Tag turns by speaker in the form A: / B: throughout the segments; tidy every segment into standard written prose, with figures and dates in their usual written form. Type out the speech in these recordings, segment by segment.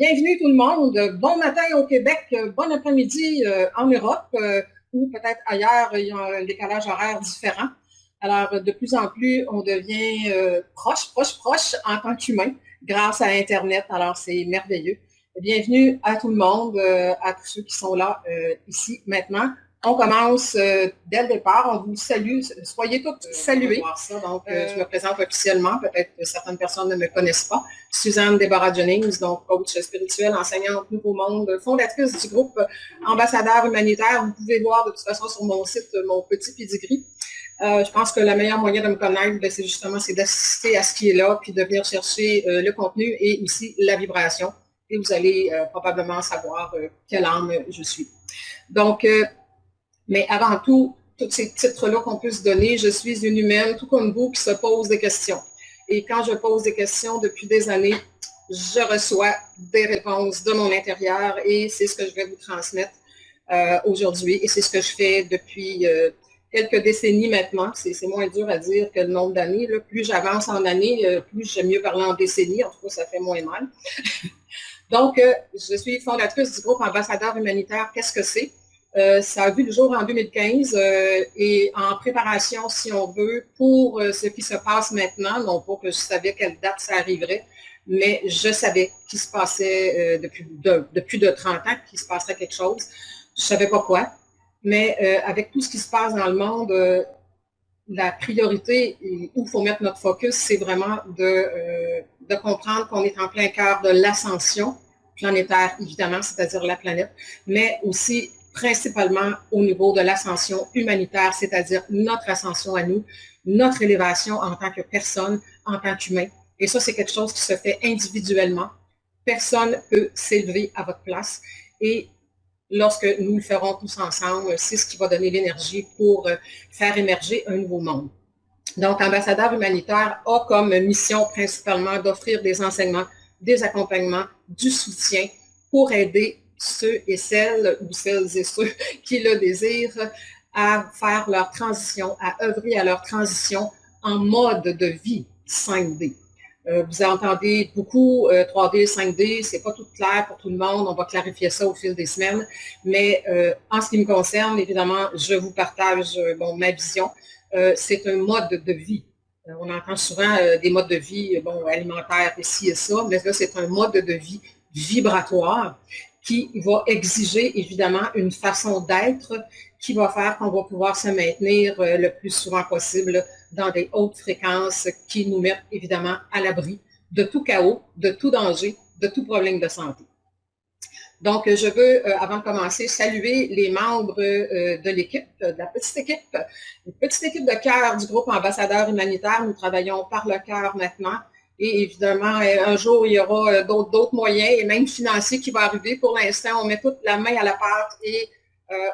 A: Bienvenue tout le monde. Bon matin au Québec, bon après-midi en Europe ou peut-être ailleurs, il y a un décalage horaire différent. Alors, de plus en plus, on devient proche en tant qu'humain grâce à Internet. Alors, c'est merveilleux. Bienvenue à tout le monde, à tous ceux qui sont là ici maintenant. On commence dès le départ. On vous salue. Soyez toutes saluées. Donc, je me présente officiellement. Peut-être que certaines personnes ne me connaissent pas. Suzanne Déborah-Jennings, donc coach spirituel, enseignante Nouveau Monde, fondatrice du groupe Ambassadeur humanitaire. Vous pouvez voir de toute façon sur mon site mon petit pedigree. Je pense que le meilleur moyen de me connaître, c'est justement d'assister à ce qui est là, puis de venir chercher le contenu et aussi la vibration. Et vous allez probablement savoir quelle âme je suis. Donc, mais avant tout, tous ces titres-là qu'on peut se donner, je suis une humaine, tout comme vous, qui se pose des questions. Et quand je pose des questions depuis des années, je reçois des réponses de mon intérieur et c'est ce que je vais vous transmettre aujourd'hui. Et c'est ce que je fais depuis quelques décennies maintenant. C'est moins dur à dire que le nombre d'années. Plus j'avance en années, plus j'aime mieux parler en décennies. En tout cas, ça fait moins mal. Donc, je suis fondatrice du groupe Ambassadeur humanitaire. Qu'est-ce que c'est? Ça a vu le jour en 2015 et en préparation, si on veut, pour ce qui se passe maintenant, non pas que je savais quelle date ça arriverait, mais je savais qu'il se passait depuis plus de 30 ans qu'il se passerait quelque chose. Je ne savais pas quoi, mais avec tout ce qui se passe dans le monde, la priorité où il faut mettre notre focus, c'est vraiment de comprendre qu'on est en plein cœur de l'ascension planétaire, évidemment, c'est-à-dire la planète, mais aussi principalement au niveau de l'ascension humanitaire, c'est-à-dire notre ascension à nous, notre élévation en tant que personne, en tant qu'humain. Et ça, c'est quelque chose qui se fait individuellement. Personne ne peut s'élever à votre place. Et lorsque nous le ferons tous ensemble, c'est ce qui va donner l'énergie pour faire émerger un nouveau monde. Donc, Ambassadeur humanitaire a comme mission principalement d'offrir des enseignements, des accompagnements, du soutien pour aider ceux et celles et ceux qui le désirent à faire leur transition, à œuvrer à leur transition en mode de vie 5D. Vous entendez beaucoup 3D, 5D, c'est pas tout clair pour tout le monde, on va clarifier ça au fil des semaines, mais en ce qui me concerne, évidemment, je vous partage ma vision. C'est un mode de vie. On entend souvent des modes de vie alimentaires ici et ça, mais là, c'est un mode de vie vibratoire qui va exiger évidemment une façon d'être qui va faire qu'on va pouvoir se maintenir le plus souvent possible dans des hautes fréquences qui nous mettent évidemment à l'abri de tout chaos, de tout danger, de tout problème de santé. Donc, je veux, avant de commencer, saluer les membres de l'équipe, de la petite équipe, une petite équipe de cœur du groupe Ambassadeur humanitaire. Nous travaillons par le cœur maintenant. Et évidemment, un jour, il y aura d'autres moyens et même financiers qui vont arriver. Pour l'instant, on met toute la main à la pâte et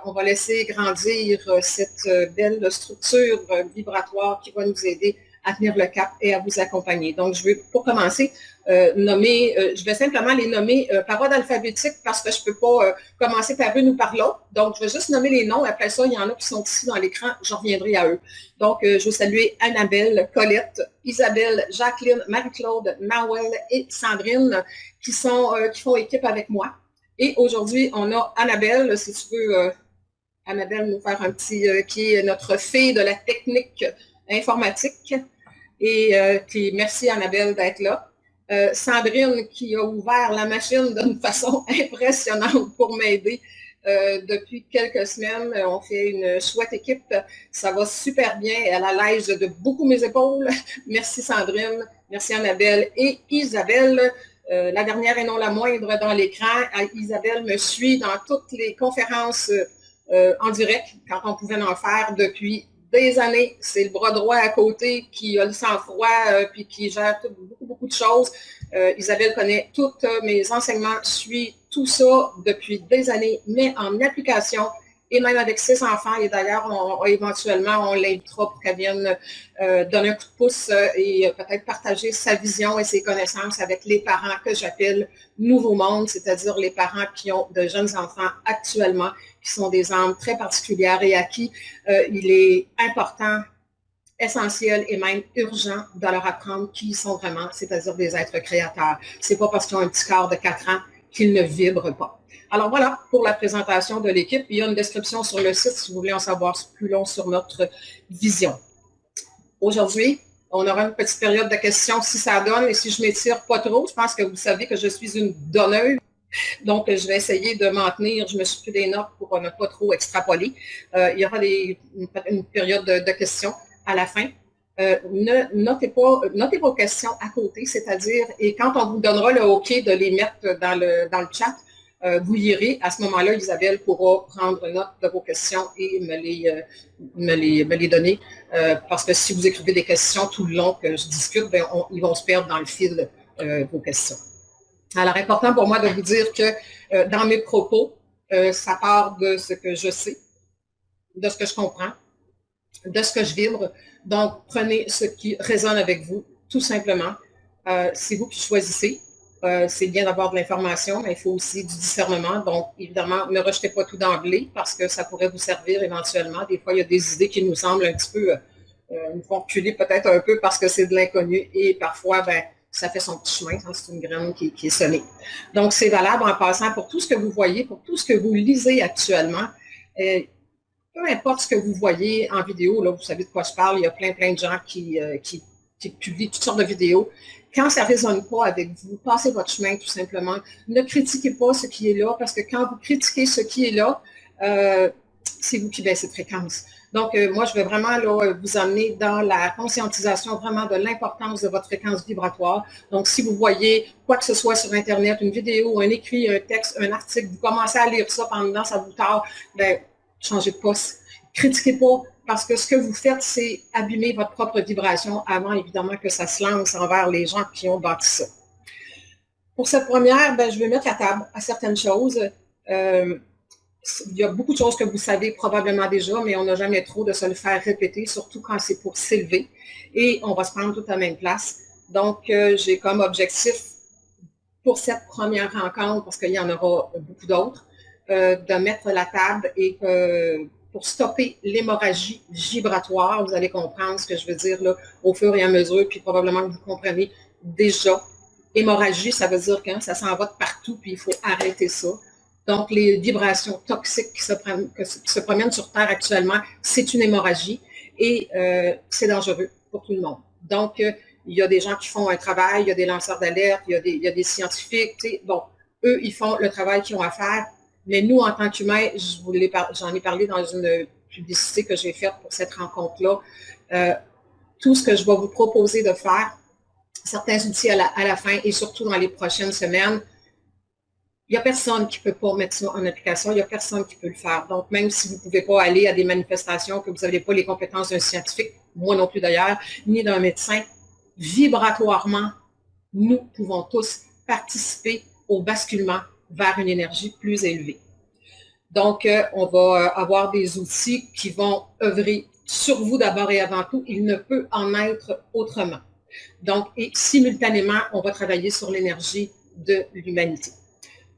A: on va laisser grandir cette belle structure vibratoire qui va nous aider à tenir le cap et à vous accompagner. Donc, je vais, pour commencer, je vais simplement les nommer par ordre alphabétique parce que je ne peux pas commencer par une ou par l'autre. Donc, je vais juste nommer les noms. Après ça, il y en a qui sont ici dans l'écran. Je reviendrai à eux. Donc, je veux saluer Annabelle, Colette, Isabelle, Jacqueline, Marie-Claude, Mawel et Sandrine qui font équipe avec moi. Et aujourd'hui, on a Annabelle, si tu veux, Annabelle, nous faire un petit, qui est notre fille de la technique informatique. Et merci Annabelle d'être là. Sandrine qui a ouvert la machine d'une façon impressionnante pour m'aider depuis quelques semaines. On fait une chouette équipe. Ça va super bien. Elle allège de beaucoup mes épaules. Merci Sandrine. Merci Annabelle et Isabelle. La dernière et non la moindre dans l'écran. Isabelle me suit dans toutes les conférences en direct quand on pouvait en faire depuis des années. C'est le bras droit à côté qui a le sang-froid puis qui gère beaucoup de choses. Isabelle connaît tous mes enseignements, suit tout ça depuis des années, met en application et même avec ses enfants. Et d'ailleurs, éventuellement, on l'invitera pour qu'elle vienne donner un coup de pouce et peut-être partager sa vision et ses connaissances avec les parents que j'appelle Nouveau Monde, c'est-à-dire les parents qui ont de jeunes enfants actuellement, qui sont des âmes très particulières et à qui il est important, essentiel et même urgent de leur apprendre qui ils sont vraiment, c'est-à-dire des êtres créateurs. C'est pas parce qu'ils ont un petit corps de 4 ans qu'il ne vibre pas. Alors voilà pour la présentation de l'équipe. Il y a une description sur le site si vous voulez en savoir plus long sur notre vision. Aujourd'hui, on aura une petite période de questions si ça donne et si je m'étire pas trop. Je pense que vous savez que je suis une donneuse. Donc, je vais essayer de m'en tenir. Je me suis pris des notes pour ne pas trop extrapoler. Il y aura une période de questions à la fin. Notez vos questions à côté, c'est-à-dire, et quand on vous donnera le OK de les mettre dans le chat, vous lirez. À ce moment-là, Isabelle pourra prendre note de vos questions et me les donner. Parce que si vous écrivez des questions tout le long que je discute, ben, ils vont se perdre dans le fil vos questions. Alors, important pour moi de vous dire que dans mes propos, ça part de ce que je sais, de ce que je comprends, de ce que je vibre. Donc, prenez ce qui résonne avec vous, tout simplement. C'est vous qui choisissez. C'est bien d'avoir de l'information, mais il faut aussi du discernement. Donc, évidemment, ne rejetez pas tout d'emblée parce que ça pourrait vous servir éventuellement. Des fois, il y a des idées qui nous semblent un petit peu, nous font reculer peut-être un peu parce que c'est de l'inconnu et parfois, ben, ça fait son petit chemin, c'est une graine qui est semée. Donc, c'est valable en passant pour tout ce que vous voyez, pour tout ce que vous lisez actuellement. Peu importe ce que vous voyez en vidéo, là, vous savez de quoi je parle, il y a plein de gens qui publient toutes sortes de vidéos. Quand ça ne résonne pas avec vous, passez votre chemin tout simplement. Ne critiquez pas ce qui est là, parce que quand vous critiquez ce qui est là, c'est vous qui baissez de fréquence. Donc, moi, je vais vraiment là, vous emmener dans la conscientisation vraiment de l'importance de votre fréquence vibratoire. Donc, si vous voyez quoi que ce soit sur Internet, une vidéo, un écrit, un texte, un article, vous commencez à lire ça pendant ça vous tarde, bien, changez de poste. Critiquez pas, parce que ce que vous faites, c'est abîmer votre propre vibration avant, évidemment, que ça se lance envers les gens qui ont bâti ça. Pour cette première, ben, je vais mettre la table à certaines choses. Il y a beaucoup de choses que vous savez probablement déjà, mais on n'a jamais trop de se le faire répéter, surtout quand c'est pour s'élever. Et on va se prendre tout à la même place. Donc, j'ai comme objectif pour cette première rencontre, parce qu'il y en aura beaucoup d'autres, de mettre la table et pour stopper l'hémorragie vibratoire, vous allez comprendre ce que je veux dire là, au fur et à mesure, puis probablement que vous comprenez déjà. Hémorragie, ça veut dire que ça s'en va de partout, puis il faut arrêter ça. Donc, les vibrations toxiques qui se promènent sur Terre actuellement, c'est une hémorragie et c'est dangereux pour tout le monde. Donc, il y a des gens qui font un travail, il y a des lanceurs d'alerte, il y a des scientifiques. Bon, eux, ils font le travail qu'ils ont à faire. Mais nous, en tant qu'humains, j'en ai parlé dans une publicité que j'ai faite pour cette rencontre-là. Tout ce que je vais vous proposer de faire, certains outils à la fin et surtout dans les prochaines semaines, il n'y a personne qui ne peut pas mettre ça en application, il n'y a personne qui peut le faire. Donc, même si vous ne pouvez pas aller à des manifestations, que vous n'avez pas les compétences d'un scientifique, moi non plus d'ailleurs, ni d'un médecin, vibratoirement, nous pouvons tous participer au basculement vers une énergie plus élevée. Donc, on va avoir des outils qui vont œuvrer sur vous d'abord et avant tout. Il ne peut en être autrement. Donc, et simultanément, on va travailler sur l'énergie de l'humanité.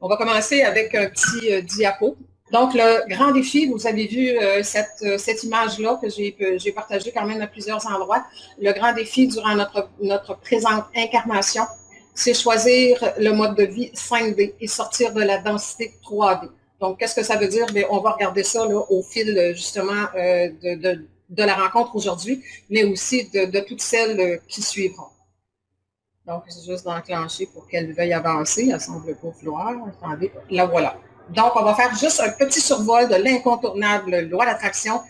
A: On va commencer avec un petit diapo. Donc, le grand défi, vous avez vu cette image-là que j'ai partagée quand même à plusieurs endroits. Le grand défi durant notre présente incarnation, c'est choisir le mode de vie 5D et sortir de la densité 3D. Donc, qu'est-ce que ça veut dire? Bien, on va regarder ça là, au fil, justement, de la rencontre aujourd'hui, mais aussi de toutes celles qui suivront. Donc, c'est juste d'enclencher pour qu'elle veuille avancer. Elle semble pas vouloir. Attendez, la voilà. Donc, on va faire juste un petit survol de l'incontournable loi d'attraction.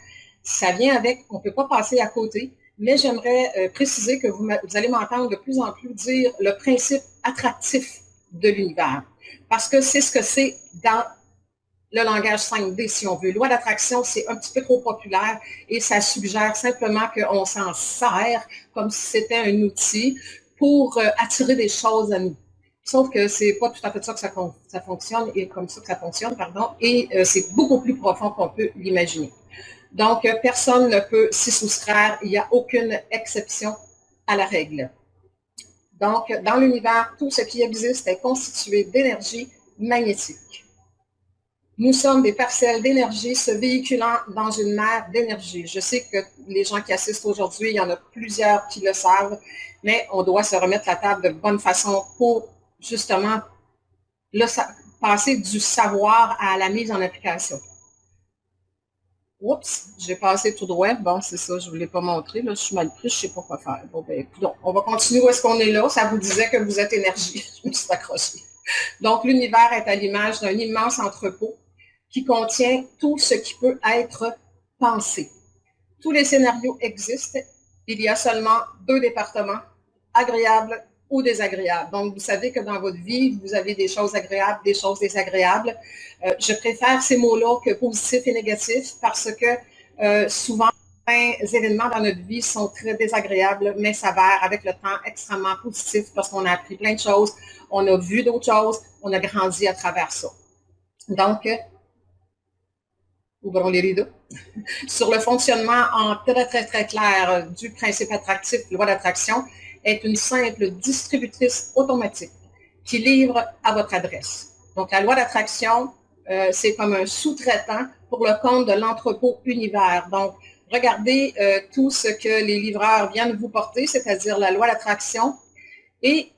A: Ça vient avec, on ne peut pas passer à côté, mais j'aimerais préciser que vous allez m'entendre de plus en plus dire le principe attractif de l'univers. Parce que c'est ce que c'est dans le langage 5D, si on veut. Loi d'attraction, c'est un petit peu trop populaire et ça suggère simplement qu'on s'en sert comme si c'était un outil pour attirer des choses à nous. Sauf que c'est pas tout à fait ça que ça fonctionne et comme ça que ça fonctionne, pardon, et c'est beaucoup plus profond qu'on peut l'imaginer. Donc, personne ne peut s'y soustraire, il n'y a aucune exception à la règle. Donc, dans l'univers, tout ce qui existe est constitué d'énergie magnétique. Nous sommes des parcelles d'énergie se véhiculant dans une mer d'énergie. Je sais que les gens qui assistent aujourd'hui, il y en a plusieurs qui le savent, mais on doit se remettre la table de bonne façon pour justement passer du savoir à la mise en application. Oups, j'ai passé tout droit. Bon, c'est ça, je ne vous l'ai pas montré. Là, je suis mal pris, je ne sais pas quoi faire. Bon, ben, écoute, on va continuer où est-ce qu'on est là. Ça vous disait que vous êtes énergie. Je me suis accrochée. Donc, l'univers est à l'image d'un immense entrepôt qui contient tout ce qui peut être pensé. Tous les scénarios existent. Il y a seulement 2 départements, agréables ou désagréables. Donc, vous savez que dans votre vie, vous avez des choses agréables, des choses désagréables. Je préfère ces mots-là que positif et négatif parce que souvent, certains événements dans notre vie sont très désagréables, mais s'avèrent avec le temps extrêmement positifs parce qu'on a appris plein de choses, on a vu d'autres choses, on a grandi à travers ça. Donc, ouvrons les rideaux. Sur le fonctionnement en très clair du principe attractif, loi d'attraction, est une simple distributrice automatique qui livre à votre adresse. Donc, la loi d'attraction, c'est comme un sous-traitant pour le compte de l'entrepôt univers. Donc, regardez tout ce que les livreurs viennent vous porter, c'est-à-dire la loi d'attraction, et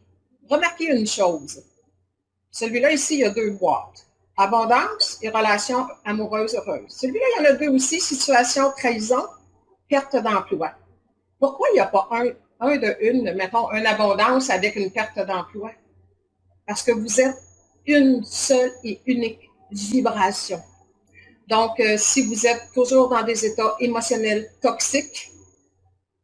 A: remarquez une chose. Celui-là ici, il y a 2 boîtes. Abondance et relations amoureuses heureuses. Celui-là, il y en a 2 aussi, situation, trahison, perte d'emploi. Pourquoi il n'y a pas un de une, mettons, une abondance avec une perte d'emploi? Parce que vous êtes une seule et unique vibration. Donc, si vous êtes toujours dans des états émotionnels toxiques,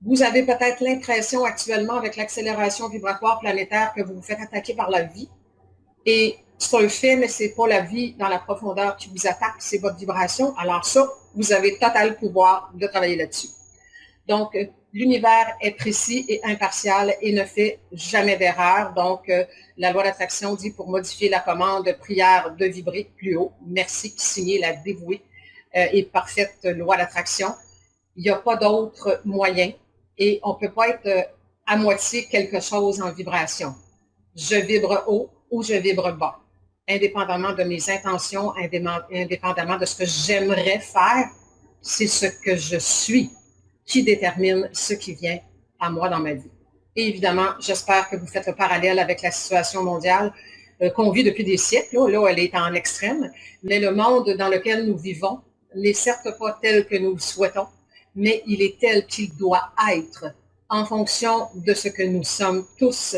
A: vous avez peut-être l'impression actuellement avec l'accélération vibratoire planétaire que vous vous faites attaquer par la vie. Et c'est un fait, mais ce n'est pas la vie dans la profondeur qui vous attaque, c'est votre vibration. Alors ça, vous avez total pouvoir de travailler là-dessus. Donc, l'univers est précis et impartial et ne fait jamais d'erreur. Donc, la loi d'attraction dit pour modifier la commande, prière de vibrer plus haut. Merci, signé la dévouée et parfaite loi d'attraction. Il n'y a pas d'autre moyen et on ne peut pas être à moitié quelque chose en vibration. Je vibre haut ou je vibre bas, indépendamment de mes intentions, indépendamment de ce que j'aimerais faire, c'est ce que je suis qui détermine ce qui vient à moi dans ma vie. Et évidemment, j'espère que vous faites le parallèle avec la situation mondiale qu'on vit depuis des siècles. Là, elle est en extrême, mais le monde dans lequel nous vivons n'est certes pas tel que nous le souhaitons, mais il est tel qu'il doit être en fonction de ce que nous sommes tous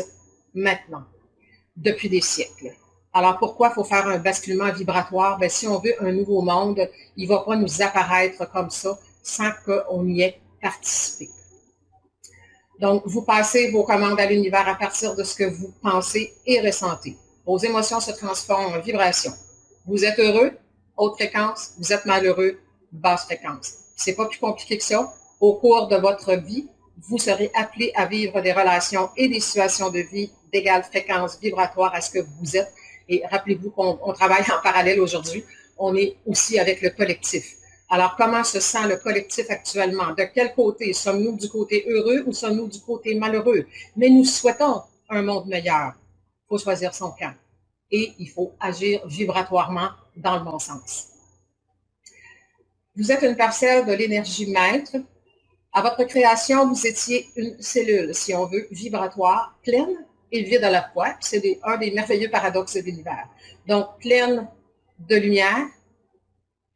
A: maintenant, depuis des siècles. Alors, pourquoi il faut faire un basculement vibratoire? Bien, si on veut un nouveau monde, il ne va pas nous apparaître comme ça sans qu'on y ait participé. Donc, vous passez vos commandes à l'univers à partir de ce que vous pensez et ressentez. Vos émotions se transforment en vibrations. Vous êtes heureux, haute fréquence. Vous êtes malheureux, basse fréquence. C'est pas plus compliqué que ça. Au cours de votre vie, vous serez appelé à vivre des relations et des situations de vie d'égale fréquence vibratoire à ce que vous êtes. Et rappelez-vous qu'on travaille en parallèle aujourd'hui. On est aussi avec le collectif. Alors, comment se sent le collectif actuellement? De quel côté? Sommes-nous du côté heureux ou sommes-nous du côté malheureux? Mais nous souhaitons un monde meilleur. Il faut choisir son camp. Et il faut agir vibratoirement dans le bon sens. Vous êtes une parcelle de l'énergie maître. À votre création, vous étiez une cellule, si on veut, vibratoire, pleine et vide à la fois. C'est un des merveilleux paradoxes de l'univers. Donc, pleine de lumière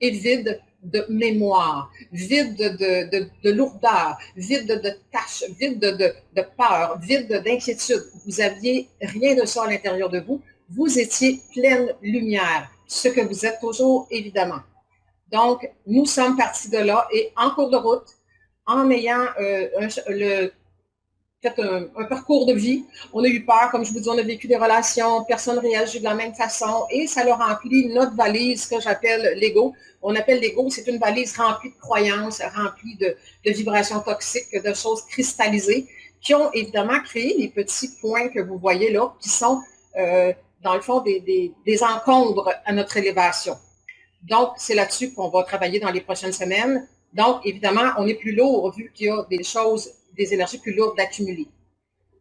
A: et vide de mémoire, vide de lourdeur, vide de tâches, vide de peur, vide d'inquiétude. Vous n'aviez rien de ça à l'intérieur de vous. Vous étiez pleine lumière, ce que vous êtes toujours, évidemment. Donc, nous sommes partis de là et en cours de route, en ayant fait un parcours de vie. On a eu peur, comme je vous dis, on a vécu des relations, personne ne réagit de la même façon et ça leur remplit notre valise que j'appelle l'ego. On appelle l'ego, c'est une valise remplie de croyances, remplie de vibrations toxiques, de choses cristallisées qui ont évidemment créé les petits points que vous voyez là, qui sont dans le fond des encombres à notre élévation. Donc, c'est là-dessus qu'on va travailler dans les prochaines semaines. Donc, évidemment, on est plus lourd vu qu'il y a des choses, des énergies plus lourdes d'accumuler.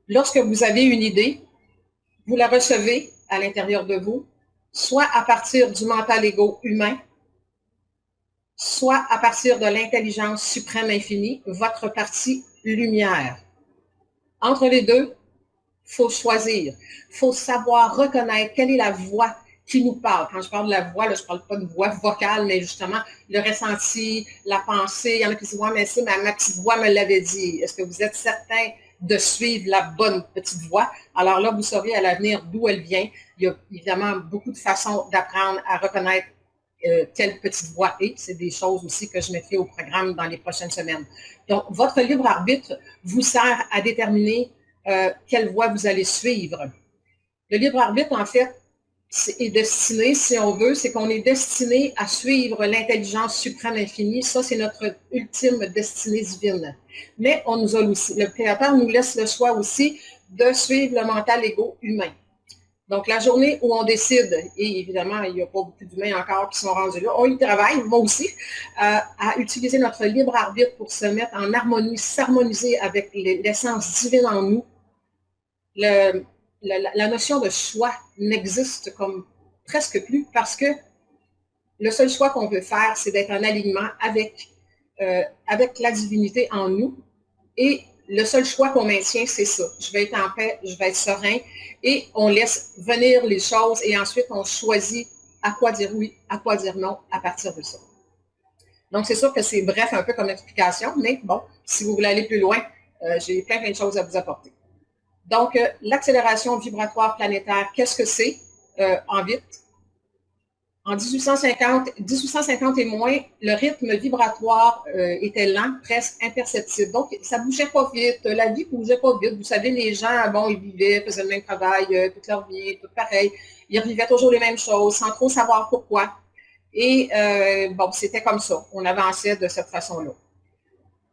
A: Lorsque vous avez une idée, vous la recevez à l'intérieur de vous, soit à partir du mental égo humain, soit à partir de l'intelligence suprême infinie, votre partie lumière. Entre les deux, il faut choisir. Il faut savoir reconnaître quelle est la voie qui nous parle. Quand je parle de la voix, là, je ne parle pas de voix vocale, mais justement le ressenti, la pensée. Il y en a qui disent, ouais, mais ça, ma petite voix me l'avait dit. Est-ce que vous êtes certain de suivre la bonne petite voix? Alors là, vous saurez à l'avenir d'où elle vient. Il y a évidemment beaucoup de façons d'apprendre à reconnaître quelle petite voix est. C'est des choses aussi que je mettrai au programme dans les prochaines semaines. Donc, votre libre arbitre vous sert à déterminer quelle voie vous allez suivre. Le libre arbitre, en fait, est destiné, si on veut, c'est qu'on est destiné à suivre l'intelligence suprême infinie. Ça, c'est notre ultime destinée divine. Mais on nous a aussi, le Créateur nous laisse le choix aussi de suivre le mental égo humain. Donc, la journée où on décide, et évidemment, il n'y a pas beaucoup d'humains encore qui sont rendus là, on y travaille, moi aussi, à utiliser notre libre arbitre pour se mettre en harmonie, s'harmoniser avec l'essence divine en nous. La notion de choix n'existe comme presque plus parce que le seul choix qu'on peut faire, c'est d'être en alignement avec la divinité en nous. Et le seul choix qu'on maintient, c'est ça. Je vais être en paix, je vais être serein. Et on laisse venir les choses et ensuite on choisit à quoi dire oui, à quoi dire non à partir de ça. Donc, c'est sûr que c'est bref un peu comme explication, mais bon, si vous voulez aller plus loin, j'ai plein de choses à vous apporter. Donc, l'accélération vibratoire planétaire, qu'est-ce que c'est en vite? En 1850 et moins, le rythme vibratoire était lent, presque imperceptible. Donc, ça bougeait pas vite, la vie bougeait pas vite. Vous savez, les gens, bon, ils vivaient, faisaient le même travail toute leur vie, tout pareil. Ils revivaient toujours les mêmes choses, sans trop savoir pourquoi. Et bon, c'était comme ça. On avançait de cette façon-là.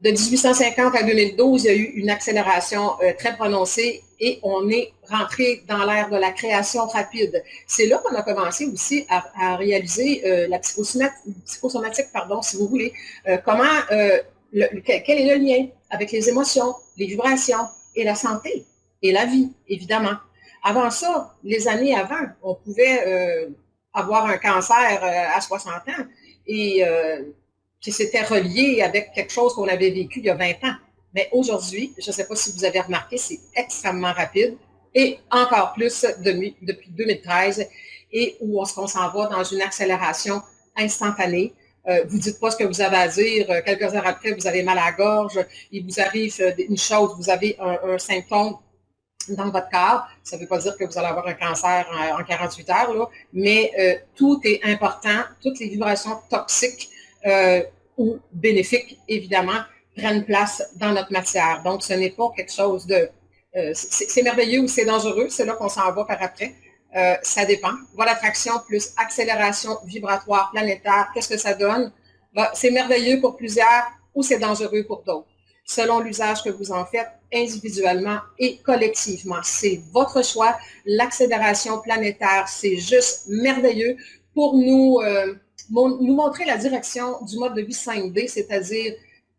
A: De 1850 à 2012, il y a eu une accélération très prononcée et on est rentré dans l'ère de la création rapide. C'est là qu'on a commencé aussi à réaliser la psychosomatique, pardon, si vous voulez. Quel est le lien avec les émotions, les vibrations et la santé et la vie, évidemment. Avant ça, les années avant, on pouvait avoir un cancer à 60 ans et qui s'était relié avec quelque chose qu'on avait vécu il y a 20 ans. Mais aujourd'hui, je ne sais pas si vous avez remarqué, c'est extrêmement rapide et encore plus depuis 2013 et où on s'en va dans une accélération instantanée. Vous ne dites pas ce que vous avez à dire. Quelques heures après, vous avez mal à la gorge. Il vous arrive une chose, vous avez un symptôme dans votre corps. Ça ne veut pas dire que vous allez avoir un cancer en 48 heures, là, mais tout est important. Toutes les vibrations toxiques ou bénéfiques, évidemment, prennent place dans notre matière. Donc, ce n'est pas quelque chose de... c'est merveilleux ou c'est dangereux, c'est là qu'on s'en va par après. Ça dépend. Voie d'attraction plus accélération vibratoire planétaire, qu'est-ce que ça donne? Ben, c'est merveilleux pour plusieurs ou c'est dangereux pour d'autres, selon l'usage que vous en faites individuellement et collectivement. C'est votre choix. L'accélération planétaire, c'est juste merveilleux pour nous montrer la direction du mode de vie 5D, c'est-à-dire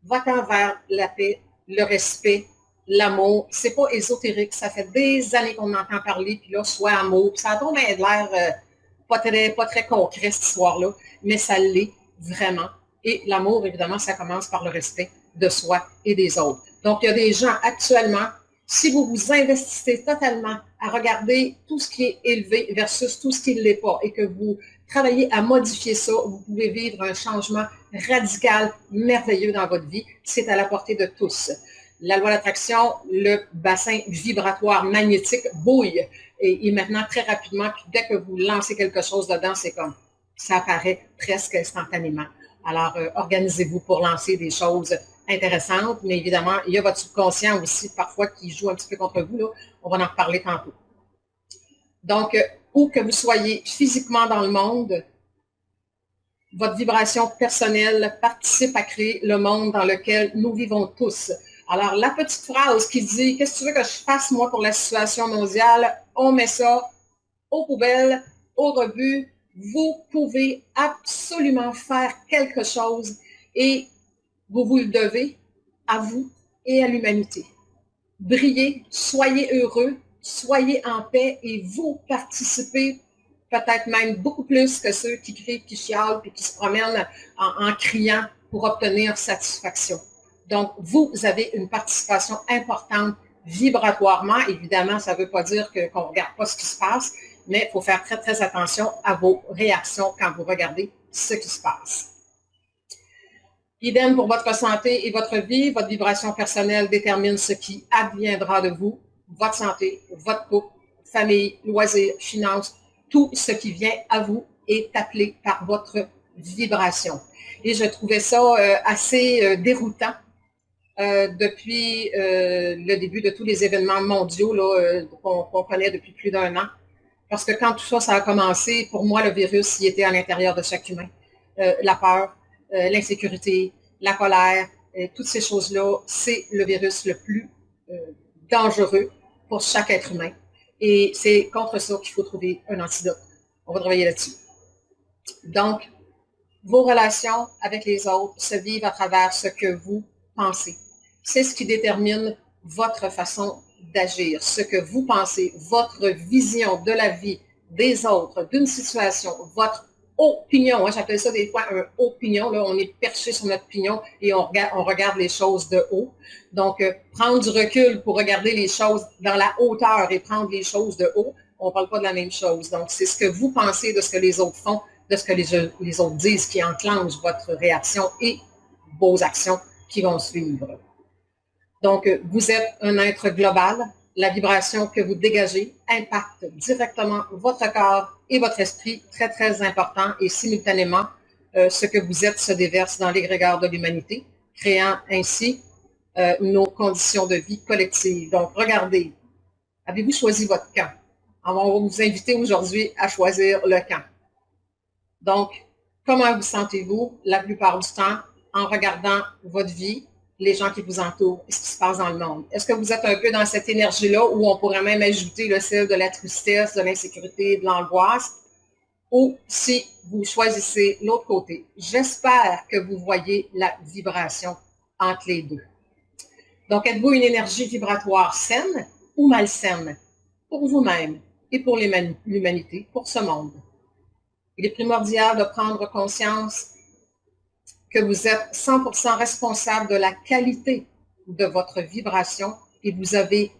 A: va-t'en vers la paix, le respect, l'amour. C'est pas ésotérique. Ça fait des années qu'on entend parler, puis là, soit amour. Puis ça a trop bien l'air pas très concret, cette histoire-là, mais ça l'est vraiment. Et l'amour, évidemment, ça commence par le respect de soi et des autres. Donc, il y a des gens actuellement, si vous vous investissez totalement à regarder tout ce qui est élevé versus tout ce qui ne l'est pas et que vous travaillez à modifier ça, vous pouvez vivre un changement radical, merveilleux dans votre vie. C'est à la portée de tous. La loi d'attraction, le bassin vibratoire magnétique bouille et maintenant très rapidement, puis dès que vous lancez quelque chose dedans, c'est comme ça apparaît presque instantanément. Alors, organisez-vous pour lancer des choses intéressantes, mais évidemment, il y a votre subconscient aussi, parfois, qui joue un petit peu contre vous. Là. On va en reparler tantôt. Donc, où que vous soyez physiquement dans le monde, votre vibration personnelle participe à créer le monde dans lequel nous vivons tous. Alors, la petite phrase qui dit « Qu'est-ce que tu veux que je fasse, moi, pour la situation mondiale? » On met ça aux poubelles, aux revues. Vous pouvez absolument faire quelque chose et vous le devez à vous et à l'humanité. Brillez, soyez heureux, soyez en paix et vous participez peut-être même beaucoup plus que ceux qui crient, qui chialent et qui se promènent en criant pour obtenir satisfaction. Donc, vous avez une participation importante vibratoirement. Évidemment, ça ne veut pas dire qu'on ne regarde pas ce qui se passe, mais il faut faire très, très attention à vos réactions quand vous regardez ce qui se passe. Idem pour votre santé et votre vie. Votre vibration personnelle détermine ce qui adviendra de vous, votre santé, votre couple, famille, loisirs, finances, tout ce qui vient à vous est appelé par votre vibration. Et je trouvais ça assez déroutant depuis le début de tous les événements mondiaux qu'on connaît depuis plus d'1 an. Parce que quand tout ça a commencé, pour moi, le virus, il était à l'intérieur de chaque humain. La peur, l'insécurité, la colère, toutes ces choses-là, c'est le virus le plus dangereux pour chaque être humain. Et c'est contre ça qu'il faut trouver un antidote. On va travailler là-dessus. Donc, vos relations avec les autres se vivent à travers ce que vous pensez. C'est ce qui détermine votre façon d'agir, ce que vous pensez, votre vision de la vie, des autres, d'une situation, votre opinion. J'appelle ça des fois un opinion. Là, on est perché sur notre opinion et on regarde les choses de haut. Donc, prendre du recul pour regarder les choses dans la hauteur et prendre les choses de haut, on ne parle pas de la même chose. Donc, c'est ce que vous pensez de ce que les autres font, de ce que les autres disent qui enclenche votre réaction et vos actions qui vont suivre. Donc, vous êtes un être global. La vibration que vous dégagez impacte directement votre corps et votre esprit, très, très important. Et simultanément, ce que vous êtes se déverse dans l'égrégore de l'humanité, créant ainsi nos conditions de vie collectives. Donc, regardez, avez-vous choisi votre camp? On va vous inviter aujourd'hui à choisir le camp. Donc, comment vous sentez-vous la plupart du temps en regardant votre vie, les gens qui vous entourent et ce qui se passe dans le monde? Est-ce que vous êtes un peu dans cette énergie-là où on pourrait même ajouter le celle de la tristesse, de l'insécurité, de l'angoisse? Ou si vous choisissez l'autre côté, j'espère que vous voyez la vibration entre les deux. Donc, êtes-vous une énergie vibratoire saine ou malsaine pour vous-même et pour l'humanité, pour ce monde? Il est primordial de prendre conscience que vous êtes 100% responsable de la qualité de votre vibration et vous avez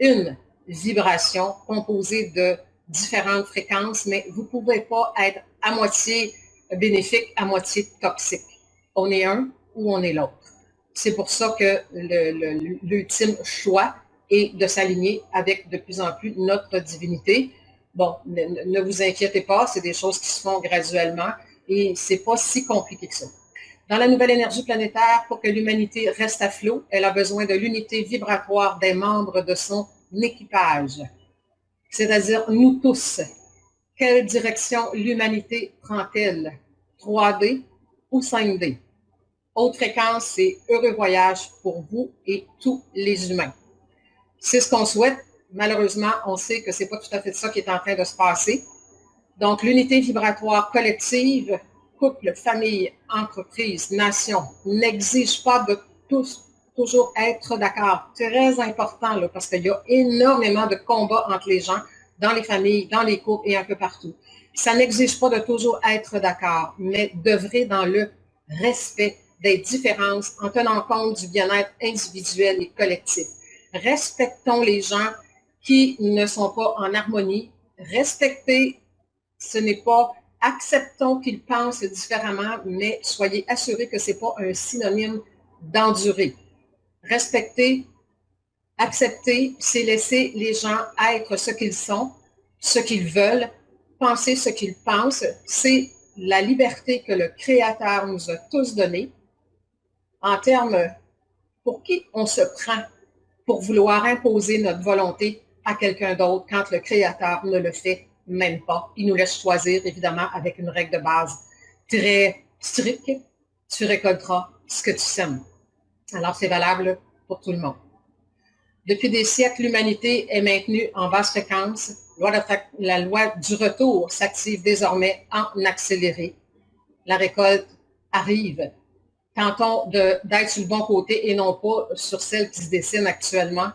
A: une vibration composée de différentes fréquences, mais vous ne pouvez pas être à moitié bénéfique, à moitié toxique. On est un ou on est l'autre. C'est pour ça que l'ultime choix est de s'aligner avec de plus en plus notre divinité. Bon, ne vous inquiétez pas, c'est des choses qui se font graduellement et c'est pas si compliqué que ça. Dans la nouvelle énergie planétaire, pour que l'humanité reste à flot, elle a besoin de l'unité vibratoire des membres de son équipage, c'est-à-dire nous tous. Quelle direction l'humanité prend-elle? 3D ou 5D? Haute fréquence, c'est heureux voyage pour vous et tous les humains. C'est ce qu'on souhaite. Malheureusement, on sait que ce n'est pas tout à fait ça qui est en train de se passer. Donc, l'unité vibratoire collective, couple, famille, entreprise, nation, n'exige pas de tous toujours être d'accord. Très important, là, parce qu'il y a énormément de combats entre les gens, dans les familles, dans les couples et un peu partout. Ça n'exige pas de toujours être d'accord, mais d'œuvrer dans le respect des différences en tenant compte du bien-être individuel et collectif. Respectons les gens qui ne sont pas en harmonie. Respecter, ce n'est pas acceptons qu'ils pensent différemment, mais soyez assurés que ce n'est pas un synonyme d'endurer. Respecter, accepter, c'est laisser les gens être ce qu'ils sont, ce qu'ils veulent, penser ce qu'ils pensent. C'est la liberté que le Créateur nous a tous donnée. En termes, pour qui on se prend pour vouloir imposer notre volonté à quelqu'un d'autre quand le Créateur ne le fait même pas. Il nous laisse choisir, évidemment, avec une règle de base très stricte. Tu récolteras ce que tu sèmes. Alors, c'est valable pour tout le monde. Depuis des siècles, l'humanité est maintenue en basse fréquence. La loi du retour s'active désormais en accéléré. La récolte arrive. Tentons d'être sur le bon côté et non pas sur celle qui se dessine actuellement.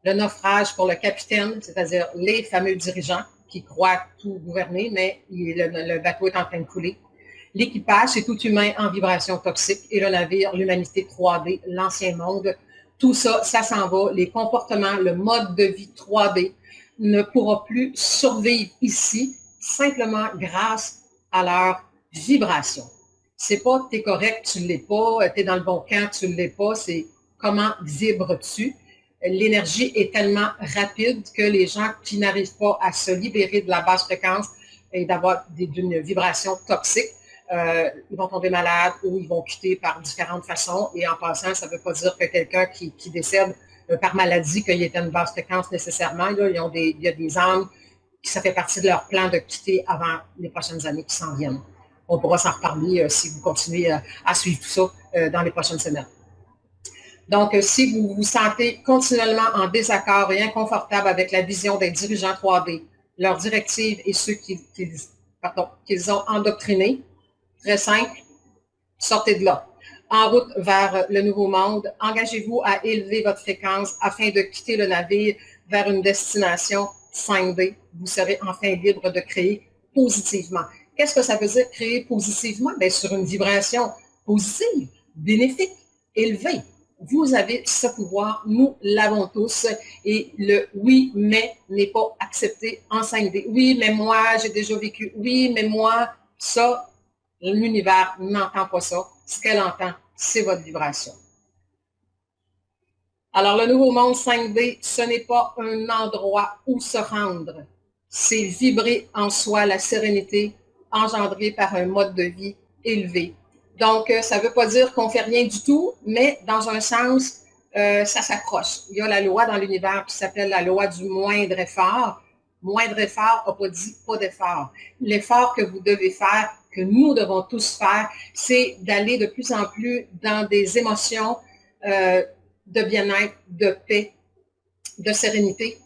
A: Le naufrage pour le capitaine, c'est-à-dire les fameux dirigeants qui croient tout gouverner, mais le bateau est en train de couler. L'équipage, c'est tout humain en vibration toxique et le navire, l'humanité 3D, l'ancien monde. Tout ça, ça s'en va. Les comportements, le mode de vie 3D, ne pourra plus survivre ici simplement grâce à leur vibration. C'est pas t'es correct, tu l'es pas, t'es dans le bon camp, tu l'es pas, c'est comment vibres-tu. L'énergie est tellement rapide que les gens qui n'arrivent pas à se libérer de la basse fréquence et d'avoir d'une vibration toxique, ils vont tomber malades ou ils vont quitter par différentes façons. Et en passant, ça ne veut pas dire que quelqu'un qui décède par maladie, qu'il était une basse fréquence nécessairement. Là, il y a des âmes qui ça fait partie de leur plan de quitter avant les prochaines années qui s'en viennent. On pourra s'en reparler si vous continuez à suivre tout ça dans les prochaines semaines. Donc, si vous vous sentez continuellement en désaccord et inconfortable avec la vision des dirigeants 3D, leurs directives et ceux qu'ils ont endoctrinés, très simple, sortez de là. En route vers le nouveau monde, engagez-vous à élever votre fréquence afin de quitter le navire vers une destination 5D. Vous serez enfin libre de créer positivement. Qu'est-ce que ça veut dire créer positivement? Bien, sur une vibration positive, bénéfique, élevée. Vous avez ce pouvoir, nous l'avons tous, et le oui, mais n'est pas accepté en 5D. Oui, mais moi, j'ai déjà vécu. Oui, mais moi, ça, l'univers n'entend pas ça. Ce qu'elle entend, c'est votre vibration. Alors, le nouveau monde 5D, ce n'est pas un endroit où se rendre. C'est vibrer en soi la sérénité engendrée par un mode de vie élevé. Donc, ça ne veut pas dire qu'on ne fait rien du tout, mais dans un sens, ça s'approche. Il y a la loi dans l'univers qui s'appelle la loi du moindre effort. Moindre effort n'a pas dit pas d'effort. L'effort que vous devez faire, que nous devons tous faire, c'est d'aller de plus en plus dans des émotions de bien-être, de paix, de sérénité,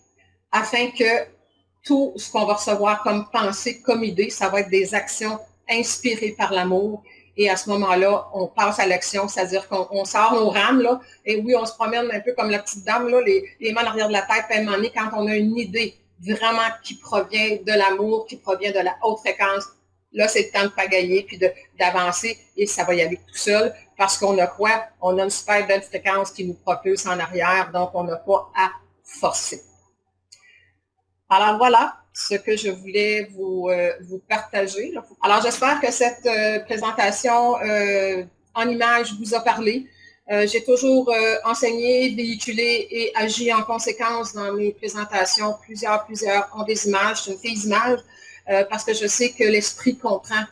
A: afin que tout ce qu'on va recevoir comme pensée, comme idée, ça va être des actions inspirées par l'amour. Et à ce moment-là, on passe à l'action, c'est-à-dire qu'on sort nos rames, là, et oui, on se promène un peu comme la petite dame, là, les mains en arrière de la tête, puis à un moment donné, quand on a une idée vraiment qui provient de l'amour, qui provient de la haute fréquence, là, c'est le temps de pagailler, puis d'avancer, et ça va y aller tout seul, parce qu'on a quoi? On a une super belle fréquence qui nous propulse en arrière, donc on n'a pas à forcer. Alors voilà ce que je voulais vous partager. Alors j'espère que cette présentation en images vous a parlé. J'ai toujours enseigné, véhiculé et agi en conséquence dans mes présentations. Plusieurs ont des images, c'est une fille d'images, parce que je sais que l'esprit comprend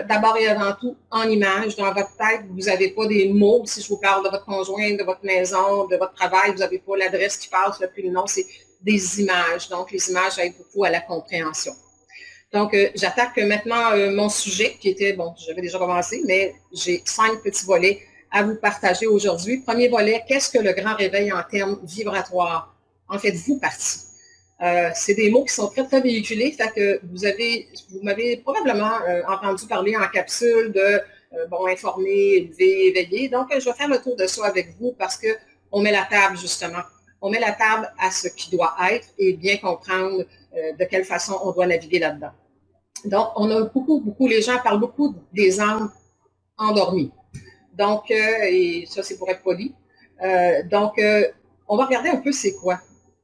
A: d'abord et avant tout en images. Dans votre tête, vous n'avez pas des mots. Si je vous parle de votre conjoint, de votre maison, de votre travail, vous n'avez pas l'adresse qui passe, le nom, c'est des images. Donc, les images aident beaucoup à la compréhension. Donc, j'attaque maintenant mon sujet qui était, bon, j'avais déjà commencé, mais j'ai 5 petits volets à vous partager aujourd'hui. Premier volet, qu'est-ce que le grand réveil en termes vibratoires? En faites-vous partie? C'est des mots qui sont très, très véhiculés, fait que vous m'avez probablement entendu parler en capsule de, informer, élever, éveiller. Donc, je vais faire le tour de ça avec vous parce qu'on met la table, justement. On met la table à ce qui doit être et bien comprendre de quelle façon on doit naviguer là-dedans. Donc, on a les gens parlent beaucoup des âmes endormies. Donc, et ça, c'est pour être poli. On va regarder un peu c'est quoi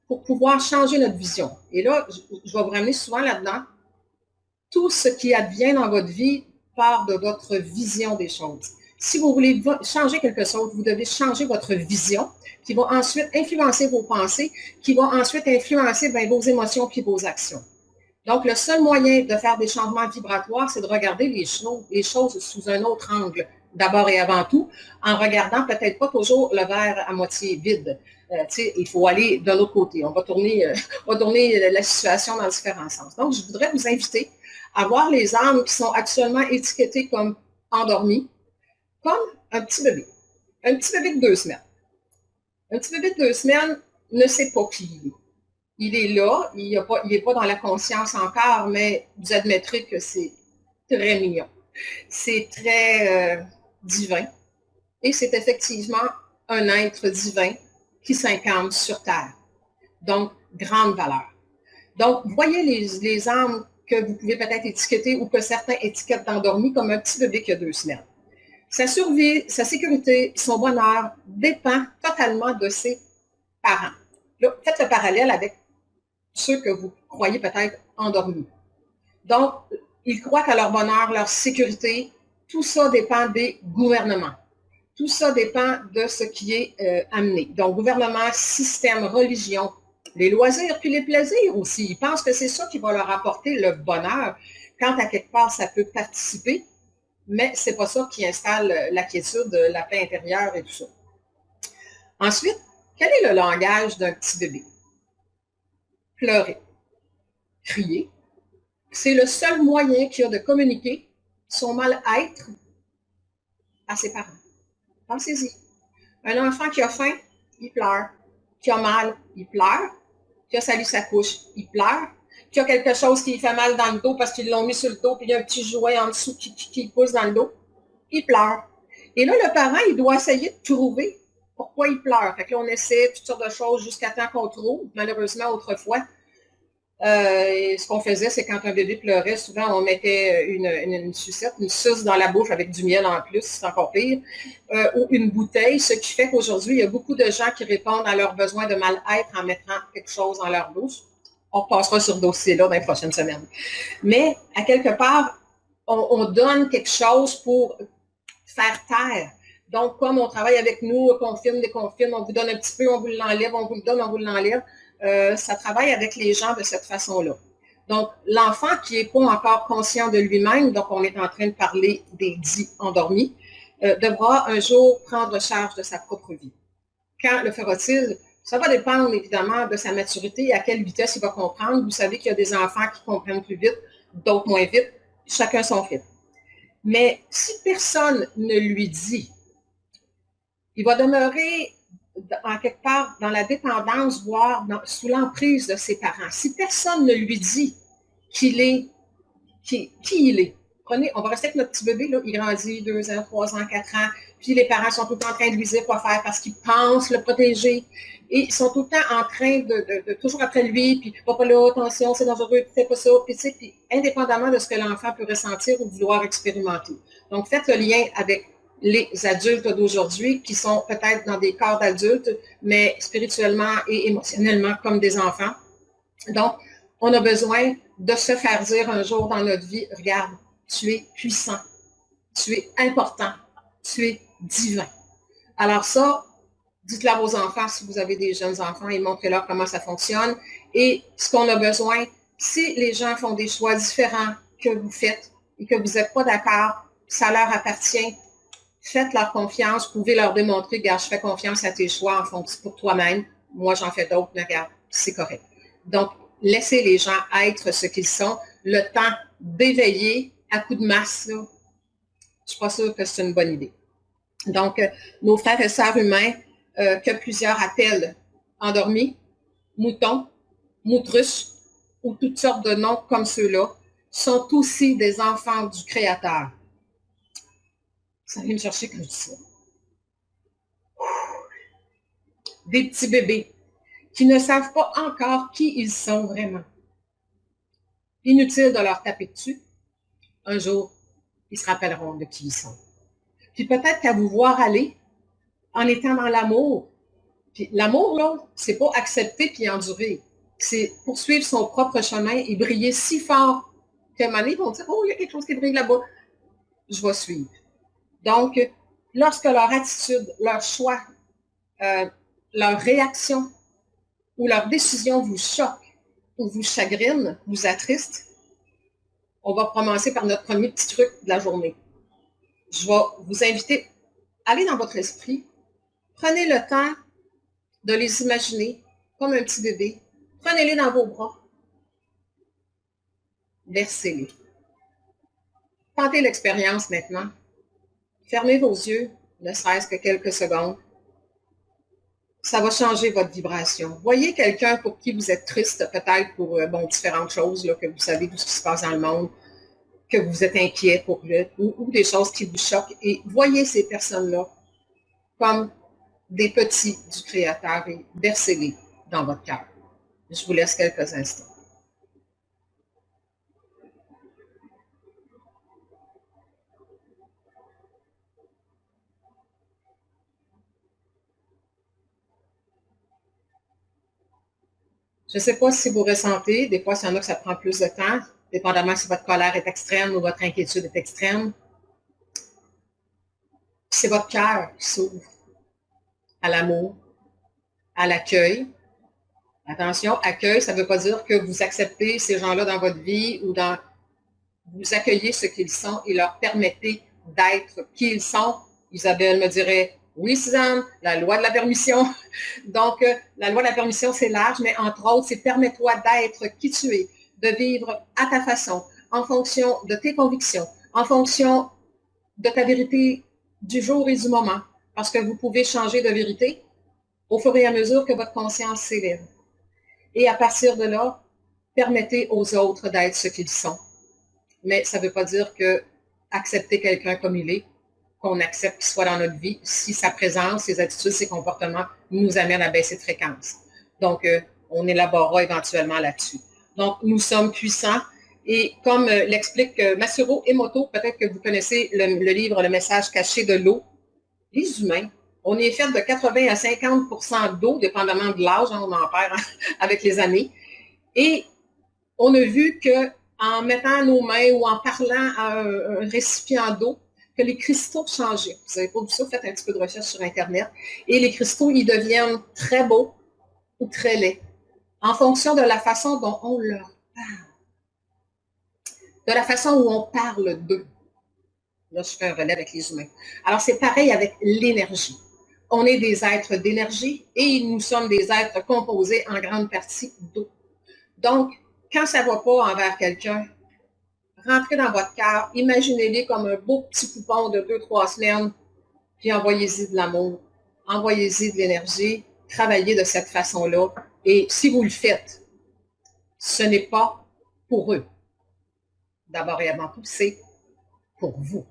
A: pour pouvoir changer notre vision. Et là, je vais vous ramener souvent là-dedans. Tout ce qui advient dans votre vie part de votre vision des choses. Si vous voulez changer quelque chose, vous devez changer votre vision qui va ensuite influencer vos pensées, qui va ensuite influencer vos émotions puis vos actions. Donc, le seul moyen de faire des changements vibratoires, c'est de regarder les choses sous un autre angle, d'abord et avant tout, en regardant peut-être pas toujours le verre à moitié vide. Il faut aller de l'autre côté. On va tourner la situation dans différents sens. Donc, je voudrais vous inviter à voir les âmes qui sont actuellement étiquetées comme endormies, comme un petit bébé. Un petit bébé de 2 semaines. Un petit bébé de 2 semaines ne sait pas qui il est. Il est là, il n'est pas dans la conscience encore, mais vous admettrez que c'est très mignon. C'est très divin. Et c'est effectivement un être divin qui s'incarne sur Terre. Donc, grande valeur. Donc, voyez les âmes que vous pouvez peut-être étiqueter ou que certains étiquettent d'endormis comme un petit bébé qui a 2 semaines. Sa survie, sa sécurité, son bonheur dépend totalement de ses parents. Là, faites le parallèle avec ceux que vous croyez peut-être endormis. Donc, ils croient qu'à leur bonheur, leur sécurité, tout ça dépend des gouvernements. Tout ça dépend de ce qui est amené. Donc, gouvernement, système, religion, les loisirs, puis les plaisirs aussi. Ils pensent que c'est ça qui va leur apporter le bonheur, quand à quelque part, ça peut participer, mais c'est pas ça qui installe la quiétude, la paix intérieure et tout ça. Ensuite, quel est le langage d'un petit bébé? Pleurer, crier. C'est le seul moyen qu'il a de communiquer son mal-être à ses parents. Pensez-y. Un enfant qui a faim, il pleure. Qui a mal, il pleure. Qui a sali sa couche, il pleure. Qui a quelque chose qui lui fait mal dans le dos parce qu'ils l'ont mis sur le dos, puis il y a un petit jouet en dessous qui pousse dans le dos, il pleure. Et là, le parent, il doit essayer de trouver pourquoi il pleure. Fait que là, on essaie toutes sortes de choses jusqu'à temps qu'on trouve. Malheureusement, autrefois, ce qu'on faisait, c'est quand un bébé pleurait, souvent on mettait une sucette, une suce dans la bouche avec du miel en plus, c'est encore pire, ou une bouteille, ce qui fait qu'aujourd'hui, il y a beaucoup de gens qui répondent à leurs besoins de mal-être en mettant quelque chose dans leur bouche. On passera sur ce dossier-là dans les prochaines semaines. Mais, à quelque part, on donne quelque chose pour faire taire. Donc, comme on travaille avec nous, confine, déconfine, on vous donne un petit peu, on vous l'enlève, on vous le donne, on vous l'enlève. Ça travaille avec les gens de cette façon-là. Donc, l'enfant qui n'est pas encore conscient de lui-même, donc on est en train de parler des dits endormis, devra un jour prendre charge de sa propre vie. Quand le fera-t-il? Ça va dépendre évidemment de sa maturité et à quelle vitesse il va comprendre. Vous savez qu'il y a des enfants qui comprennent plus vite, d'autres moins vite, chacun son rythme. Mais si personne ne lui dit, il va demeurer en quelque part dans la dépendance, voire sous l'emprise de ses parents. Si personne ne lui dit qu'il est, qui il est, prenez, on va rester avec notre petit bébé, là, il grandit 2 ans, 3 ans, 4 ans, puis les parents sont tout le temps en train de lui dire quoi faire parce qu'ils pensent le protéger. Et ils sont tout le temps en train de toujours après lui, puis va pas là, attention, c'est dangereux, fais pas ça, puis tu sais, puis indépendamment de ce que l'enfant peut ressentir ou vouloir expérimenter. Donc, faites le lien avec les adultes d'aujourd'hui qui sont peut-être dans des corps d'adultes, mais spirituellement et émotionnellement comme des enfants. Donc, on a besoin de se faire dire un jour dans notre vie, regarde, tu es puissant, tu es important, tu es divin. Alors ça, dites-le à vos enfants si vous avez des jeunes enfants et montrez-leur comment ça fonctionne. Et ce qu'on a besoin, si les gens font des choix différents que vous faites et que vous n'êtes pas d'accord, ça leur appartient, faites-leur confiance, vous pouvez leur démontrer, regarde, je fais confiance à tes choix en fonction pour toi-même. Moi, j'en fais d'autres, mais regarde, c'est correct. Donc, laissez les gens être ce qu'ils sont. Le temps d'éveiller à coup de masse, là, je suis pas sûre que c'est une bonne idée. Donc, nos frères et sœurs humains, que plusieurs appellent endormis, moutons, moutrusses, ou toutes sortes de noms comme ceux-là, sont aussi des enfants du Créateur. Ça vient me chercher quand je dis ça. Des petits bébés qui ne savent pas encore qui ils sont vraiment. Inutile de leur taper dessus. Un jour, ils se rappelleront de qui ils sont. Puis peut-être qu'à vous voir aller, en étant dans l'amour, puis l'amour, là, c'est pas accepter puis endurer. C'est poursuivre son propre chemin et briller si fort qu'à un moment donné, ils vont dire, oh, il y a quelque chose qui brille là-bas. Je vais suivre. Donc, lorsque leur attitude, leur choix, leur réaction ou leur décision vous choque ou vous chagrine, vous attriste, on va commencer par notre premier petit truc de la journée. Je vais vous inviter, allez dans votre esprit, prenez le temps de les imaginer comme un petit bébé, prenez-les dans vos bras, versez-les. Tentez l'expérience maintenant. Fermez vos yeux, ne serait-ce que quelques secondes. Ça va changer votre vibration. Voyez quelqu'un pour qui vous êtes triste, peut-être pour différentes choses, là, que vous savez tout ce qui se passe dans le monde, que vous êtes inquiet pour eux, ou des choses qui vous choquent. Et voyez ces personnes-là comme des petits du Créateur et versez-les dans votre cœur. Je vous laisse quelques instants. Je ne sais pas si vous ressentez, des fois, s'il y en a que ça prend plus de temps, dépendamment si votre colère est extrême ou votre inquiétude est extrême. C'est votre cœur qui s'ouvre à l'amour, à l'accueil. Attention, accueil, ça ne veut pas dire que vous acceptez ces gens-là dans votre vie ou dans vous accueillez ce qu'ils sont et leur permettez d'être qui ils sont. Isabelle me dirait, oui, Suzanne, la loi de la permission. Donc, la loi de la permission, c'est large, mais entre autres, c'est permets-toi d'être qui tu es, de vivre à ta façon, en fonction de tes convictions, en fonction de ta vérité du jour et du moment, parce que vous pouvez changer de vérité au fur et à mesure que votre conscience s'élève. Et à partir de là, permettez aux autres d'être ce qu'ils sont. Mais ça ne veut pas dire que accepter quelqu'un comme il est, qu'on accepte qu'il soit dans notre vie, si sa présence, ses attitudes, ses comportements nous amènent à baisser de fréquence. Donc, on élaborera éventuellement là-dessus. Donc, nous sommes puissants et comme l'explique Masaru Emoto, peut-être que vous connaissez le livre Le message caché de l'eau, les humains, on est fait de 80 à 50% d'eau, dépendamment de l'âge, on en perd avec les années. Et on a vu qu'en mettant nos mains ou en parlant à un récipient d'eau, que les cristaux changeaient. Vous n'avez pas vu ça, faites un petit peu de recherche sur Internet. Et les cristaux, ils deviennent très beaux ou très laids, en fonction de la façon dont on leur parle, de la façon où on parle d'eux. Là, je fais un relais avec les humains. Alors, c'est pareil avec l'énergie. On est des êtres d'énergie et nous sommes des êtres composés en grande partie d'eau. Donc, quand ça ne va pas envers quelqu'un, rentrez dans votre cœur, imaginez-les comme un beau petit poupon de 2-3 semaines, puis envoyez-y de l'amour, envoyez-y de l'énergie, travaillez de cette façon-là. Et si vous le faites, ce n'est pas pour eux. D'abord et avant tout, c'est pour vous.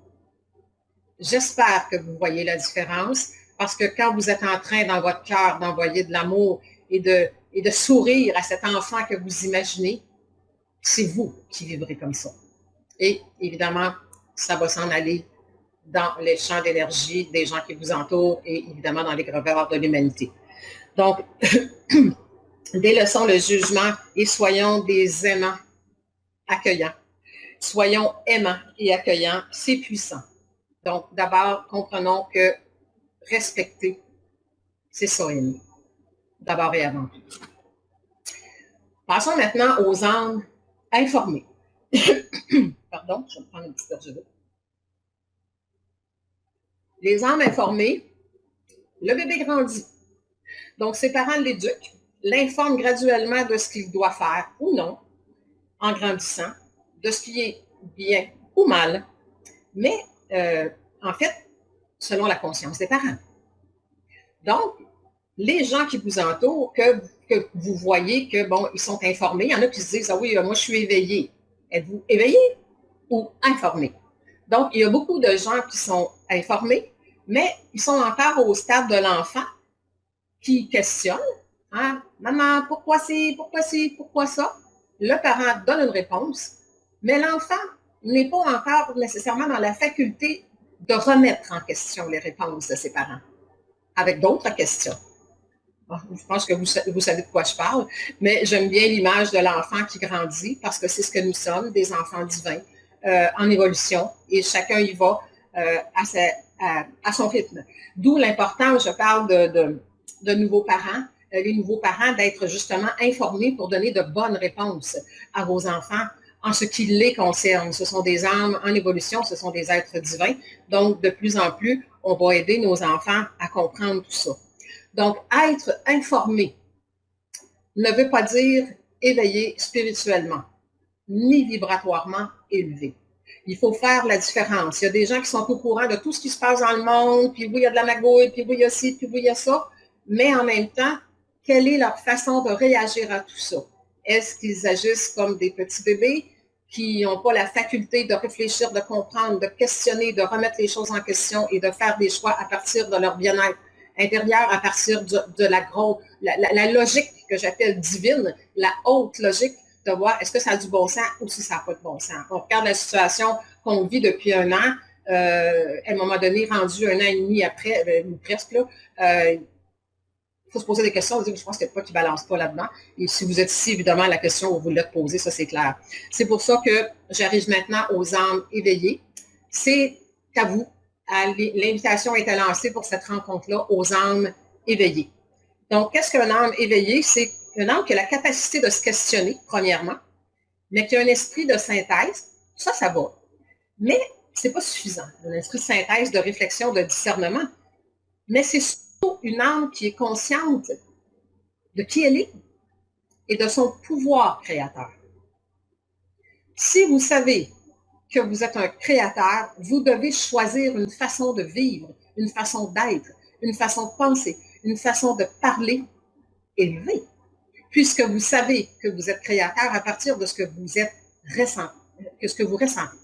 A: J'espère que vous voyez la différence, parce que quand vous êtes en train dans votre cœur d'envoyer de l'amour et de sourire à cet enfant que vous imaginez, c'est vous qui vivrez comme ça. Et évidemment, ça va s'en aller dans les champs d'énergie des gens qui vous entourent et évidemment dans les greveurs de l'humanité. Donc, délaissons le jugement et soyons des aimants accueillants. Soyons aimants et accueillants, c'est puissant. Donc, d'abord, comprenons que respecter, c'est ça aimer. D'abord et avant tout. Passons maintenant aux âmes informées. Pardon, je vais me prendre une petite gorgée d'eau. Les âmes informées, le bébé grandit. Donc, ses parents l'éduquent, l'informent graduellement de ce qu'il doit faire ou non, en grandissant, de ce qui est bien ou mal, mais en fait, selon la conscience des parents. Donc, les gens qui vous entourent, que vous voyez que, bon, ils sont informés, il y en a qui se disent, ah oui, moi je suis éveillé. Êtes-vous éveillé ou informé? Donc, il y a beaucoup de gens qui sont informés, mais ils sont encore au stade de l'enfant qui questionne. Hein? Maman, pourquoi ça? Le parent donne une réponse, mais l'enfant n'est pas encore nécessairement dans la faculté de remettre en question les réponses de ses parents, avec d'autres questions. Bon, je pense que vous savez de quoi je parle, mais j'aime bien l'image de l'enfant qui grandit, parce que c'est ce que nous sommes, des enfants divins, en évolution, et chacun y va à son rythme. D'où l'importance, je parle de nouveaux parents, les nouveaux parents, d'être justement informés pour donner de bonnes réponses à vos enfants en ce qui les concerne. Ce sont des âmes en évolution, ce sont des êtres divins. Donc, de plus en plus, on va aider nos enfants à comprendre tout ça. Donc, être informé ne veut pas dire éveillé spirituellement, ni vibratoirement élevé. Il faut faire la différence. Il y a des gens qui sont au courant de tout ce qui se passe dans le monde, puis oui, il y a de la magouille, puis oui, il y a ci, puis oui, il y a ça, mais en même temps, quelle est leur façon de réagir à tout ça? Est-ce qu'ils agissent comme des petits bébés qui n'ont pas la faculté de réfléchir, de comprendre, de questionner, de remettre les choses en question et de faire des choix à partir de leur bien-être intérieur, à partir de la logique que j'appelle divine, la haute logique, de voir est-ce que ça a du bon sens ou si ça n'a pas de bon sens. On regarde la situation qu'on vit depuis un an, à un moment donné, rendu un an et demi après, presque là, faut se poser des questions, je pense qu'il y a pas qui ne balance pas là-dedans. Et si vous êtes ici, évidemment, la question, vous l'êtes posée, ça c'est clair. C'est pour ça que j'arrive maintenant aux âmes éveillées. C'est à vous. L'invitation était lancée pour cette rencontre-là aux âmes éveillées. Donc, qu'est-ce qu'un âme éveillée? C'est une âme qui a la capacité de se questionner, premièrement, mais qui a un esprit de synthèse. Ça va. Mais ce n'est pas suffisant. Un esprit de synthèse, de réflexion, de discernement. Mais c'est surtout une âme qui est consciente de qui elle est et de son pouvoir créateur. Si vous savez que vous êtes un créateur, vous devez choisir une façon de vivre, une façon d'être, une façon de penser, une façon de parler élevée, puisque vous savez que vous êtes créateur à partir de ce que vous êtes ressenti, que ce que vous ressentez.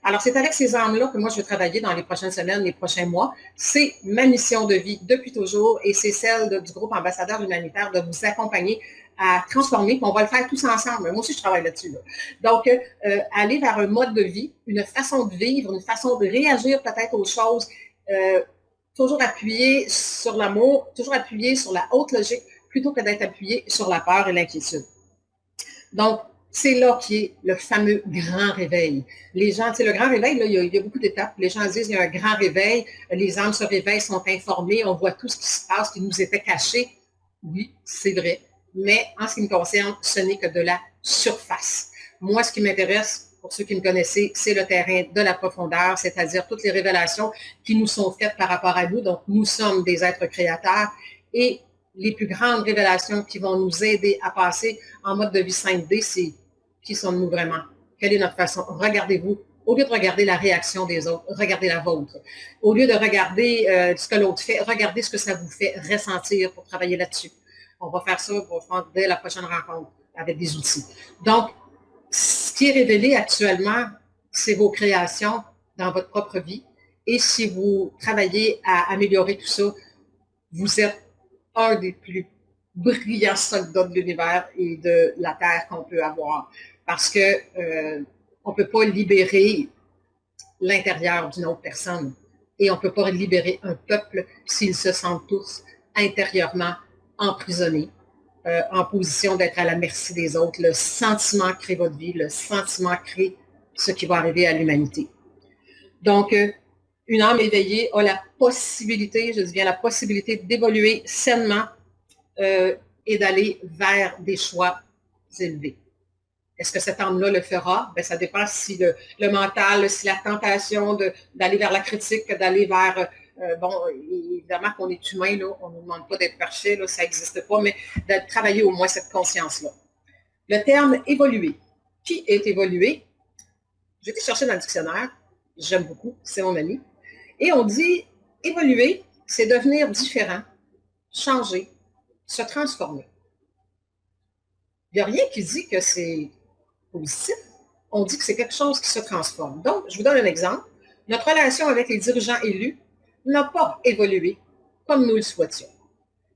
A: Alors, c'est avec ces âmes-là que moi, je vais travailler dans les prochaines semaines, les prochains mois. C'est ma mission de vie depuis toujours et c'est celle du groupe Ambassadeurs humanitaires de vous accompagner à transformer, puis on va le faire tous ensemble. Moi aussi, je travaille là-dessus. Là. Donc, aller vers un mode de vie, une façon de vivre, une façon de réagir peut-être aux choses, toujours appuyé sur l'amour, toujours appuyé sur la haute logique, plutôt que d'être appuyé sur la peur et l'inquiétude. Donc, c'est là qui est le fameux grand réveil. Les gens, tu sais, le grand réveil, là, il y a beaucoup d'étapes. Les gens disent qu'il y a un grand réveil, les âmes se réveillent, sont informées, on voit tout ce qui se passe, qui nous était caché. Oui, c'est vrai. Mais en ce qui me concerne, ce n'est que de la surface. Moi, ce qui m'intéresse, pour ceux qui me connaissent, c'est le terrain de la profondeur, c'est-à-dire toutes les révélations qui nous sont faites par rapport à nous. Donc, nous sommes des êtres créateurs et les plus grandes révélations qui vont nous aider à passer en mode de vie 5D, c'est qui sommes-nous vraiment? Quelle est notre façon? Regardez-vous. Au lieu de regarder la réaction des autres, regardez la vôtre. Au lieu de regarder ce que l'autre fait, regardez ce que ça vous fait ressentir pour travailler là-dessus. On va faire ça dès la prochaine rencontre avec des outils. Donc, ce qui est révélé actuellement, c'est vos créations dans votre propre vie. Et si vous travaillez à améliorer tout ça, vous êtes un des plus brillants soldats de l'univers et de la Terre qu'on peut avoir. Parce que on ne peut pas libérer l'intérieur d'une autre personne et on ne peut pas libérer un peuple s'ils se sentent tous intérieurement emprisonnés, en position d'être à la merci des autres. Le sentiment crée votre vie, le sentiment crée ce qui va arriver à l'humanité. Donc, une âme éveillée a la possibilité, je dis bien la possibilité d'évoluer sainement et d'aller vers des choix élevés. Est-ce que cette âme-là le fera? Bien, ça dépend si le mental, si la tentation d'aller vers la critique, d'aller vers, bon, évidemment qu'on est humain, là, on ne nous demande pas d'être parfait, là, ça n'existe pas, mais de travailler au moins cette conscience-là. Le terme évoluer. Qui est évolué? J'ai été chercher dans le dictionnaire, j'aime beaucoup, c'est mon ami, et on dit évoluer, c'est devenir différent, changer, se transformer. Il n'y a rien qui dit que c'est positif. On dit que c'est quelque chose qui se transforme. Donc, je vous donne un exemple. Notre relation avec les dirigeants élus n'a pas évolué comme nous le souhaitions.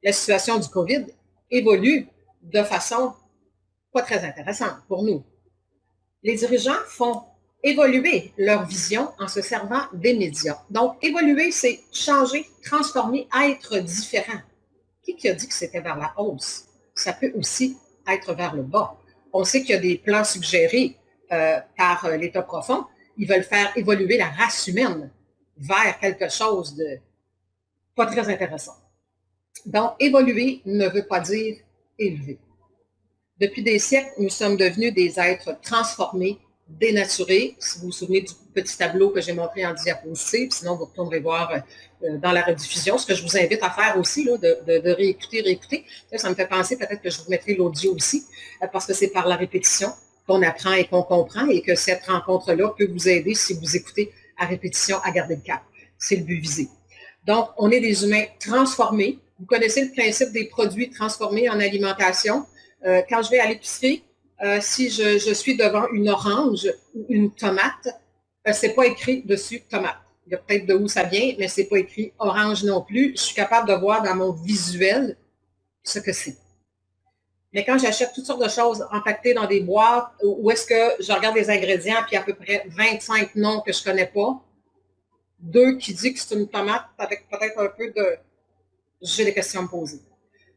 A: La situation du COVID évolue de façon pas très intéressante pour nous. Les dirigeants font évoluer leur vision en se servant des médias. Donc, évoluer, c'est changer, transformer, être différent. Qui a dit que c'était vers la hausse? Ça peut aussi être vers le bas. On sait qu'il y a des plans suggérés par l'État profond. Ils veulent faire évoluer la race humaine vers quelque chose de pas très intéressant. Donc, évoluer ne veut pas dire élever. Depuis des siècles, nous sommes devenus des êtres transformés, dénaturés. Si vous vous souvenez du petit tableau que j'ai montré en diapositive, sinon vous retournerez voir dans la rediffusion, ce que je vous invite à faire aussi, là, de réécouter. Ça me fait penser peut-être que je vous mettrai l'audio aussi, parce que c'est par la répétition qu'on apprend et qu'on comprend et que cette rencontre-là peut vous aider si vous écoutez à répétition à garder le cap. C'est le but visé. Donc, on est des humains transformés. Vous connaissez le principe des produits transformés en alimentation. Quand je vais à l'épicerie, si je suis devant une orange ou une tomate, c'est pas écrit dessus tomate. Il y a peut-être de où ça vient, mais c'est pas écrit orange non plus. Je suis capable de voir dans mon visuel ce que c'est. Mais quand j'achète toutes sortes de choses empaquetées dans des boîtes, où est-ce que je regarde les ingrédients, puis à peu près 25 noms que je connais pas, 2 qui disent que c'est une tomate avec peut-être un peu de... J'ai des questions à me poser.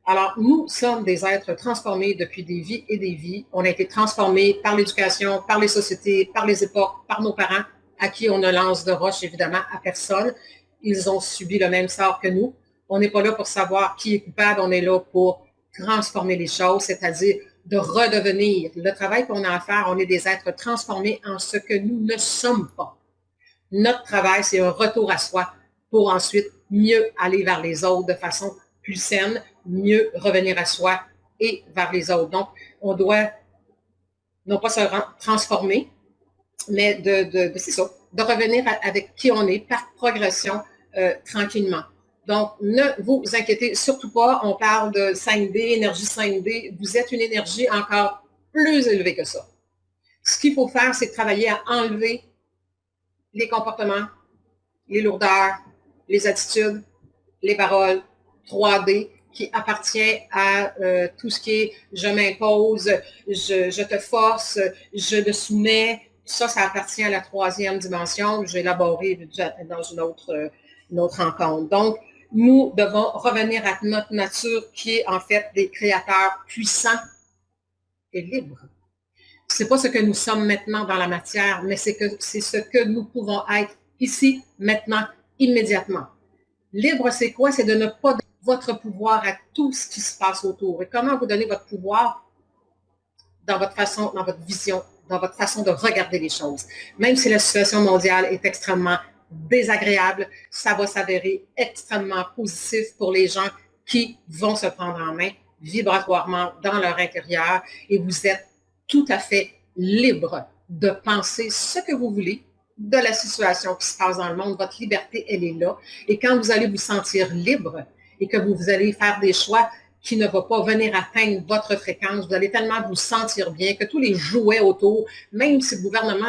A: Alors, nous sommes des êtres transformés depuis des vies et des vies. On a été transformés par l'éducation, par les sociétés, par les époques, par nos parents, à qui on ne lance de roche, évidemment, à personne. Ils ont subi le même sort que nous. On n'est pas là pour savoir qui est coupable, on est là pour transformer les choses, c'est-à-dire de redevenir. Le travail qu'on a à faire, on est des êtres transformés en ce que nous ne sommes pas. Notre travail, c'est un retour à soi pour ensuite mieux aller vers les autres de façon plus saine, mieux revenir à soi et vers les autres. Donc, on doit non pas se transformer, mais c'est ça, de revenir avec qui on est par progression tranquillement. Donc, ne vous inquiétez surtout pas, on parle de 5D, énergie 5D, vous êtes une énergie encore plus élevée que ça. Ce qu'il faut faire, c'est travailler à enlever les comportements, les lourdeurs, les attitudes, les paroles 3D qui appartient à tout ce qui est je m'impose, je te force, je te soumets. Ça appartient à la troisième dimension. J'ai élaboré dans une autre rencontre. Donc, nous devons revenir à notre nature qui est en fait des créateurs puissants et libres. C'est pas ce que nous sommes maintenant dans la matière, mais c'est ce que nous pouvons être ici, maintenant, immédiatement. Libre, c'est quoi? C'est de ne pas donner votre pouvoir à tout ce qui se passe autour. Et comment vous donnez votre pouvoir? Dans votre façon, dans votre vision, dans votre façon de regarder les choses. Même si la situation mondiale est extrêmement désagréable, ça va s'avérer extrêmement positif pour les gens qui vont se prendre en main vibratoirement dans leur intérieur et vous êtes tout à fait libre de penser ce que vous voulez de la situation qui se passe dans le monde. Votre liberté, elle est là. Et quand vous allez vous sentir libre et que vous allez faire des choix qui ne vont pas venir atteindre votre fréquence, vous allez tellement vous sentir bien que tous les jouets autour, même si le gouvernement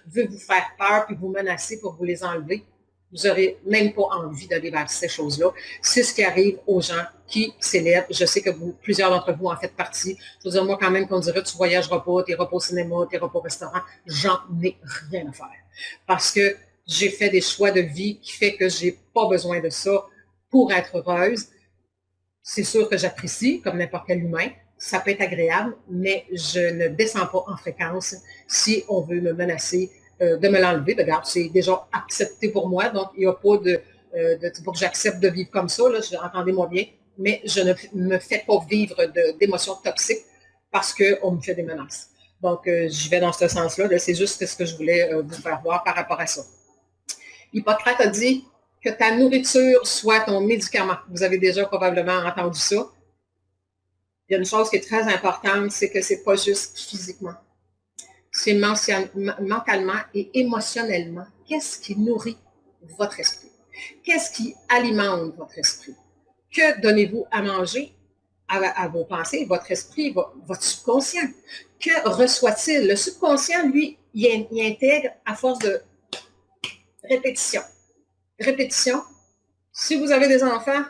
A: veut vous faire peur puis vous menacer pour vous les enlever, vous n'aurez même pas envie d'aller vers ces choses-là. C'est ce qui arrive aux gens qui s'élèvent. Je sais que plusieurs d'entre vous en faites partie. Je veux dire, moi, quand même, qu'on dirait, tu voyageras pas, tu n'iras pas au cinéma, tu n'iras pas au restaurant. J'en ai rien à faire. Parce que j'ai fait des choix de vie qui fait que j'ai pas besoin de ça pour être heureuse. C'est sûr que j'apprécie, comme n'importe quel humain. Ça peut être agréable, mais je ne descends pas en fréquence si on veut me menacer de me l'enlever. Regarde, c'est déjà accepté pour moi, donc il n'y a pas pour que j'accepte de vivre comme ça, là, entendez-moi bien, mais je ne me fais pas vivre d'émotions toxiques parce qu'on me fait des menaces. Donc, j'y vais dans ce sens-là. Là, c'est juste ce que je voulais vous faire voir par rapport à ça. Hippocrate a dit que ta nourriture soit ton médicament. Vous avez déjà probablement entendu ça. Il y a une chose qui est très importante, c'est que c'est pas juste physiquement. C'est mentalement et émotionnellement. Qu'est-ce qui nourrit votre esprit? Qu'est-ce qui alimente votre esprit? Que donnez-vous à manger à vos pensées, votre esprit, votre subconscient? Que reçoit-il? Le subconscient, lui, il intègre à force de répétition. Répétition. Si vous avez des enfants,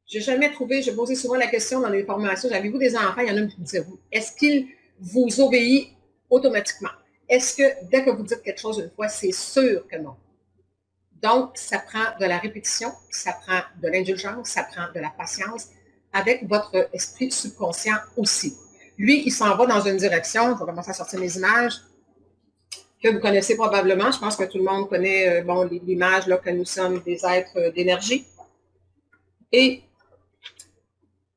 A: j'ai jamais trouvé, j'ai posé souvent la question dans les formations, avez-vous des enfants? Il y en a qui me disent, est-ce qu'ils vous obéissent automatiquement? Est-ce que dès que vous dites quelque chose une fois, c'est sûr que non? Donc, ça prend de la répétition, ça prend de l'indulgence, ça prend de la patience avec votre esprit subconscient aussi. Lui, il s'en va dans une direction, je vais commencer à sortir mes images, que vous connaissez probablement. Je pense que tout le monde connaît l'image là, que nous sommes des êtres d'énergie. Et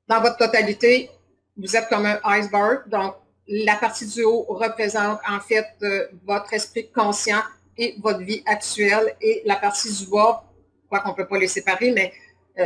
A: dans votre totalité, vous êtes comme un iceberg. Donc, la partie du haut représente en fait votre esprit conscient et votre vie actuelle. Et la partie du bas, quoi qu'on ne peut pas les séparer, mais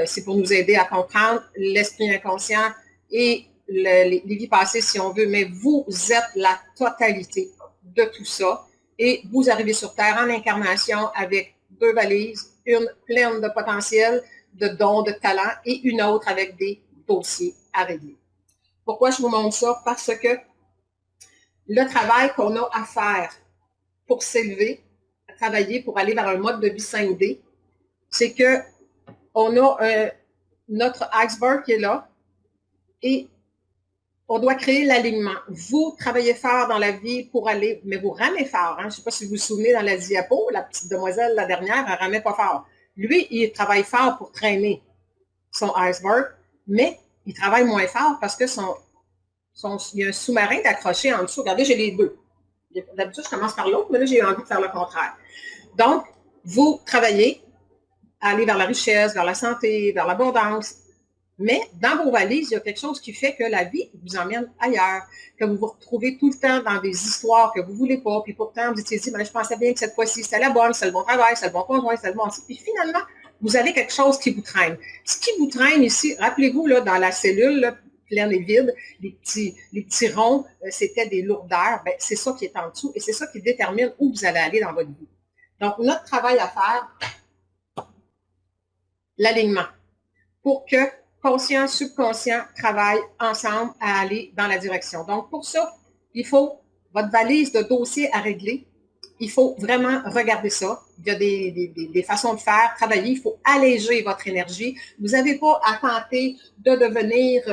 A: c'est pour nous aider à comprendre l'esprit inconscient et les vies passées, si on veut. Mais vous êtes la totalité de tout ça. Et vous arrivez sur Terre en incarnation avec 2 valises, une pleine de potentiel, de dons, de talents, et une autre avec des dossiers à régler. Pourquoi je vous montre ça? Parce que le travail qu'on a à faire pour s'élever, à travailler pour aller vers un mode de vie 5D, c'est que on a notre iceberg qui est là et on doit créer l'alignement. Vous travaillez fort dans la vie pour aller, mais vous ramez fort. Hein? Je ne sais pas si vous vous souvenez dans la diapo, la petite demoiselle, la dernière, elle ramait pas fort. Lui, il travaille fort pour traîner son iceberg, mais il travaille moins fort parce que il y a un sous-marin accroché en dessous. Regardez, j'ai les deux. D'habitude, je commence par l'autre, mais là, j'ai envie de faire le contraire. Donc, vous travaillez à aller vers la richesse, vers la santé, vers l'abondance. Mais dans vos valises, il y a quelque chose qui fait que la vie vous emmène ailleurs, que vous vous retrouvez tout le temps dans des histoires que vous ne voulez pas, puis pourtant, vous étiez dit, je pensais bien que cette fois-ci, c'était la bonne, c'est le bon travail, c'est le bon conjoint, c'est le bon... Puis finalement, vous avez quelque chose qui vous traîne. Ce qui vous traîne ici, rappelez-vous, là, dans la cellule, là, pleine et vide, les petits ronds, c'était des lourdeurs, ben, c'est ça qui est en dessous et c'est ça qui détermine où vous allez aller dans votre vie. Donc, notre travail à faire, l'alignement, pour que conscient, subconscient travaillent ensemble à aller dans la direction. Donc, pour ça, il faut votre valise de dossiers à régler. Il faut vraiment regarder ça. Il y a des façons de faire, travailler. Il faut alléger votre énergie. Vous n'avez pas à tenter de devenir,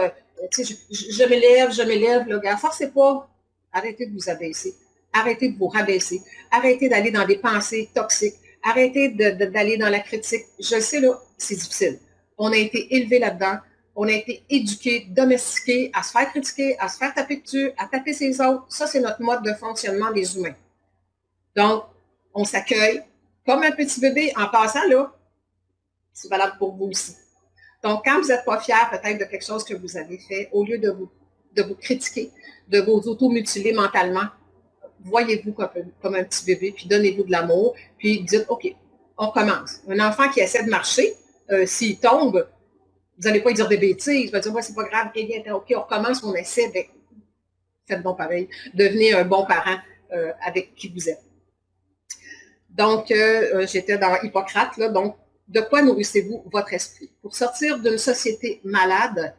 A: je m'élève, le gars. Forcez pas. Arrêtez de vous abaisser. Arrêtez de vous rabaisser. Arrêtez d'aller dans des pensées toxiques. Arrêtez d'aller dans la critique. Je sais, là, c'est difficile. On a été élevé là-dedans. On a été éduqué, domestiqué à se faire critiquer, à se faire taper dessus, à taper ses autres. Ça, c'est notre mode de fonctionnement des humains. Donc, on s'accueille comme un petit bébé. En passant, là, c'est valable pour vous aussi. Donc, quand vous n'êtes pas fier peut-être de quelque chose que vous avez fait, au lieu de vous critiquer, de vous auto-mutiler mentalement, voyez-vous comme un petit bébé, puis donnez-vous de l'amour, puis dites, OK, on commence. Un enfant qui essaie de marcher, s'il tombe, vous n'allez pas lui dire des bêtises, vous allez dire, ouais, c'est pas grave, OK, on recommence, on essaie, ben, faites bon pareil, devenez un bon parent avec qui vous êtes. Donc, j'étais dans Hippocrate, là, donc, de quoi nourrissez-vous votre esprit? Pour sortir d'une société malade,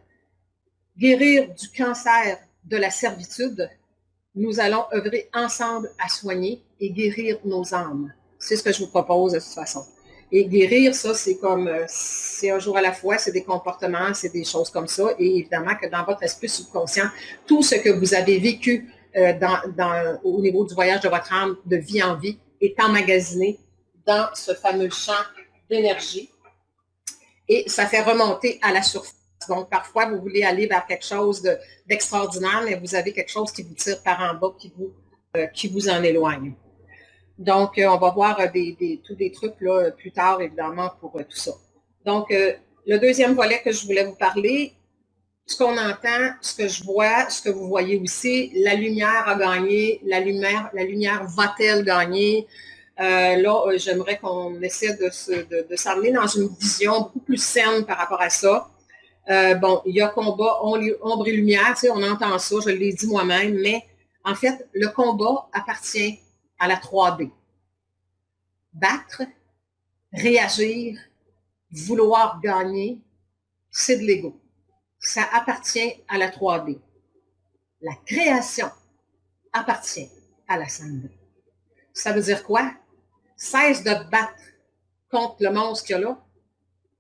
A: guérir du cancer de la servitude, nous allons œuvrer ensemble à soigner et guérir nos âmes. C'est ce que je vous propose de toute façon. Et guérir, ça, c'est comme, c'est un jour à la fois, c'est des comportements, c'est des choses comme ça. Et évidemment que dans votre esprit subconscient, tout ce que vous avez vécu au niveau du voyage de votre âme de vie en vie est emmagasiné dans ce fameux champ d'énergie. Et ça fait remonter à la surface. Donc, parfois, vous voulez aller vers quelque chose d'extraordinaire, mais vous avez quelque chose qui vous tire par en bas, qui vous en éloigne. Donc, on va voir tous des trucs là, plus tard, évidemment, pour tout ça. Donc, le deuxième volet que je voulais vous parler, ce qu'on entend, ce que je vois, ce que vous voyez aussi, la lumière a gagné, la lumière va-t-elle gagner? Là, j'aimerais qu'on essaie de s'amener dans une vision beaucoup plus saine par rapport à ça. Bon, il y a combat, ombre et lumière, tu sais, on entend ça, je l'ai dit moi-même, mais en fait, le combat appartient à la 3D. Battre, réagir, vouloir gagner, c'est de l'ego. Ça appartient à la 3D. La création appartient à la 5D. Ça veut dire quoi? Cesse de te battre contre le monstre qu'il y a là,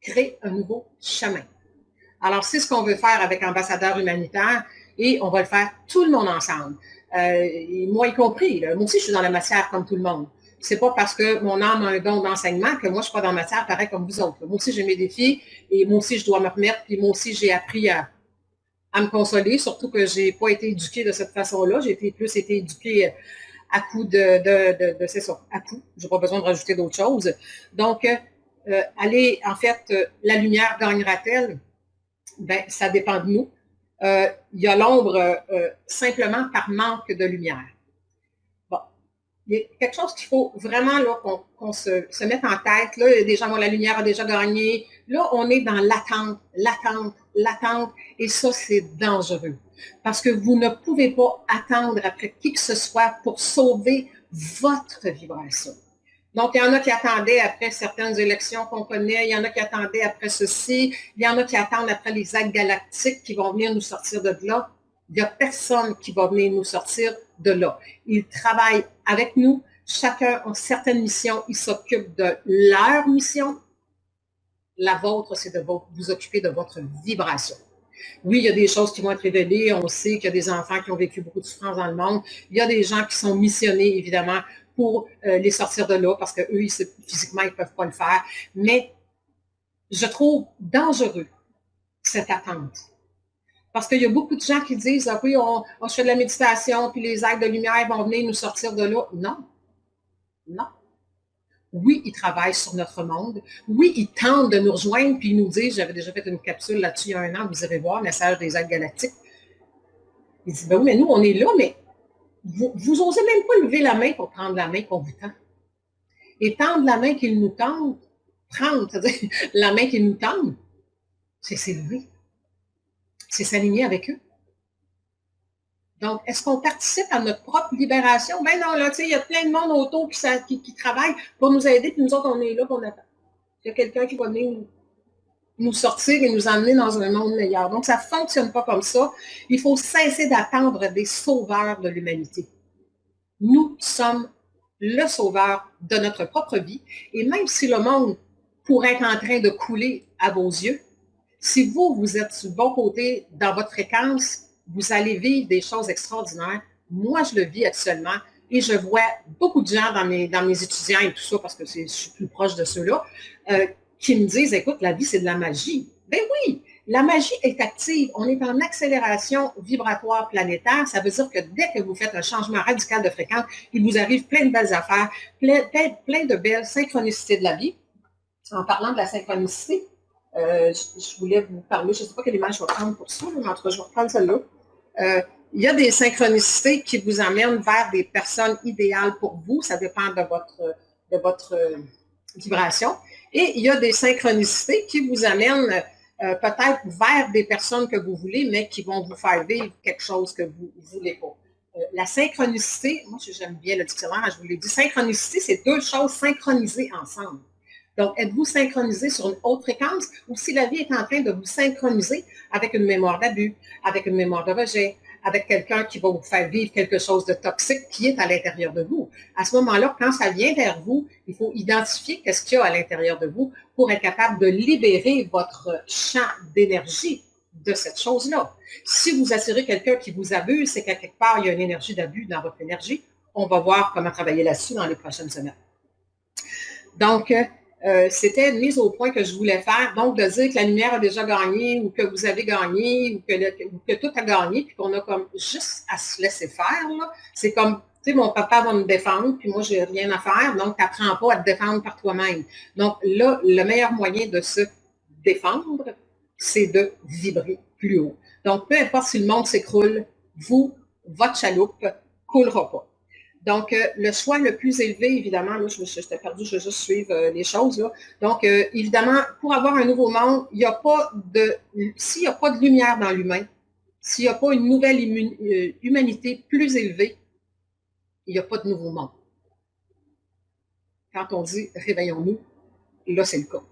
A: crée un nouveau chemin. Alors, c'est ce qu'on veut faire avec Ambassadeur humanitaire et on va le faire tout le monde ensemble. Moi y compris. Là. Moi aussi, je suis dans la matière comme tout le monde. C'est pas parce que mon âme a un don d'enseignement que moi, je suis pas dans la matière pareil comme vous autres. Moi aussi, j'ai mes défis et moi aussi, je dois me remettre. Puis moi aussi, j'ai appris à me consoler, surtout que j'ai pas été éduquée de cette façon-là. J'ai plus été éduquée à coup c'est ça, à coup. J'ai pas besoin de rajouter d'autres choses. Donc, en fait, la lumière gagnera-t-elle? Ben, ça dépend de nous. Il y a l'ombre simplement par manque de lumière. Bon, il y a quelque chose qu'il faut vraiment là, qu'on se mette en tête. Là, il y a des gens, la lumière a déjà gagné. Là, on est dans l'attente. Et ça, c'est dangereux. Parce que vous ne pouvez pas attendre après qui que ce soit pour sauver votre vibration. Donc, il y en a qui attendaient après certaines élections qu'on connaît, il y en a qui attendaient après ceci, il y en a qui attendent après les actes galactiques qui vont venir nous sortir de là. Il n'y a personne qui va venir nous sortir de là. Ils travaillent avec nous, chacun a certaines missions, ils s'occupent de leur mission. La vôtre, c'est de vous occuper de votre vibration. Oui, il y a des choses qui vont être révélées. On sait qu'il y a des enfants qui ont vécu beaucoup de souffrance dans le monde. Il y a des gens qui sont missionnés, évidemment, pour les sortir de là, parce qu'eux, physiquement, ils ne peuvent pas le faire. Mais je trouve dangereux cette attente. Parce qu'il y a beaucoup de gens qui disent, ah oui, on fait de la méditation, puis les êtres de lumière vont venir nous sortir de là. Non, non. Oui, ils travaillent sur notre monde. Oui, ils tentent de nous rejoindre, puis ils nous disent, j'avais déjà fait une capsule là-dessus il y a un an, vous irez voir, message des êtres galactiques. Ils disent, ben oui, mais nous, on est là, mais vous osez même pas lever la main pour prendre la main qu'on vous tend. Et tendre la main qu'ils nous tendent, prendre, c'est-à-dire la main qu'ils nous tendent, c'est s'élever. C'est s'aligner avec eux. Donc, est-ce qu'on participe à notre propre libération? Ben non, là, tu sais, il y a plein de monde autour qui travaille pour nous aider, puis nous autres, on est là, pour on attend. Il y a quelqu'un qui va venir nous sortir et nous emmener dans un monde meilleur. Donc, ça ne fonctionne pas comme ça. Il faut cesser d'attendre des sauveurs de l'humanité. Nous sommes le sauveur de notre propre vie. Et même si le monde pourrait être en train de couler à vos yeux, si vous êtes sur le bon côté dans votre fréquence, vous allez vivre des choses extraordinaires. Moi, je le vis actuellement et je vois beaucoup de gens dans mes étudiants et tout ça, parce que je suis plus proche de ceux-là, qui me disent, écoute, la vie, c'est de la magie. Ben oui, la magie est active. On est en accélération vibratoire planétaire. Ça veut dire que dès que vous faites un changement radical de fréquence, il vous arrive plein de belles affaires, plein de belles synchronicités de la vie. En parlant de la synchronicité, je voulais vous parler, je ne sais pas quelle image je vais prendre pour ça, mais en tout cas, je vais reprendre celle-là. Il y a des synchronicités qui vous amènent vers des personnes idéales pour vous. Ça dépend de votre vibration. Et il y a des synchronicités qui vous amènent peut-être vers des personnes que vous voulez, mais qui vont vous faire vivre quelque chose que vous ne voulez pas. La synchronicité, moi j'aime bien le dictionnaire, je vous l'ai dit, synchronicité, c'est deux choses synchronisées ensemble. Donc, êtes-vous synchronisé sur une haute fréquence ou si la vie est en train de vous synchroniser avec une mémoire d'abus, avec une mémoire de rejet, avec quelqu'un qui va vous faire vivre quelque chose de toxique qui est à l'intérieur de vous. À ce moment-là, quand ça vient vers vous, il faut identifier qu'est-ce qu'il y a à l'intérieur de vous pour être capable de libérer votre champ d'énergie de cette chose-là. Si vous attirez quelqu'un qui vous abuse, c'est qu'à quelque part, il y a une énergie d'abus dans votre énergie. On va voir comment travailler là-dessus dans les prochaines semaines. Donc, c'était une mise au point que je voulais faire. Donc, de dire que la lumière a déjà gagné ou que vous avez gagné ou que tout a gagné puis qu'on a comme juste à se laisser faire. C'est comme, tu sais, mon papa va me défendre puis moi, j'ai rien à faire. Donc, tu n'apprends pas à te défendre par toi-même. Donc, là, le meilleur moyen de se défendre, c'est de vibrer plus haut. Donc, peu importe si le monde s'écroule, votre chaloupe coulera pas. Donc, le choix le plus élevé, évidemment, là, j'étais perdue, je vais juste suivre les choses. Là. Donc, évidemment, pour avoir un nouveau monde, il n'y a pas s'il n'y a pas de lumière dans l'humain, s'il n'y a pas une nouvelle humanité plus élevée, il n'y a pas de nouveau monde. Quand on dit réveillons-nous, là, c'est le cas.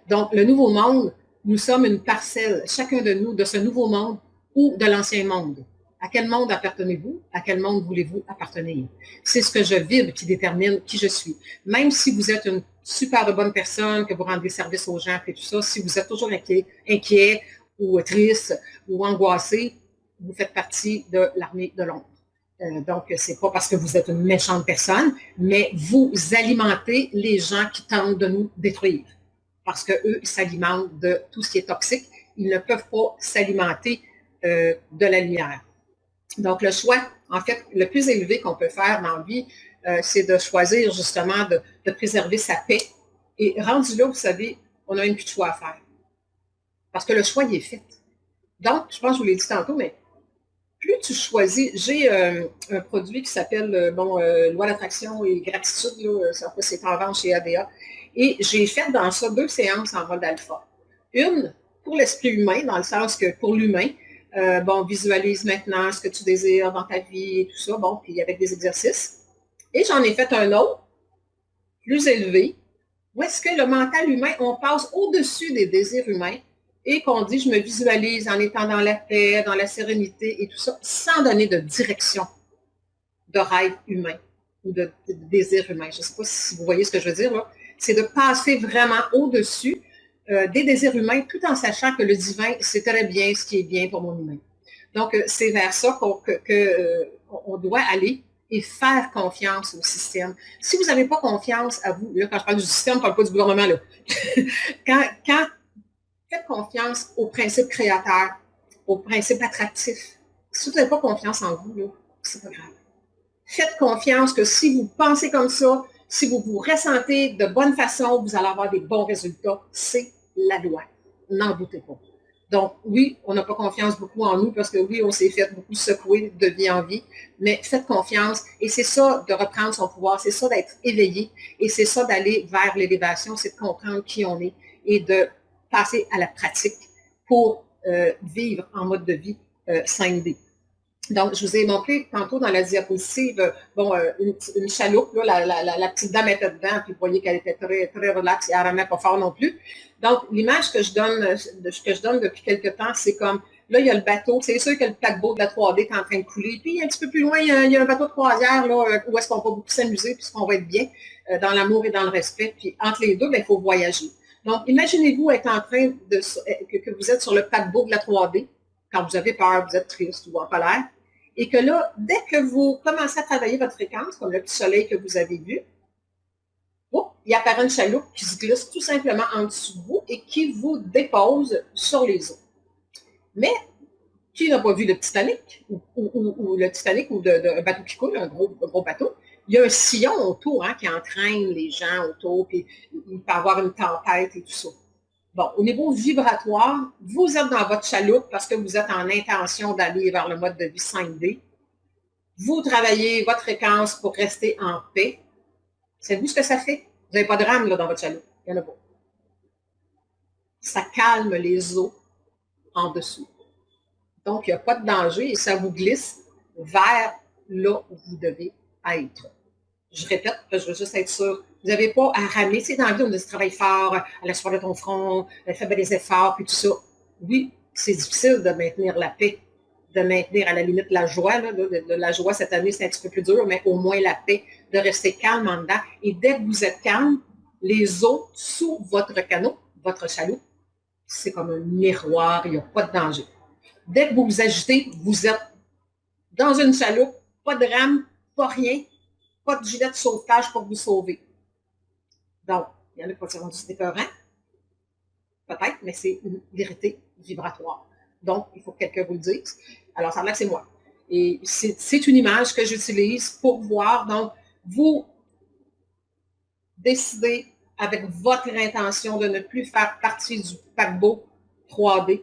A: Donc, le nouveau monde, nous sommes une parcelle, chacun de nous, de ce nouveau monde ou de l'ancien monde. À quel monde appartenez-vous? À quel monde voulez-vous appartenir? C'est ce que je vibre qui détermine qui je suis. Même si vous êtes une super bonne personne, que vous rendez service aux gens et tout ça, si vous êtes toujours inquiet ou triste ou angoissé, vous faites partie de l'armée de l'ombre. Donc, c'est pas parce que vous êtes une méchante personne, mais vous alimentez les gens qui tentent de nous détruire. Parce qu'eux, ils s'alimentent de tout ce qui est toxique. Ils ne peuvent pas s'alimenter de la lumière. Donc, le choix, en fait, le plus élevé qu'on peut faire dans la vie, c'est de choisir justement de préserver sa paix. Et rendu là, vous savez, on n'a même plus de choix à faire. Parce que le choix, il est fait. Donc, je pense que je vous l'ai dit tantôt, mais plus tu choisis, j'ai un produit qui s'appelle Loi d'attraction et gratitude, là, c'est en vente chez ADA. Et j'ai fait dans ça 2 séances en mode alpha. Une pour l'esprit humain, dans le sens que pour l'humain, visualise maintenant ce que tu désires dans ta vie et tout ça, puis avec des exercices. Et j'en ai fait un autre, plus élevé, où est-ce que le mental humain, on passe au-dessus des désirs humains et qu'on dit, je me visualise en étant dans la paix, dans la sérénité et tout ça, sans donner de direction de rêve humain ou de désir humain. Je ne sais pas si vous voyez ce que je veux dire, là. C'est de passer vraiment au-dessus des désirs humains, tout en sachant que le divin, c'est très bien ce qui est bien pour mon humain. Donc, c'est vers ça qu'on doit aller et faire confiance au système. Si vous n'avez pas confiance à vous, là, quand je parle du système, je ne parle pas du gouvernement, là. quand faites confiance au principe créateur, aux principes attractifs. Si vous n'avez pas confiance en vous, c'est pas grave. Faites confiance que si vous pensez comme ça, si vous vous ressentez de bonne façon, vous allez avoir des bons résultats. C'est la loi. N'en doutez pas. Donc, oui, on n'a pas confiance beaucoup en nous parce que oui, on s'est fait beaucoup secouer de vie en vie, mais faites confiance et c'est ça de reprendre son pouvoir, c'est ça d'être éveillé et c'est ça d'aller vers l'élévation, c'est de comprendre qui on est et de passer à la pratique pour vivre en mode de vie 5D. Donc, je vous ai montré tantôt dans la diapositive, une chaloupe, là, la petite dame était dedans, puis vous voyez qu'elle était très, très relaxe et elle ne remet pas fort non plus. Donc, l'image que je donne depuis quelques temps, c'est comme, là, il y a le bateau, c'est sûr que le paquebot de la 3D est en train de couler, puis un petit peu plus loin, il y a un bateau de croisière, là, où est-ce qu'on va beaucoup s'amuser, puisqu'on va être bien, dans l'amour et dans le respect, puis entre les deux, il faut voyager. Donc, imaginez-vous être en train que vous êtes sur le paquebot de la 3D, quand vous avez peur, vous êtes triste ou en colère, et que là, dès que vous commencez à travailler votre fréquence, comme le petit soleil que vous avez vu, il apparaît une chaloupe qui se glisse tout simplement en dessous de vous et qui vous dépose sur les eaux. Mais qui n'a pas vu le Titanic ou le Titanic ou un bateau qui coule, un gros bateau, il y a un sillon autour qui entraîne les gens autour, puis il peut y avoir une tempête et tout ça. Bon, au niveau vibratoire, vous êtes dans votre chaloupe parce que vous êtes en intention d'aller vers le mode de vie 5D. Vous travaillez votre fréquence pour rester en paix. Savez-vous ce que ça fait? Vous n'avez pas de rame là, dans votre chaloupe. Il n'y en a pas. Ça calme les eaux en dessous. Donc, il n'y a pas de danger et ça vous glisse vers là où vous devez être. Je répète, je veux juste être sûre. Vous n'avez pas à ramer. Tu sais, dans la vie, on dit travaille fort, à la soirée de ton front, fais des efforts, puis tout ça. Oui, c'est difficile de maintenir la paix, de maintenir à la limite la joie. Là, de la joie cette année, c'est un petit peu plus dur, mais au moins la paix, de rester calme en dedans. Et dès que vous êtes calme, les eaux sous votre canot, votre chaloupe, c'est comme un miroir, il n'y a pas de danger. Dès que vous vous agitez, vous êtes dans une chaloupe, pas de rame, pas rien, pas de gilet de sauvetage pour vous sauver. Donc, il y en a qui vont se rendre épeurant, peut-être, mais c'est une vérité vibratoire. Donc, il faut que quelqu'un vous le dise. Alors, ça a l'air que c'est moi. Et c'est une image que j'utilise pour voir. Donc, vous décidez avec votre intention de ne plus faire partie du paquebot 3D.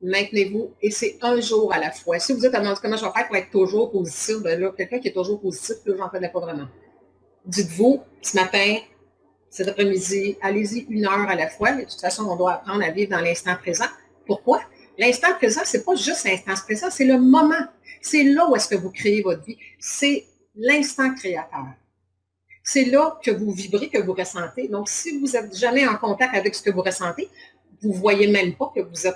A: Maintenez-vous et c'est un jour à la fois. Si vous êtes à demander comment je vais faire pour être toujours positif, ben là, quelqu'un qui est toujours positif, là, j'en connais pas vraiment. Dites-vous, ce matin, cet après-midi, allez-y 1 heure à la fois. De toute façon, on doit apprendre à vivre dans l'instant présent. Pourquoi? L'instant présent, c'est pas juste l'instant présent, c'est le moment. C'est là où est-ce que vous créez votre vie. C'est l'instant créateur. C'est là que vous vibrez, que vous ressentez. Donc, si vous n'êtes jamais en contact avec ce que vous ressentez, vous ne voyez même pas que vous êtes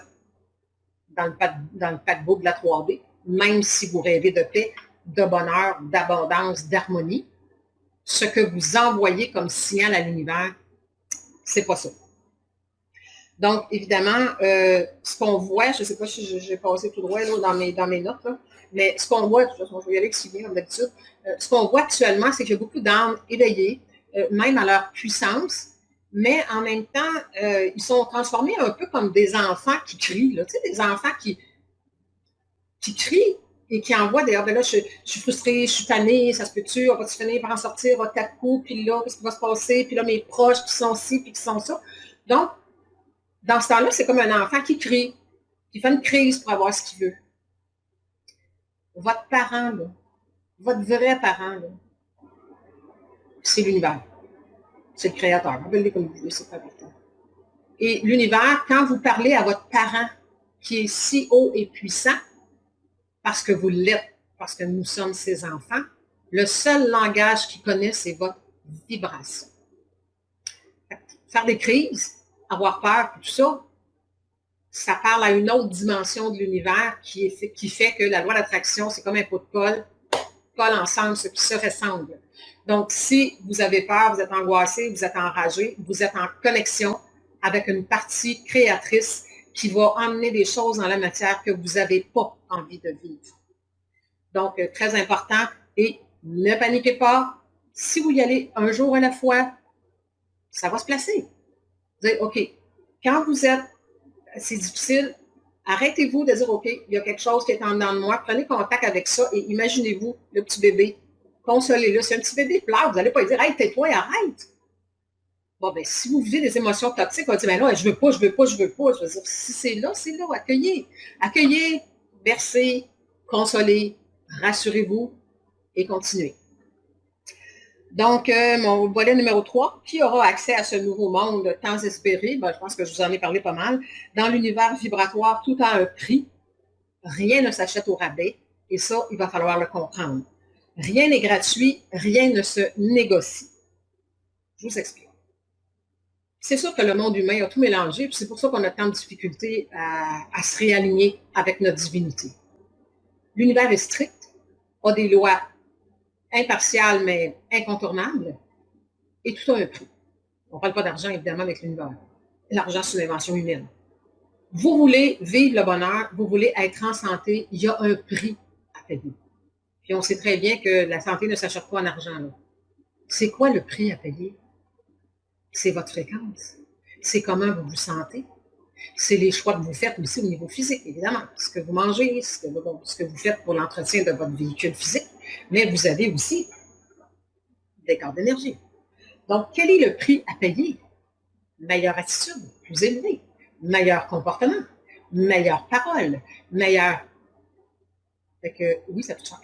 A: dans le paquebot de la 3D, même si vous rêvez de paix, de bonheur, d'abondance, d'harmonie. Ce que vous envoyez comme signal à l'univers, c'est pas ça. Donc, évidemment, ce qu'on voit, je ne sais pas si j'ai passé tout droit là, dans mes notes, là, mais ce qu'on voit, de toute façon, je vais y aller avec Sylvie, comme d'habitude, ce qu'on voit actuellement, c'est qu'il y a beaucoup d'âmes éveillées, même à leur puissance, mais en même temps, ils sont transformés un peu comme des enfants qui crient, là, tu sais, des enfants qui crient et qui envoient d'ailleurs, ben là, je suis frustrée, je suis tannée, ça se peut-tu, on va-tu finir par en sortir à 4 coups, puis là, qu'est-ce qui va se passer, puis là, mes proches qui sont ci, puis qui sont ça. Donc, dans ce temps-là, c'est comme un enfant qui crie, qui fait une crise pour avoir ce qu'il veut. Votre parent, là, votre vrai parent, là, c'est l'univers. C'est le créateur. Appelez-le comme vous voulez, c'est pas important. Et l'univers, quand vous parlez à votre parent qui est si haut et puissant, parce que vous l'êtes, parce que nous sommes ses enfants, le seul langage qu'il connaît, c'est votre vibration. Faire des crises, avoir peur, tout ça, ça parle à une autre dimension de l'univers qui fait que la loi d'attraction, c'est comme un pot de colle ensemble, ce qui se ressemble. Donc, si vous avez peur, vous êtes angoissé, vous êtes enragé, vous êtes en connexion avec une partie créatrice qui va emmener des choses dans la matière que vous n'avez pas envie de vivre. Donc, très important. Et ne paniquez pas. Si vous y allez un jour à la fois, ça va se placer. Vous dites, OK, quand vous êtes, c'est difficile Arrêtez-vous de dire, OK, il y a quelque chose qui est en dedans de moi. Prenez contact avec ça et imaginez-vous le petit bébé. Consolez-le. Si un petit bébé pleure, vous n'allez pas lui dire, hey, tais-toi et arrête. Bon, ben, si vous vivez des émotions toxiques, on va dire, ben là, je veux pas, je veux pas, je veux pas. Je veux dire, si c'est là, accueillez. Accueillez, versez, consolez, rassurez-vous et continuez. Donc, mon volet numéro 3, qui aura accès à ce nouveau monde tant espéré? Ben, je pense que je vous en ai parlé pas mal. Dans l'univers vibratoire, tout a un prix. Rien ne s'achète au rabais. Et ça, il va falloir le comprendre. Rien n'est gratuit, rien ne se négocie. Je vous explique. C'est sûr que le monde humain a tout mélangé, puis c'est pour ça qu'on a tant de difficultés à se réaligner avec notre divinité. L'univers est strict, a des lois impartiales mais incontournables, et tout a un prix. On ne parle pas d'argent, évidemment, avec l'univers. L'argent, c'est une invention humaine. Vous voulez vivre le bonheur, vous voulez être en santé, il y a un prix à payer. Puis on sait très bien que la santé ne s'achète pas en argent. C'est quoi le prix à payer? C'est votre fréquence. C'est comment vous vous sentez. C'est les choix que vous faites aussi au niveau physique, évidemment. Ce que vous mangez, ce que vous faites pour l'entretien de votre véhicule physique. Mais vous avez aussi des corps d'énergie. Donc, quel est le prix à payer? Meilleure attitude, plus élevée, meilleur comportement, meilleure parole, meilleur... Fait que, oui, ça coûte cher.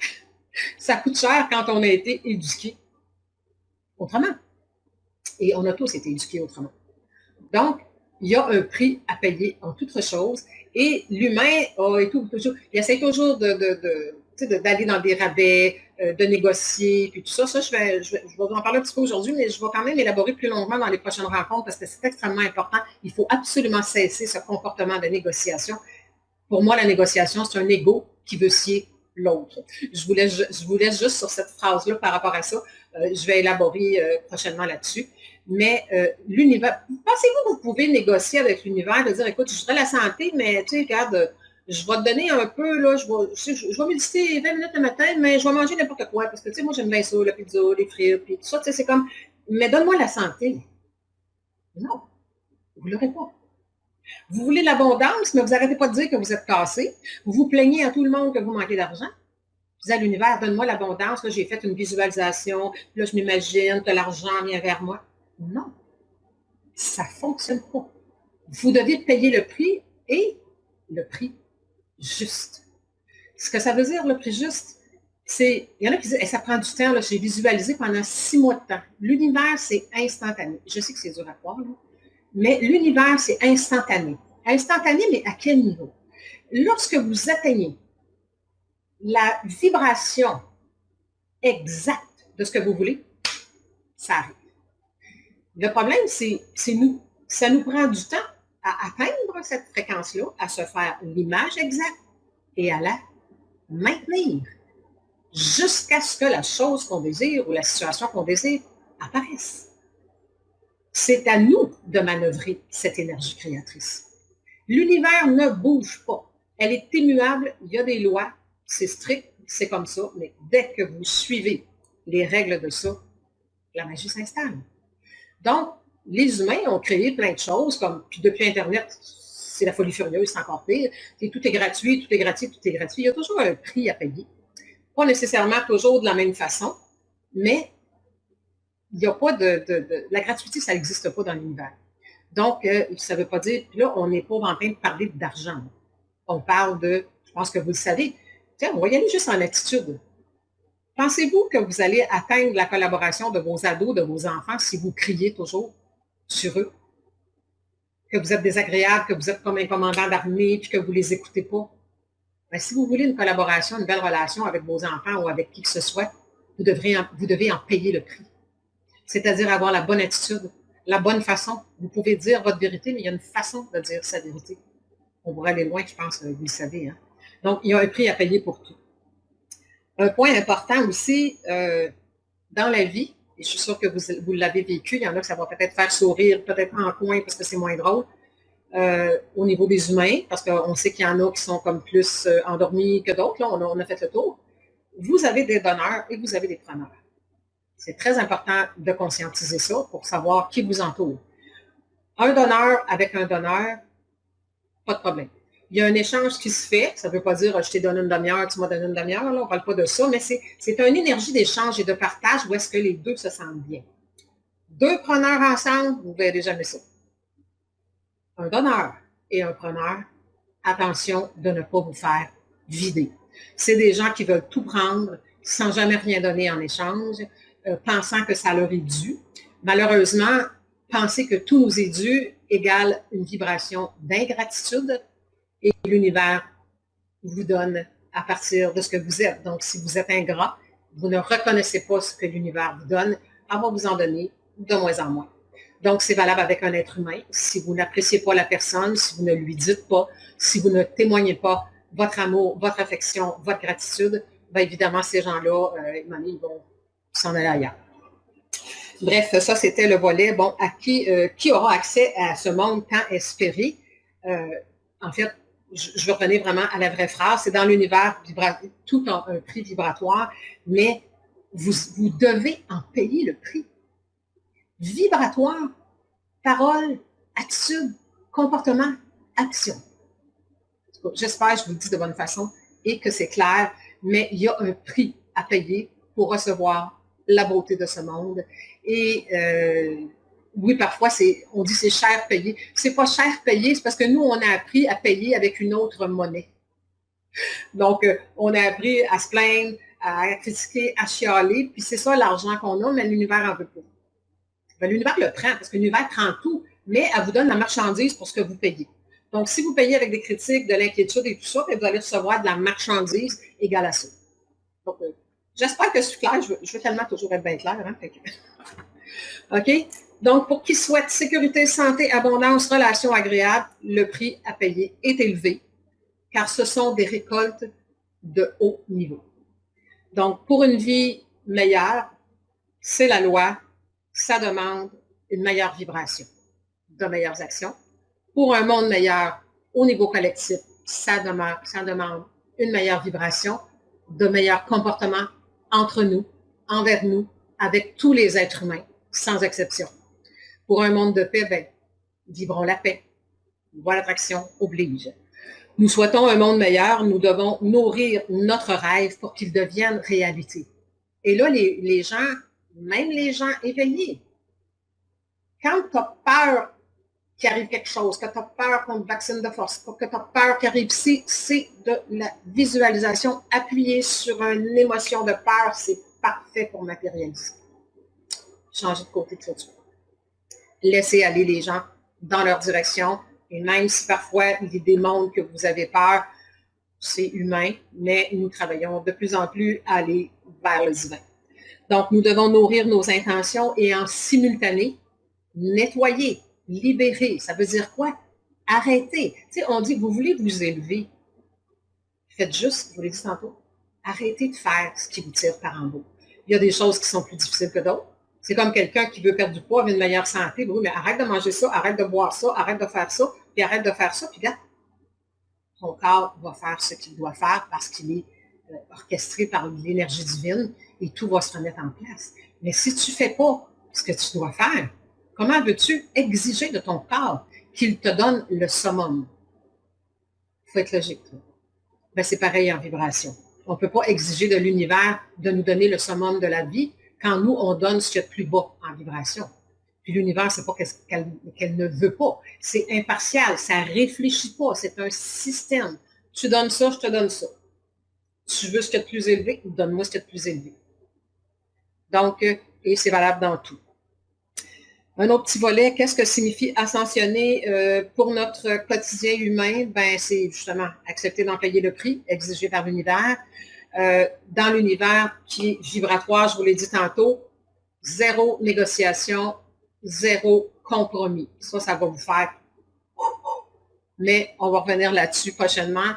A: Ça coûte cher quand on a été éduqué autrement. Et on a tous été éduqués autrement. Donc, il y a un prix à payer en toute chose. Et l'humain il essaie toujours d'aller dans des rabais, de négocier, puis tout ça. Ça, je vais en parler un petit peu aujourd'hui, mais je vais quand même élaborer plus longuement dans les prochaines rencontres parce que c'est extrêmement important. Il faut absolument cesser ce comportement de négociation. Pour moi, la négociation, c'est un ego qui veut scier l'autre. Je vous laisse juste sur cette phrase-là par rapport à ça. Je vais élaborer prochainement là-dessus. Mais l'univers, pensez-vous que vous pouvez négocier avec l'univers, de dire, écoute, je voudrais la santé, mais tu sais, regarde, je vais te donner un peu, là, je vais méditer 20 minutes le matin, mais je vais manger n'importe quoi, parce que, tu sais, moi, j'aime bien ça, la pizza, les frites, puis tout ça, tu sais, c'est comme, mais donne-moi la santé. Non, vous ne l'aurez pas. Vous voulez l'abondance, mais vous n'arrêtez pas de dire que vous êtes cassé. Vous vous plaignez à tout le monde que vous manquez d'argent. Vous dites à l'univers, donne-moi l'abondance, là, j'ai fait une visualisation, là, je m'imagine que l'argent vient vers moi. Non, ça ne fonctionne pas. Vous devez payer le prix et le prix juste. Ce que ça veut dire, le prix juste, c'est, il y en a qui disent, ça prend du temps, là, j'ai visualisé pendant 6 mois de temps. L'univers, c'est instantané. Je sais que c'est dur à croire, là, mais l'univers, c'est instantané. Instantané, mais à quel niveau? Lorsque vous atteignez la vibration exacte de ce que vous voulez, ça arrive. Le problème, c'est nous. Ça nous prend du temps à atteindre cette fréquence-là, à se faire l'image exacte et à la maintenir jusqu'à ce que la chose qu'on désire ou la situation qu'on désire apparaisse. C'est à nous de manœuvrer cette énergie créatrice. L'univers ne bouge pas. Elle est immuable, il y a des lois, c'est strict, c'est comme ça, mais dès que vous suivez les règles de ça, la magie s'installe. Donc, les humains ont créé plein de choses, comme, puis depuis Internet, c'est la folie furieuse, c'est encore pire. Tout est gratuit, tout est gratuit, tout est gratuit. Il y a toujours un prix à payer. Pas nécessairement toujours de la même façon, mais il n'y a pas la gratuité, ça n'existe pas dans l'univers. Donc, ça ne veut pas dire, puis là, on n'est pas en train de parler d'argent. On parle je pense que vous le savez, tiens, on va y aller juste en attitude. Pensez-vous que vous allez atteindre la collaboration de vos ados, de vos enfants, si vous criez toujours sur eux? Que vous êtes désagréable, que vous êtes comme un commandant d'armée, puis que vous ne les écoutez pas? Ben, si vous voulez une collaboration, une belle relation avec vos enfants ou avec qui que ce soit, vous devez en payer le prix. C'est-à-dire avoir la bonne attitude, la bonne façon. Vous pouvez dire votre vérité, mais il y a une façon de dire sa vérité. On pourrait aller loin, je pense, vous le savez. Hein? Donc, il y a un prix à payer pour tout. Un point important aussi, dans la vie, et je suis sûre que vous l'avez vécu, il y en a que ça va peut-être faire sourire, peut-être en coin parce que c'est moins drôle, au niveau des humains, parce qu'on sait qu'il y en a qui sont comme plus endormis que d'autres, là, on a fait le tour. Vous avez des donneurs et vous avez des preneurs. C'est très important de conscientiser ça pour savoir qui vous entoure. Un donneur avec un donneur, pas de problème. il y a un échange qui se fait. Ça ne veut pas dire je t'ai donné une demi-heure, tu m'as donné une demi-heure, on ne parle pas de ça, mais c'est une énergie d'échange et de partage où est-ce que les deux se sentent bien. Deux preneurs ensemble, vous ne verrez jamais ça. Un donneur et un preneur, attention de ne pas vous faire vider. C'est des gens qui veulent tout prendre sans jamais rien donner en échange, pensant que ça leur est dû. Malheureusement, penser que tout nous est dû égale une vibration d'ingratitude et l'univers vous donne à partir de ce que vous êtes. Donc, si vous êtes ingrat, vous ne reconnaissez pas ce que l'univers vous donne, elle va vous en donner de moins en moins. Donc, c'est valable avec un être humain. Si vous n'appréciez pas la personne, si vous ne lui dites pas, si vous ne témoignez pas votre amour, votre affection, votre gratitude, bien évidemment, ces gens-là, ils vont s'en aller ailleurs. Bref, ça, c'était le volet, bon, à qui aura accès à ce monde tant espéré. En fait, je vais revenir vraiment à la vraie phrase, c'est dans l'univers, tout a un prix vibratoire, mais vous devez en payer le prix. Vibratoire, parole, attitude, comportement, action. J'espère que je vous le dis de bonne façon et que c'est clair, mais il y a un prix à payer pour recevoir la beauté de ce monde. Et oui, parfois, on dit c'est cher payé. C'est pas cher payé, c'est parce que nous, on a appris à payer avec une autre monnaie. Donc, on a appris à se plaindre, à critiquer, à chialer, puis c'est ça l'argent qu'on a, mais l'univers en veut pas. Ben, l'univers le prend, parce que l'univers prend tout, mais elle vous donne la marchandise pour ce que vous payez. Donc, si vous payez avec des critiques, de l'inquiétude et tout ça, vous allez recevoir de la marchandise égale à ça. Donc, j'espère que c'est clair. Je veux tellement toujours être bien clair. Hein? OK? Donc, pour qui souhaite sécurité, santé, abondance, relations agréables, le prix à payer est élevé, car ce sont des récoltes de haut niveau. Donc, pour une vie meilleure, c'est la loi, ça demande une meilleure vibration, de meilleures actions. Pour un monde meilleur au niveau collectif, ça demande une meilleure vibration, de meilleurs comportements entre nous, envers nous, avec tous les êtres humains, sans exception. Pour un monde de paix, ben, vivrons la paix. Loi d'attraction oblige. Nous souhaitons un monde meilleur, nous devons nourrir notre rêve pour qu'il devienne réalité. Et là, les gens, même les gens éveillés, quand tu as peur qu'il arrive quelque chose, que tu as peur qu'on te vaccine de force, que tu as peur qu'il arrive ici, c'est de la visualisation appuyée sur une émotion de peur, c'est parfait pour matérialiser. Changer de côté de ça. Laissez aller les gens dans leur direction, et même si parfois il démontre que vous avez peur, c'est humain, mais nous travaillons de plus en plus à aller vers le divin. Donc, nous devons nourrir nos intentions et en simultané, nettoyer, libérer. Ça veut dire quoi? Arrêtez. Tu sais, on dit, vous voulez vous élever. Faites juste, je vous l'ai dit tantôt, arrêtez de faire ce qui vous tire par en haut. Il y a des choses qui sont plus difficiles que d'autres. C'est comme quelqu'un qui veut perdre du poids, avoir une meilleure santé. Oui, mais arrête de manger ça, arrête de boire ça, arrête de faire ça, puis arrête de faire ça, puis regarde, ton corps va faire ce qu'il doit faire parce qu'il est orchestré par l'énergie divine et tout va se remettre en place. Mais si tu ne fais pas ce que tu dois faire, comment veux-tu exiger de ton corps qu'il te donne le summum? Il faut être logique. Ben, c'est pareil en vibration. On ne peut pas exiger de l'univers de nous donner le summum de la vie quand nous, on donne ce qu'il y a de plus bas en vibration. Puis l'univers, c'est pas qu'elle ne veut pas. C'est impartial, ça ne réfléchit pas, c'est un système. Tu donnes ça, je te donne ça. Tu veux ce qu'il y a de plus élevé, donne-moi ce qu'il y a de plus élevé. Donc, et c'est valable dans tout. Un autre petit volet, qu'est-ce que signifie ascensionner pour notre quotidien humain? Ben, c'est justement accepter d'en payer le prix, exigé par l'univers. Dans l'univers qui est vibratoire, je vous l'ai dit tantôt, zéro négociation, zéro compromis. Ça va vous faire... Mais on va revenir là-dessus prochainement.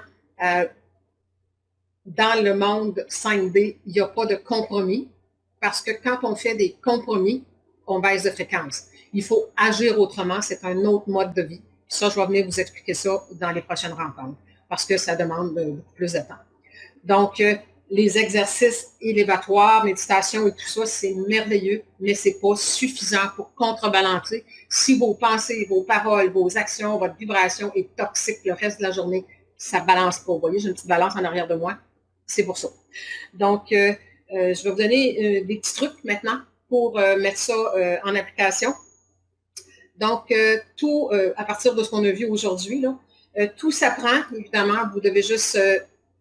A: Dans le monde 5D, il n'y a pas de compromis parce que quand on fait des compromis, on baisse de fréquence. Il faut agir autrement, c'est un autre mode de vie. Ça, je vais venir vous expliquer ça dans les prochaines rencontres parce que ça demande beaucoup plus de temps. Donc, les exercices élévatoires, méditation et tout ça, c'est merveilleux, mais c'est pas suffisant pour contrebalancer. Si vos pensées, vos paroles, vos actions, votre vibration est toxique le reste de la journée, ça balance pas. Vous voyez, j'ai une petite balance en arrière de moi. C'est pour ça. Donc, je vais vous donner des petits trucs maintenant pour mettre ça en application. Donc, tout, à partir de ce qu'on a vu aujourd'hui, tout s'apprend, évidemment. Vous devez juste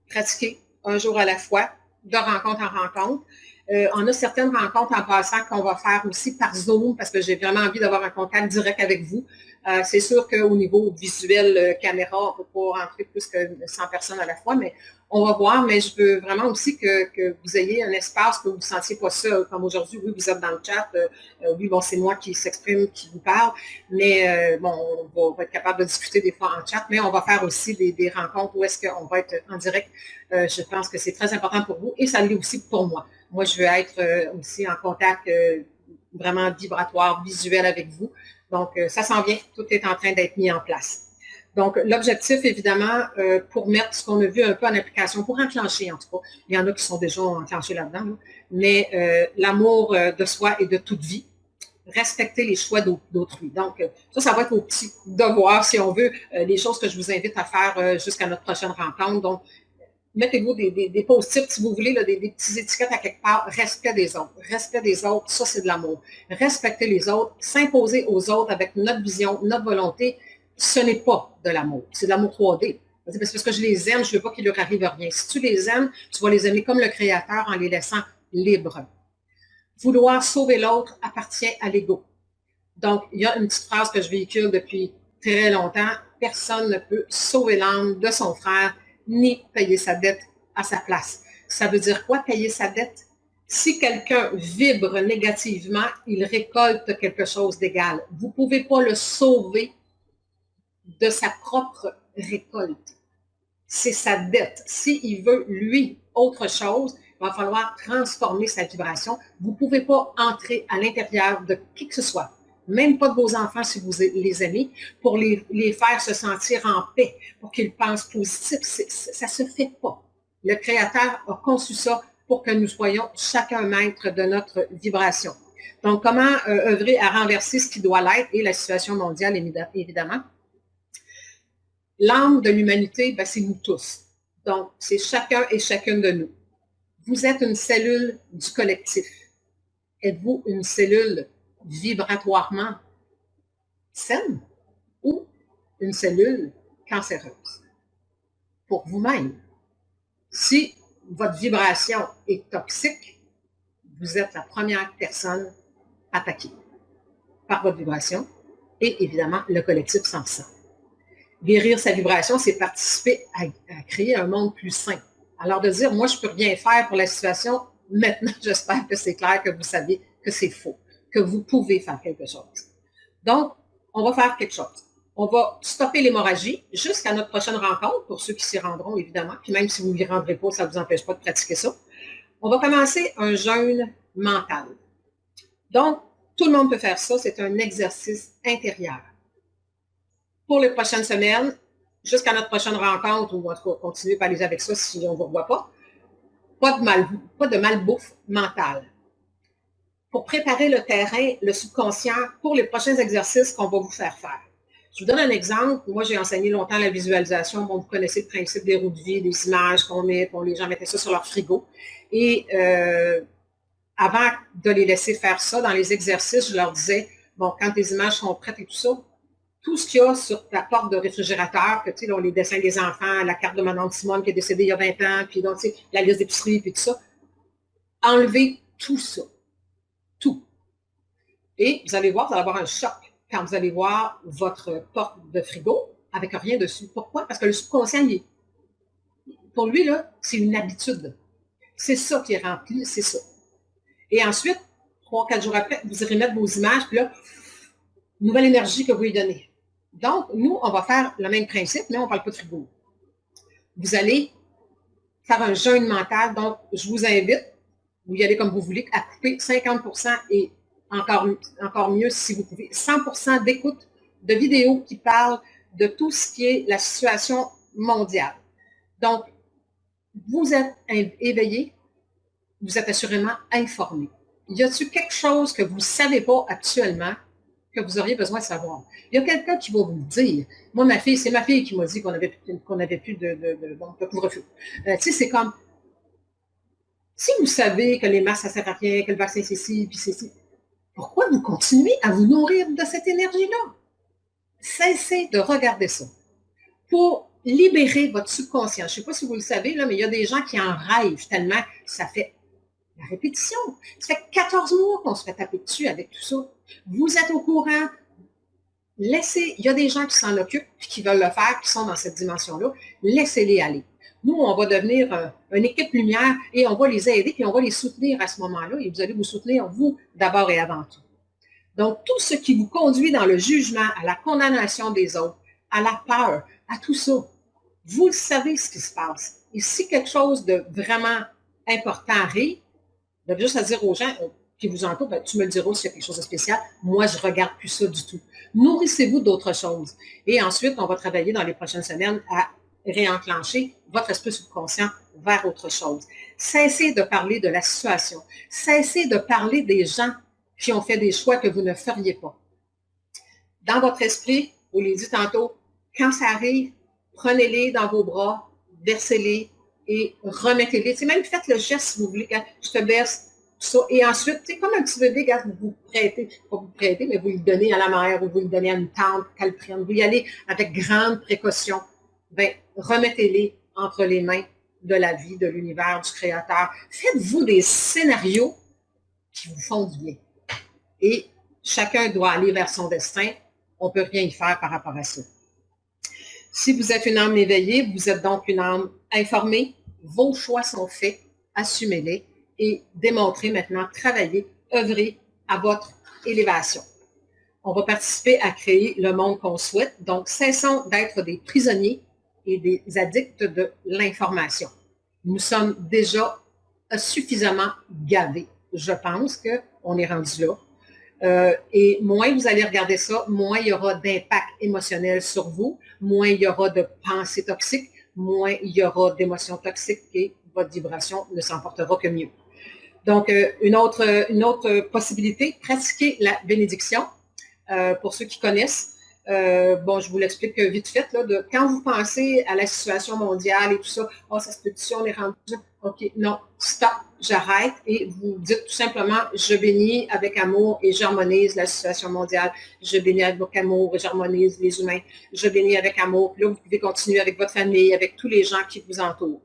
A: pratiquer un jour à la fois, de rencontre en rencontre. On a certaines rencontres en passant qu'on va faire aussi par Zoom parce que j'ai vraiment envie d'avoir un contact direct avec vous. C'est sûr qu'au niveau visuel, caméra, on ne peut pas rentrer plus que 100 personnes à la fois, mais on va voir. Mais je veux vraiment aussi que vous ayez un espace, que vous ne vous sentiez pas seul. Comme aujourd'hui, oui, vous êtes dans le chat. Oui, bon, c'est moi qui s'exprime, qui vous parle. Mais bon, on va être capable de discuter des fois en chat, mais on va faire aussi des rencontres où est-ce qu'on va être en direct. Je pense que c'est très important pour vous et ça l'est aussi pour moi. Moi, je veux être aussi en contact vraiment vibratoire, visuel avec vous. Donc, ça s'en vient. Tout est en train d'être mis en place. Donc, l'objectif, évidemment, pour mettre ce qu'on a vu un peu en application, pour enclencher, en tout cas, il y en a qui sont déjà enclenchés là-dedans, mais l'amour de soi et de toute vie, respecter les choix d'autrui. Donc, ça va être au petit devoir, si on veut, les choses que je vous invite à faire jusqu'à notre prochaine rencontre. Donc, mettez-vous des post-it, si vous voulez, là, des petites étiquettes à quelque part. Respect des autres. Respect des autres, ça, c'est de l'amour. Respecter les autres, s'imposer aux autres avec notre vision, notre volonté, ce n'est pas de l'amour. C'est de l'amour 3D. C'est parce que je les aime, je ne veux pas qu'il leur arrive rien. Si tu les aimes, tu vas les aimer comme le Créateur en les laissant libres. Vouloir sauver l'autre appartient à l'ego. Donc, il y a une petite phrase que je véhicule depuis très longtemps. Personne ne peut sauver l'âme de son frère ni payer sa dette à sa place. Ça veut dire quoi, payer sa dette? Si quelqu'un vibre négativement, il récolte quelque chose d'égal. Vous ne pouvez pas le sauver de sa propre récolte. C'est sa dette. S'il veut, lui, autre chose, il va falloir transformer sa vibration. Vous ne pouvez pas entrer à l'intérieur de qui que ce soit, même pas de vos enfants si vous les aimez, pour les faire se sentir en paix, pour qu'ils pensent positif. Ça ne se fait pas. Le Créateur a conçu ça pour que nous soyons chacun maître de notre vibration. Donc, comment œuvrer à renverser ce qui doit l'être et la situation mondiale, évidemment. L'âme de l'humanité, ben, c'est nous tous. Donc, c'est chacun et chacune de nous. Vous êtes une cellule du collectif. Êtes-vous une cellule vibratoirement saine ou une cellule cancéreuse? Pour vous-même. Si votre vibration est toxique, vous êtes la première personne attaquée par votre vibration et évidemment, le collectif s'en sent. Guérir sa vibration, c'est participer à créer un monde plus sain. Alors de dire, moi, je ne peux rien faire pour la situation, maintenant, j'espère que c'est clair, que vous savez que c'est faux, que vous pouvez faire quelque chose. Donc, on va faire quelque chose. On va stopper l'hémorragie jusqu'à notre prochaine rencontre, pour ceux qui s'y rendront, évidemment, puis même si vous n'y rendrez pas, ça ne vous empêche pas de pratiquer ça. On va commencer un jeûne mental. Donc, tout le monde peut faire ça, c'est un exercice intérieur. Pour les prochaines semaines, jusqu'à notre prochaine rencontre, ou en tout cas, continuez par aller avec ça si on ne vous revoit pas, pas de malbouffe mentale. Pour préparer le terrain, le subconscient, pour les prochains exercices qu'on va vous faire faire. Je vous donne un exemple. Moi, j'ai enseigné longtemps la visualisation. Bon, vous connaissez le principe des roues de vie, des images qu'on met, les gens mettaient ça sur leur frigo. Et avant de les laisser faire ça, dans les exercices, je leur disais, bon, quand les images sont prêtes et tout ça, tout ce qu'il y a sur ta porte de réfrigérateur, que tu sais, là, les dessins des enfants, la carte de Madame Simone qui est décédée il y a 20 ans, puis donc, tu sais, la liste d'épicerie, puis tout ça, enlevez tout ça. Tout. Et vous allez voir, vous allez avoir un choc quand vous allez voir votre porte de frigo avec rien dessus. Pourquoi? Parce que le subconscient, pour lui, là, c'est une habitude. C'est ça qui est rempli, c'est ça. Et ensuite, 3-4 jours après, vous irez mettre vos images, puis là, nouvelle énergie que vous lui donnez. Donc, nous, on va faire le même principe, mais on ne parle pas de frigo. Vous allez faire un jeûne mental. Donc, je vous invite, vous y allez comme vous voulez, à couper 50% et encore mieux si vous pouvez, 100% d'écoute de vidéos qui parlent de tout ce qui est la situation mondiale. Donc, vous êtes éveillé, vous êtes assurément informé. Y a-t-il quelque chose que vous ne savez pas actuellement que vous auriez besoin de savoir. Il y a quelqu'un qui va vous le dire. Moi, c'est ma fille qui m'a dit qu'on avait plus de couvre-feu. Tu sais, c'est comme, si vous savez que les masques, ça sert à rien, que le vaccin, c'est ci, puis c'est ci, pourquoi vous continuez à vous nourrir de cette énergie-là? Cessez de regarder ça. Pour libérer votre subconscient. Je ne sais pas si vous le savez, là, mais il y a des gens qui en rêvent tellement, ça fait la répétition. Ça fait 14 mois qu'on se fait taper dessus avec tout ça. Vous êtes au courant. Laissez, il y a des gens qui s'en occupent, qui veulent le faire, qui sont dans cette dimension-là. Laissez-les aller. Nous, on va devenir une équipe lumière et on va les aider, puis on va les soutenir à ce moment-là. Et vous allez vous soutenir, vous, d'abord et avant tout. Donc, tout ce qui vous conduit dans le jugement, à la condamnation des autres, à la peur, à tout ça, vous le savez ce qui se passe. Et si quelque chose de vraiment important arrive, vous avez juste à dire aux gens qui vous entourent, ben, tu me le diras s'il y a quelque chose de spécial. Moi, je ne regarde plus ça du tout. Nourrissez-vous d'autres choses. Et ensuite, on va travailler dans les prochaines semaines à réenclencher votre esprit subconscient vers autre chose. Cessez de parler de la situation. Cessez de parler des gens qui ont fait des choix que vous ne feriez pas. Dans votre esprit, vous l'avez dit tantôt, quand ça arrive, prenez-les dans vos bras, versez-les et remettez-les. C'est même faites le geste si vous voulez, quand je te berce, ça. Et ensuite, c'est comme un petit bébé, quand vous prêtez, pas vous prêtez, mais vous le donnez à la mère ou vous le donnez à une tante qu'elle prenne. Vous y allez avec grande précaution. Ben, remettez-les entre les mains de la vie, de l'univers, du Créateur. Faites-vous des scénarios qui vous font du bien. Et chacun doit aller vers son destin. On ne peut rien y faire par rapport à ça. Si vous êtes une âme éveillée, vous êtes donc une âme informée. Vos choix sont faits. Assumez-les et démontrez maintenant, travaillez, œuvrez à votre élévation. On va participer à créer le monde qu'on souhaite. Donc, cessons d'être des prisonniers et des addicts de l'information. Nous sommes déjà suffisamment gavés. Je pense qu'on est rendu là. Et moins vous allez regarder ça, moins il y aura d'impact émotionnel sur vous, moins il y aura de pensées toxiques, moins il y aura d'émotions toxiques et votre vibration ne s'emportera que mieux. Donc, une autre possibilité, pratiquer la bénédiction. Pour ceux qui connaissent, bon, je vous l'explique vite fait, là, quand vous pensez à la situation mondiale et tout ça, oh, ça se peut on est rendu, OK, non, stop, j'arrête et vous dites tout simplement, je bénis avec amour et j'harmonise la situation mondiale, je bénis avec amour et j'harmonise les humains, je bénis avec amour, puis là, vous pouvez continuer avec votre famille, avec tous les gens qui vous entourent.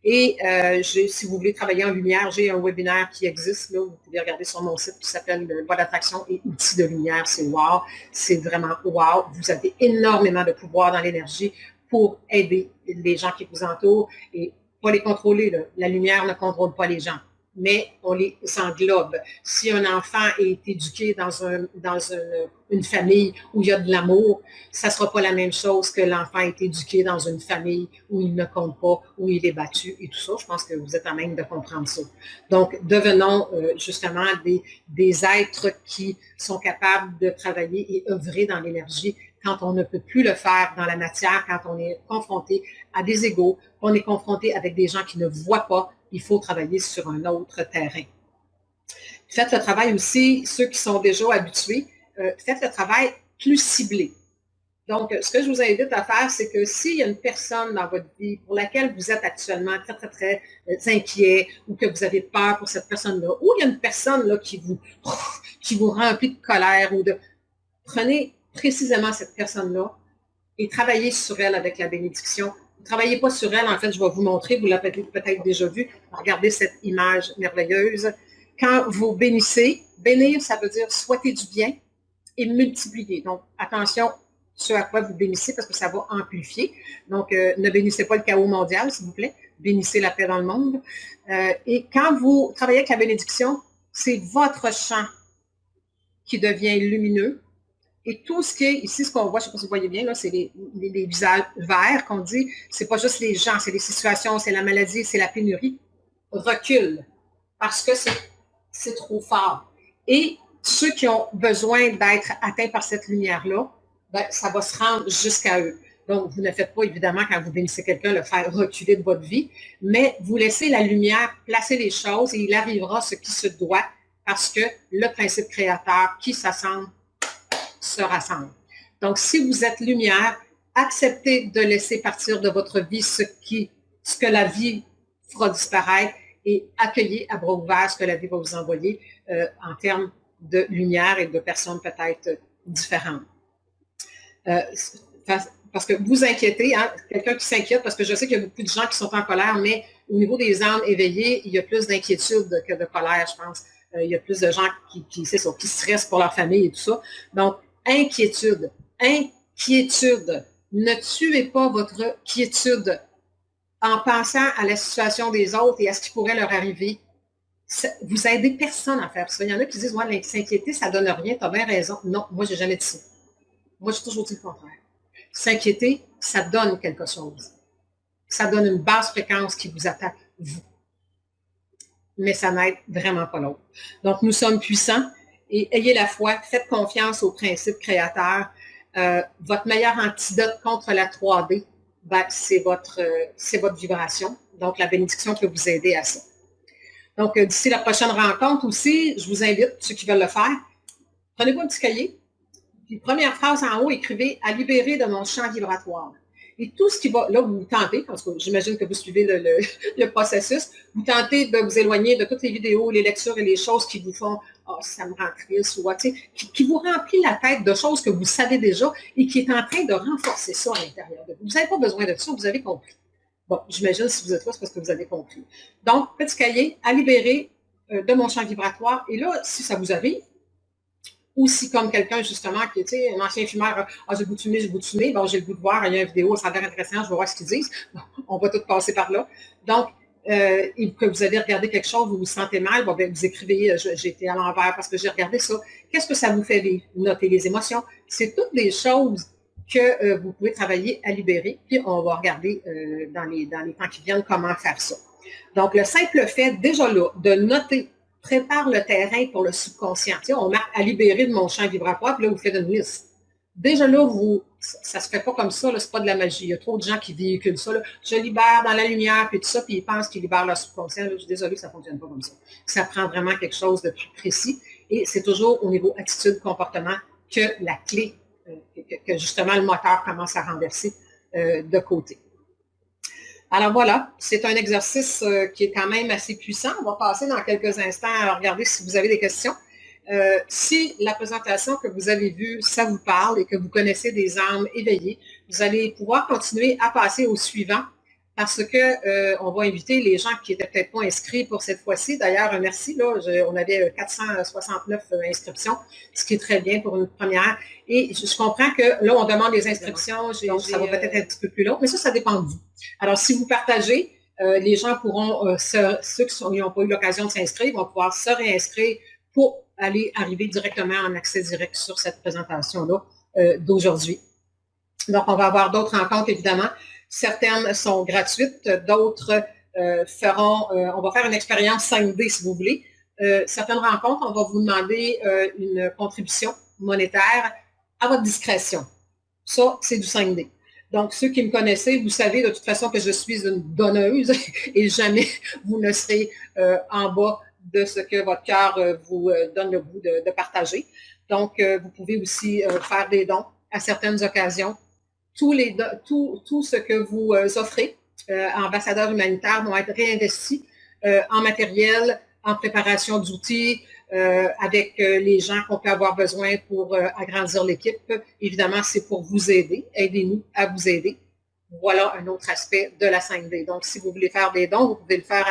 A: Et si vous voulez travailler en lumière, j'ai un webinaire qui existe, là, vous pouvez regarder sur mon site qui s'appelle Loi d'attraction et outils de lumière. C'est wow, c'est vraiment wow. Vous avez énormément de pouvoir dans l'énergie pour aider les gens qui vous entourent et pas les contrôler. Là. La lumière ne contrôle pas les gens, mais on les englobe. Si un enfant est éduqué dans une famille où il y a de l'amour, ça ne sera pas la même chose que l'enfant est éduqué dans une famille où il ne compte pas, où il est battu et tout ça. Je pense que vous êtes à même de comprendre ça. Donc, devenons justement des êtres qui sont capables de travailler et œuvrer dans l'énergie quand on ne peut plus le faire dans la matière, quand on est confronté à des égos, qu'on est confronté avec des gens qui ne voient pas. Il faut travailler sur un autre terrain. Faites le travail aussi, ceux qui sont déjà habitués, faites le travail plus ciblé. Donc, ce que je vous invite à faire, c'est que s'il y a une personne dans votre vie pour laquelle vous êtes actuellement très, très, très inquiet ou que vous avez peur pour cette personne-là, ou il y a une personne là, qui vous remplit de colère ou de... Prenez précisément cette personne-là et travaillez sur elle avec la bénédiction. Ne travaillez pas sur elle, en fait, je vais vous montrer, vous l'avez peut-être déjà vu. Regardez cette image merveilleuse. Quand vous bénissez, bénir, ça veut dire souhaiter du bien et multiplier. Donc, attention, ce à quoi vous bénissez, parce que ça va amplifier. Donc, ne bénissez pas le chaos mondial, s'il vous plaît. Bénissez la paix dans le monde. Et quand vous travaillez avec la bénédiction, c'est votre champ qui devient lumineux. Et tout ce qui est, ici, ce qu'on voit, je ne sais pas si vous voyez bien, là, c'est les visages verts qu'on dit, c'est pas juste les gens, c'est les situations, c'est la maladie, c'est la pénurie, recule. Parce que c'est trop fort. Et ceux qui ont besoin d'être atteints par cette lumière-là, ben, ça va se rendre jusqu'à eux. Donc, vous ne faites pas, évidemment, quand vous bénissez quelqu'un, le faire reculer de votre vie, mais vous laissez la lumière placer les choses et il arrivera ce qui se doit parce que le principe créateur qui s'assemble se rassemblent. Donc, si vous êtes lumière, acceptez de laisser partir de votre vie ce que la vie fera disparaître et accueillez à bras ouverts ce que la vie va vous envoyer en termes de lumière et de personnes peut-être différentes. Parce que vous inquiétez, hein, quelqu'un qui s'inquiète, parce que je sais qu'il y a beaucoup de gens qui sont en colère, mais au niveau des âmes éveillées, il y a plus d'inquiétude que de colère, je pense. Il y a plus de gens qui stressent pour leur famille et tout ça. Donc, inquiétude. Ne tuez pas votre quiétude en pensant à la situation des autres et à ce qui pourrait leur arriver. Vous aidez personne à faire ça. Il y en a qui disent, ouais, s'inquiéter, ça donne rien, t'as bien raison. Non, moi, j'ai jamais dit ça. Moi, j'ai toujours dit le contraire. S'inquiéter, ça donne quelque chose. Ça donne une basse fréquence qui vous attaque, vous. Mais ça n'aide vraiment pas l'autre. Donc, nous sommes puissants et ayez la foi, faites confiance au principe créateur. Votre meilleur antidote contre la 3D, ben, c'est votre vibration. Donc, la bénédiction peut vous aider à ça. Donc, d'ici la prochaine rencontre aussi, je vous invite, ceux qui veulent le faire, prenez-vous un petit cahier, puis première phrase en haut, écrivez « à libérer de mon champ vibratoire ». Et tout ce qui va, là, vous tentez, parce que j'imagine que vous suivez le processus, vous tentez de vous éloigner de toutes les vidéos, les lectures et les choses qui vous font « oh, ça me rend triste » ou qui vous remplit la tête de choses que vous savez déjà et qui est en train de renforcer ça à l'intérieur de vous. Vous n'avez pas besoin de ça, vous avez compris. Bon, j'imagine si vous êtes là, c'est parce que vous avez compris. Donc, petit cahier, à libérer de mon champ vibratoire. Et là, si ça vous arrive, ou si comme quelqu'un, justement, qui est un ancien fumeur, j'ai le goût de fumer, bon, j'ai le goût de voir, il y a une vidéo, ça a l'air intéressant, je vais voir ce qu'ils disent. Bon, on va tout passer par là. Donc, et que vous avez regardé quelque chose, vous vous sentez mal, bon, ben, vous écrivez, j'ai été à l'envers parce que j'ai regardé ça. Qu'est-ce que ça vous fait vivre? Notez les émotions. C'est toutes des choses que vous pouvez travailler à libérer, puis on va regarder dans les temps qui viennent comment faire ça. Donc, le simple fait, déjà là, de noter, prépare le terrain pour le subconscient. Tu sais, on marque à libérer de mon champ vibratoire, puis là, vous faites une liste. Déjà là, ça se fait pas comme ça, là, c'est pas de la magie. Il y a trop de gens qui véhiculent ça. Là. Je libère dans la lumière, puis tout ça, puis ils pensent qu'ils libèrent leur subconscient. Là, je suis désolée, ça fonctionne pas comme ça. Ça prend vraiment quelque chose de plus précis. Et c'est toujours au niveau attitude, comportement que la clé, que justement le moteur commence à renverser de côté. Alors voilà, c'est un exercice qui est quand même assez puissant. On va passer dans quelques instants à regarder si vous avez des questions. Si la présentation que vous avez vue, ça vous parle et que vous connaissez des âmes éveillées, vous allez pouvoir continuer à passer au suivant parce que on va inviter les gens qui n'étaient peut-être pas inscrits pour cette fois-ci. D'ailleurs, merci, là, on avait 469 inscriptions, ce qui est très bien pour une première. Et je comprends que là, on demande les inscriptions, donc ça va peut-être être un petit peu plus long, mais ça dépend de vous. Alors, si vous partagez, les gens pourront, ceux qui n'ont pas eu l'occasion de s'inscrire, vont pouvoir se réinscrire pour arriver directement en accès direct sur cette présentation-là d'aujourd'hui. Donc, on va avoir d'autres rencontres, évidemment. Certaines sont gratuites, d'autres on va faire une expérience 5D, si vous voulez. Certaines rencontres, on va vous demander une contribution monétaire à votre discrétion. Ça, c'est du 5D. Donc, ceux qui me connaissez, vous savez de toute façon que je suis une donneuse et jamais vous ne serez en bas de ce que votre cœur vous donne le goût de partager. Donc, vous pouvez aussi faire des dons à certaines occasions. Tout ce que vous offrez, ambassadeurs humanitaires, vont être réinvestis en matériel, en préparation d'outils, avec les gens qu'on peut avoir besoin pour agrandir l'équipe. Évidemment, c'est pour vous aider. Aidez-nous à vous aider. Voilà un autre aspect de la 5D. Donc, si vous voulez faire des dons, vous pouvez le faire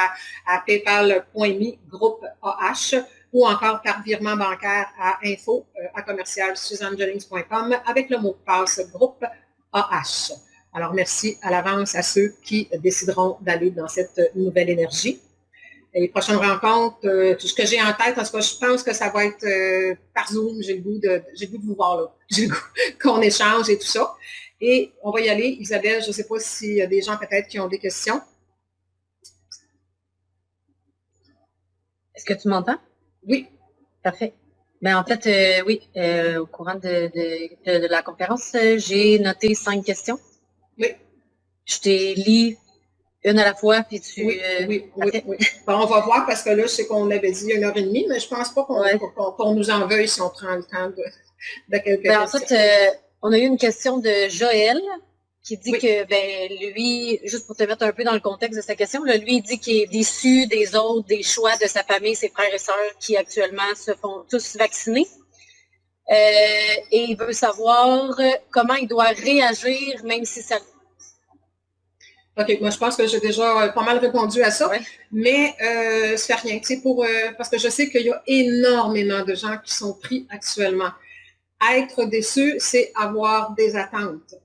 A: à paypal.me groupe AH ou encore par virement bancaire à info@commercialsuzannejennings.com avec le mot de passe groupe AH. Alors, merci à l'avance à ceux qui décideront d'aller dans cette nouvelle énergie. Les prochaines rencontres, ce que j'ai en tête, en tout cas, je pense que ça va être par Zoom. J'ai le goût de vous voir là. J'ai le goût qu'on échange et tout ça. Et on va y aller. Isabelle, je ne sais pas s'il y a des gens peut-être qui ont des questions.
B: Est-ce que tu m'entends?
A: Oui.
B: Parfait. Ben, en fait, oui, au courant de la conférence, j'ai noté 5 questions.
A: Oui.
B: Je t'ai lis une à la fois, puis tu...
A: Oui. Bon, on va voir, parce que là, je sais qu'on avait dit 1h30, mais je pense pas qu'on nous en veuille si on prend le temps de quelques
B: En
A: questions.
B: fait, on a eu une question de Joël qui dit
A: Oui.
B: que, lui, juste pour te mettre un peu dans le contexte de sa question, là, lui, il dit qu'il est déçu des autres, des choix de sa famille, ses frères et sœurs qui actuellement se font tous vacciner. Et il veut savoir comment il doit réagir, même si ça...
A: OK, moi je pense que j'ai déjà pas mal répondu à ça,
B: Ouais.
A: mais ça fait rien. Parce que je sais qu'il y a énormément de gens qui sont pris actuellement. Être déçu, c'est avoir des attentes.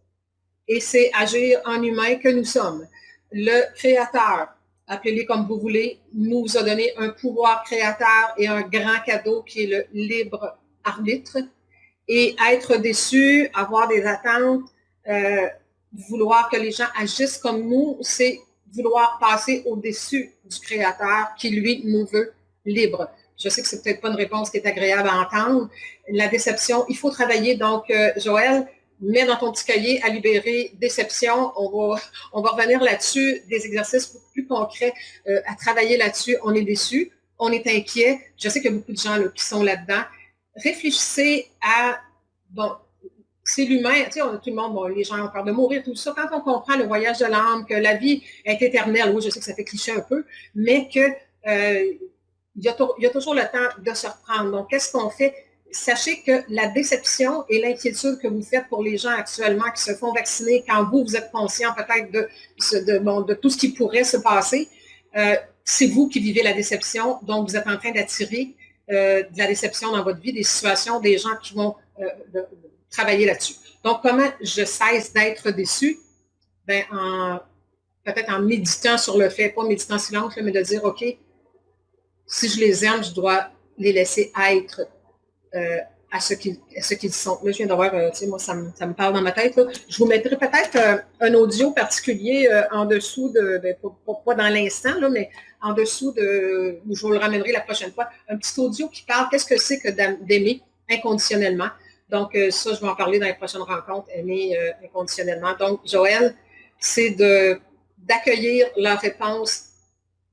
A: Et c'est agir en humain que nous sommes. Le Créateur, appelez-le comme vous voulez, nous a donné un pouvoir créateur et un grand cadeau qui est le libre arbitre. Et être déçu, avoir des attentes, vouloir que les gens agissent comme nous, c'est vouloir passer au-dessus du Créateur qui, lui, nous veut libres. Je sais que c'est peut-être pas une réponse qui est agréable à entendre. La déception, il faut travailler. Donc, Joël, mets dans ton petit cahier à libérer déception. On va revenir là-dessus, des exercices plus concrets à travailler là-dessus. On est déçu, on est inquiet. Je sais qu'il y a beaucoup de gens là, qui sont là-dedans. Réfléchissez à, bon, c'est l'humain, tu sais, tout le monde, bon, les gens ont peur de mourir, tout ça. Quand on comprend le voyage de l'âme, que la vie est éternelle, oui, je sais que ça fait cliché un peu, mais que il y a toujours le temps de se reprendre. Donc, qu'est-ce qu'on fait? Sachez que la déception et l'inquiétude que vous faites pour les gens actuellement qui se font vacciner, quand vous êtes conscient peut-être de tout ce qui pourrait se passer, c'est vous qui vivez la déception. Donc, vous êtes en train d'attirer de la déception dans votre vie, des situations, des gens qui vont travailler là-dessus. Donc, comment je cesse d'être déçu? Peut-être en méditant sur le fait, pas méditant silence, mais de dire, OK, si je les aime, je dois les laisser être à ce qu'ils sont. Là, je viens d'avoir, tu sais, moi, ça me parle dans ma tête. Là. Je vous mettrai peut-être un audio particulier en dessous pas dans l'instant, là, mais en dessous de, je vous le ramènerai la prochaine fois, un petit audio qui parle, qu'est-ce que c'est que d'aimer inconditionnellement. Donc, ça, je vais en parler dans les prochaines rencontres, aimer inconditionnellement. Donc, Joël, c'est d'accueillir leur réponse.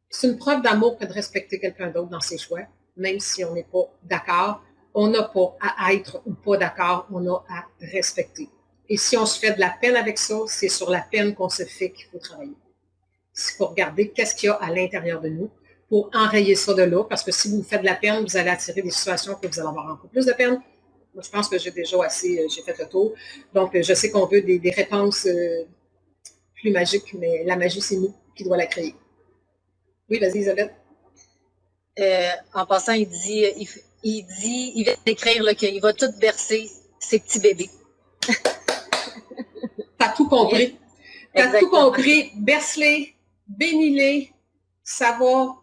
A: C'est une preuve d'amour que de respecter quelqu'un d'autre dans ses choix, même si on n'est pas d'accord. On n'a pas à être ou pas d'accord, on a à respecter. Et si on se fait de la peine avec ça, c'est sur la peine qu'on se fait qu'il faut travailler. Il faut regarder qu'est-ce qu'il y a à l'intérieur de nous pour enrayer ça de là, parce que si vous vous faites de la peine, vous allez attirer des situations que vous allez avoir encore plus de peine. Moi, je pense que j'ai déjà j'ai fait le tour. Donc, je sais qu'on veut des réponses plus magiques, mais la magie, c'est nous qui doit la créer. Oui, vas-y, Isabelle.
B: En passant, il vient d'écrire qu'il va tout bercer ses petits bébés.
A: T'as tout compris. T'as tout compris. Berce-les, bénis-les, ça va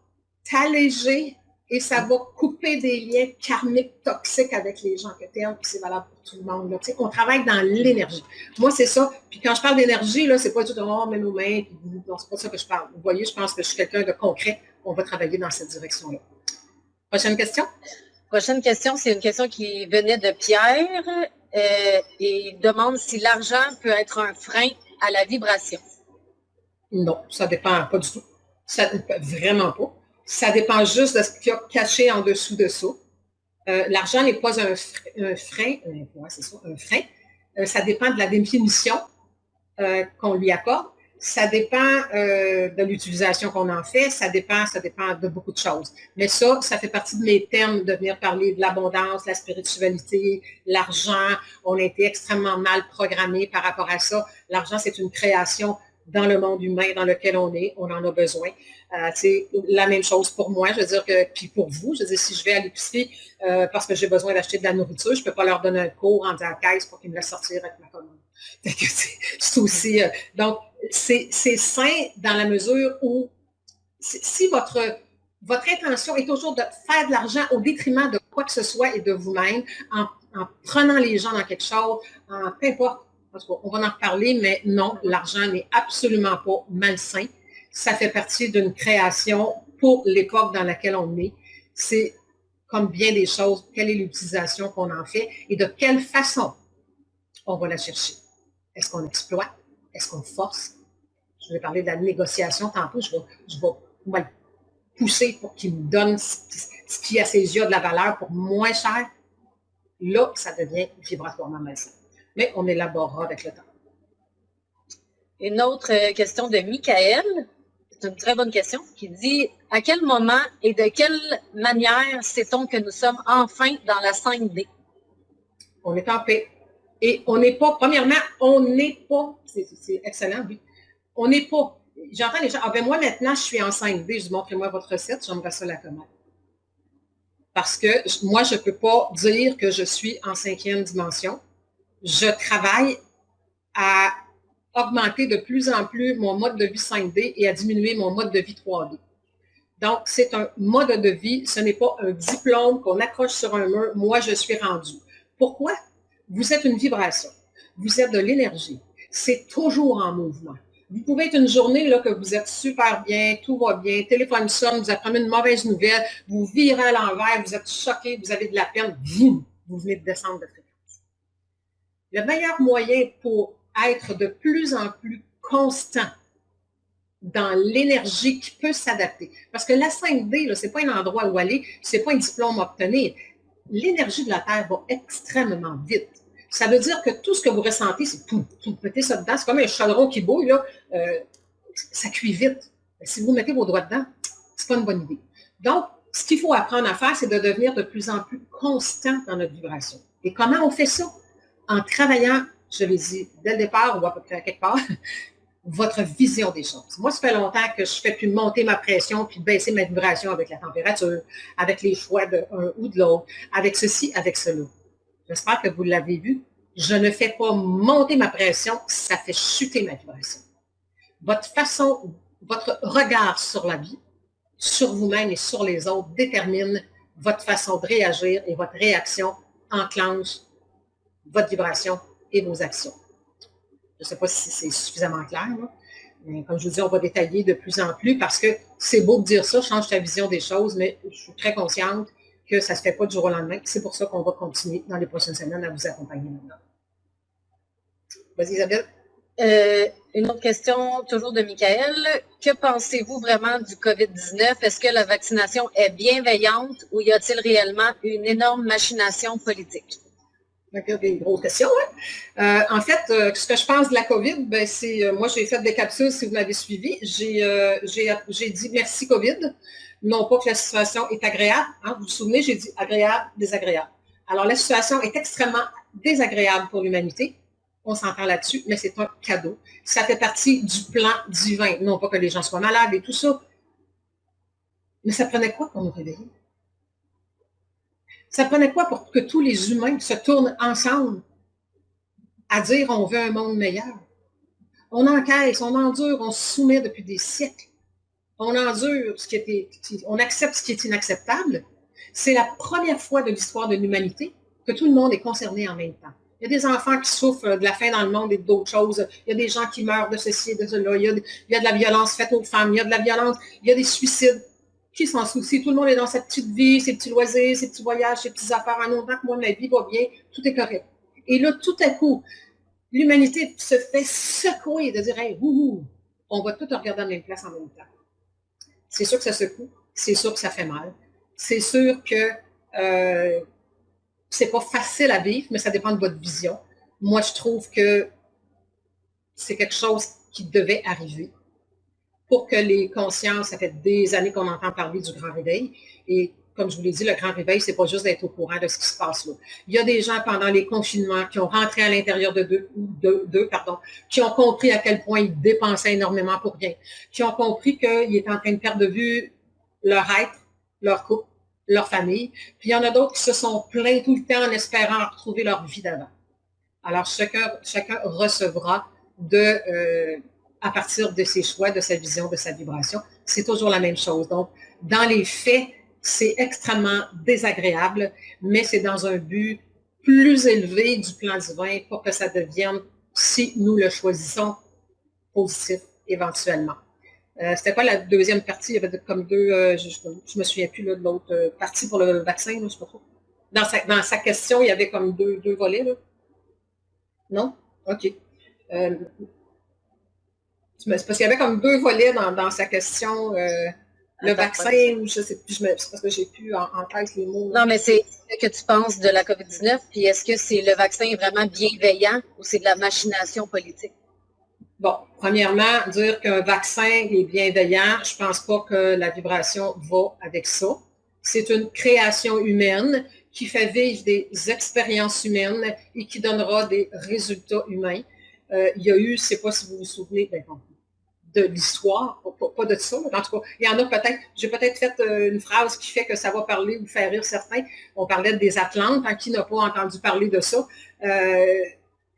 A: t'alléger et ça va couper des liens karmiques toxiques avec les gens que t'aimes, puis c'est valable pour tout le monde. Là. On travaille dans l'énergie. Moi, c'est ça. Puis quand je parle d'énergie, là, c'est pas du oh, mais nos mains, non, c'est pas ça que je parle. Vous voyez, je pense que je suis quelqu'un de concret. On va travailler dans cette direction-là. Prochaine question?
B: Prochaine question, c'est une question qui venait de Pierre et il demande si l'argent peut être un frein à la vibration.
A: Non, ça dépend pas du tout. Ça vraiment pas. Ça dépend juste de ce qu'il y a caché en dessous de ça. L'argent n'est pas un frein, c'est ça, un frein. Ça dépend de la définition qu'on lui accorde. Ça dépend de l'utilisation qu'on en fait. Ça dépend de beaucoup de choses. Mais ça fait partie de mes thèmes de venir parler de l'abondance, la spiritualité, l'argent. On a été extrêmement mal programmés par rapport à ça. L'argent, c'est une création dans le monde humain dans lequel on est, on en a besoin. C'est la même chose pour moi, je veux dire que, puis pour vous, je veux dire, si je vais à l'épicerie parce que j'ai besoin d'acheter de la nourriture, je ne peux pas leur donner un cours en disant caisse pour qu'ils me laissent sortir avec ma commande. C'est aussi, donc, c'est sain dans la mesure où si votre intention est toujours de faire de l'argent au détriment de quoi que ce soit et de vous-même, en prenant les gens dans quelque chose, peu importe, on va en reparler, mais non, l'argent n'est absolument pas malsain. Ça fait partie d'une création pour l'époque dans laquelle on est. C'est comme bien des choses, quelle est l'utilisation qu'on en fait et de quelle façon on va la chercher. Est-ce qu'on exploite? Est-ce qu'on force? Je vais parler de la négociation tantôt. Je vais le pousser pour qu'il me donne ce qui, à ses yeux, a de la valeur pour moins cher. là, ça devient vibratoirement malsain. Mais on élaborera avec le temps.
B: Une autre question de Michael, c'est une très bonne question, qui dit « À quel moment et de quelle manière sait-on que nous sommes enfin dans la 5D? »
A: On est en paix. Et on n'est pas, premièrement, on n'est pas, c'est excellent, oui, on n'est pas, j'entends les gens, ah ben moi maintenant je suis en 5D, je dis montrez-moi votre recette, j'aimerais ça la connaître. Parce que moi je ne peux pas dire que je suis en 5e dimension. Je travaille à augmenter de plus en plus mon mode de vie 5D et à diminuer mon mode de vie 3D. Donc, c'est un mode de vie, ce n'est pas un diplôme qu'on accroche sur un mur, moi je suis rendu. Pourquoi? Vous êtes une vibration, vous êtes de l'énergie, c'est toujours en mouvement. Vous pouvez être une journée là, que vous êtes super bien, tout va bien, téléphone sonne, vous apprenez une mauvaise nouvelle, vous virez à l'envers, vous êtes choqué, vous avez de la peine, vous venez de descendre de fréquence. Le meilleur moyen pour être de plus en plus constant dans l'énergie qui peut s'adapter. Parce que la 5D, ce n'est pas un endroit où aller, ce n'est pas un diplôme à obtenir. L'énergie de la Terre va extrêmement vite. Ça veut dire que tout ce que vous ressentez, c'est tout. Vous mettez ça dedans, c'est comme un chaudron qui bouille, là, ça cuit vite. Mais si vous mettez vos doigts dedans, c'est pas une bonne idée. Donc, ce qu'il faut apprendre à faire, c'est de devenir de plus en plus constant dans notre vibration. Et comment on fait ça? En travaillant, je l'ai dit dès le départ, ou à peu près à quelque part, votre vision des choses. Moi, ça fait longtemps que je fais plus monter ma pression puis baisser ma vibration avec la température, avec les choix d'un ou de l'autre, avec ceci, avec cela. J'espère que vous l'avez vu. Je ne fais pas monter ma pression, ça fait chuter ma vibration. Votre façon, votre regard sur la vie, sur vous-même et sur les autres détermine votre façon de réagir et votre réaction enclenche votre vibration et vos actions. Je ne sais pas si c'est suffisamment clair, là. Mais comme je vous dis, on va détailler de plus en plus parce que c'est beau de dire ça, change ta vision des choses, mais je suis très consciente que ça ne se fait pas du jour au lendemain. C'est pour ça qu'on va continuer dans les prochaines semaines à vous accompagner maintenant. Vas-y, Isabelle.
B: Une autre question, toujours de Michael. Que pensez-vous vraiment du COVID-19? Est-ce que la vaccination est bienveillante ou y a-t-il réellement une énorme machination politique?
A: Des grosses questions, hein? En fait, ce que je pense de la COVID, ben, c'est, moi, j'ai fait des capsules, si vous m'avez suivi. J'ai dit merci COVID. Non pas que la situation est agréable. Hein? Vous vous souvenez, j'ai dit agréable, désagréable. Alors, la situation est extrêmement désagréable pour l'humanité. On s'entend là-dessus, mais c'est un cadeau. Ça fait partie du plan divin. Non pas que les gens soient malades et tout ça. Mais ça prenait quoi pour nous réveiller? Ça prenait quoi pour que tous les humains se tournent ensemble à dire on veut un monde meilleur? On encaisse, on endure, on se soumet depuis des siècles. On endure on accepte ce qui est inacceptable. C'est la première fois de l'histoire de l'humanité que tout le monde est concerné en même temps. Il y a des enfants qui souffrent de la faim dans le monde et d'autres choses. Il y a des gens qui meurent de ceci et de cela. Il y a de la violence faite aux femmes. Il y a de la violence. Il y a des suicides. Qui s'en soucie? Tout le monde est dans sa petite vie, ses petits loisirs, ses petits voyages, ses petites affaires. En autant que moi, ma vie va bien, tout est correct. Et là, tout à coup, l'humanité se fait secouer de dire, hey, on va tout regarder à la même place en même temps. C'est sûr que ça secoue, c'est sûr que ça fait mal. C'est sûr que c'est pas facile à vivre, mais ça dépend de votre vision. Moi, je trouve que c'est quelque chose qui devait arriver pour que les consciences, ça fait des années qu'on entend parler du grand réveil. Et comme je vous l'ai dit, le grand réveil, c'est pas juste d'être au courant de ce qui se passe là. Il y a des gens pendant les confinements qui ont rentré à l'intérieur d'eux, qui ont compris à quel point ils dépensaient énormément pour rien, qui ont compris qu'ils étaient en train de perdre de vue leur être, leur couple, leur famille. Puis il y en a d'autres qui se sont plaints tout le temps en espérant retrouver leur vie d'avant. Alors, chacun recevra à partir de ses choix, de sa vision, de sa vibration. C'est toujours la même chose. Donc, dans les faits, c'est extrêmement désagréable, mais c'est dans un but plus élevé du plan divin pour que ça devienne, si nous le choisissons, positif éventuellement. C'était quoi la deuxième partie? Il y avait comme deux, je me souviens plus là, de l'autre partie pour le vaccin, là, je sais pas trop. Dans sa question, il y avait comme deux volets, là. Non? OK. C'est parce qu'il y avait comme deux volets dans sa question. le vaccin, ou je sais plus, c'est parce que j'ai plus en tête les mots.
B: Non, mais c'est ce que tu penses de la COVID-19, puis est-ce que c'est le vaccin est vraiment bienveillant ou c'est de la machination politique?
A: Bon, premièrement, dire qu'un vaccin est bienveillant, je pense pas que la vibration va avec ça. C'est une création humaine qui fait vivre des expériences humaines et qui donnera des résultats humains. Il y a eu, je ne sais pas si vous vous souvenez, de l'histoire, pas de ça, mais en tout cas, il y en a peut-être, j'ai peut-être fait une phrase qui fait que ça va parler ou faire rire certains. On parlait des Atlantes, qui n'a pas entendu parler de ça,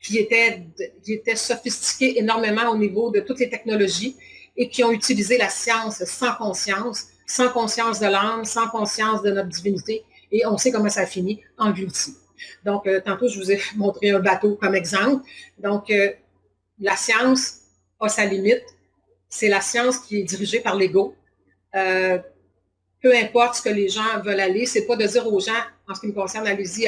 A: qui étaient sophistiqués énormément au niveau de toutes les technologies et qui ont utilisé la science sans conscience de l'âme, sans conscience de notre divinité, et on sait comment ça a fini, englouti. Donc, tantôt, je vous ai montré un bateau comme exemple. Donc, la science a sa limite. C'est la science qui est dirigée par l'ego. Peu importe ce que les gens veulent aller, c'est pas de dire aux gens, en ce qui me concerne, allez-y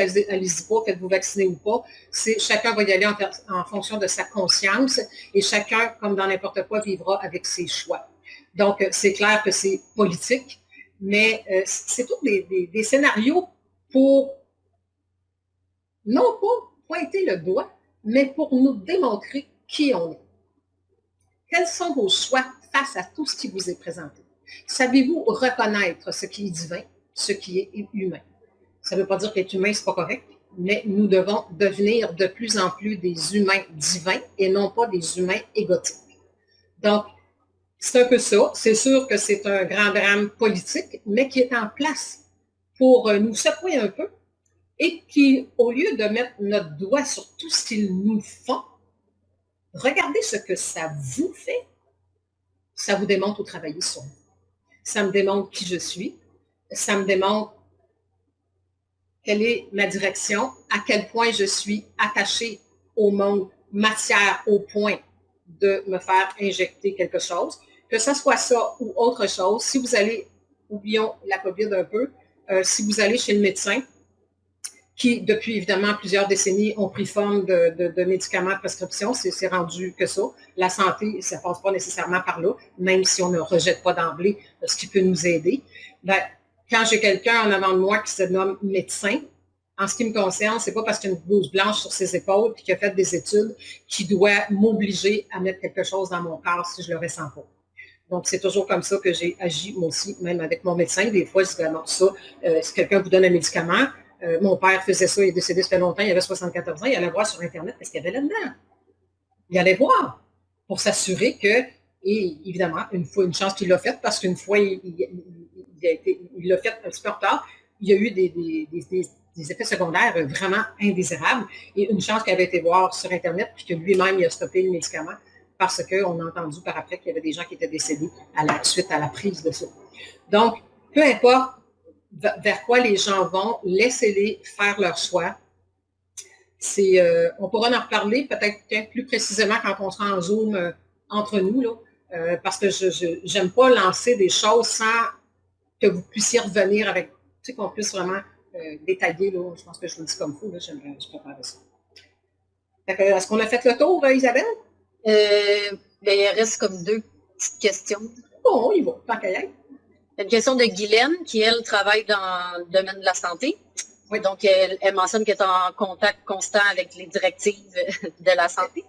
A: pas, faites-vous vacciner ou pas. C'est chacun va y aller en fonction de sa conscience et chacun, comme dans n'importe quoi, vivra avec ses choix. Donc, c'est clair que c'est politique, mais c'est tous des scénarios pour non pas pointer le doigt, mais pour nous démontrer qui on est. Quels sont vos choix face à tout ce qui vous est présenté? Savez-vous reconnaître ce qui est divin, ce qui est humain? Ça ne veut pas dire qu'être humain, ce n'est pas correct, mais nous devons devenir de plus en plus des humains divins et non pas des humains égotiques. Donc, c'est un peu ça. C'est sûr que c'est un grand drame politique, mais qui est en place pour nous secouer un peu et qui, au lieu de mettre notre doigt sur tout ce qu'ils nous font, regardez ce que ça vous fait. Ça vous démontre où travailler sur vous. Ça me démontre qui je suis. Ça me démontre quelle est ma direction, à quel point je suis attachée au monde matière au point de me faire injecter quelque chose. Que ce soit ça ou autre chose, si vous allez, oublions la COVID un peu, si vous allez chez le médecin, qui, depuis évidemment plusieurs décennies, ont pris forme de médicaments de prescription. C'est rendu que ça. La santé, ça ne passe pas nécessairement par là, même si on ne rejette pas d'emblée ce qui peut nous aider. Ben, quand j'ai quelqu'un en avant de moi qui se nomme médecin, en ce qui me concerne, c'est pas parce qu'il y a une blouse blanche sur ses épaules et qu'il a fait des études qu'il doit m'obliger à mettre quelque chose dans mon corps si je le ressens pas. Donc, c'est toujours comme ça que j'ai agi, moi aussi, même avec mon médecin. Des fois, je dis, non, ça, si quelqu'un vous donne un médicament, mon père faisait ça, il est décédé, ça fait longtemps, il avait 74 ans, il allait voir sur Internet ce qu'il y avait là-dedans. Il allait voir pour s'assurer que, et évidemment, une chance qu'il l'a fait, parce qu'une fois, il l'a fait un petit peu en retard, il y a eu des effets secondaires vraiment indésirables, et une chance qu'il avait été voir sur Internet, puis que lui-même, il a stoppé le médicament, parce qu'on a entendu par après qu'il y avait des gens qui étaient décédés suite à la prise de ça. Donc, peu importe vers quoi les gens vont, laissez-les faire leur choix. On pourra en reparler peut-être plus précisément quand on sera en Zoom entre nous, là, parce que je n'aime pas lancer des choses sans que vous puissiez revenir avec, tu sais, qu'on puisse vraiment détailler. Là, je pense que je vous le dis comme il faut, là, je préparais ça. Est-ce qu'on a fait le tour, Isabelle?
B: Il reste comme 2 petites questions.
A: Bon, on y va, tant qu'à y être.
B: Une question de Guylaine, qui, elle, travaille dans le domaine de la santé. Oui. Donc, elle mentionne qu'elle est en contact constant avec les directives de la santé.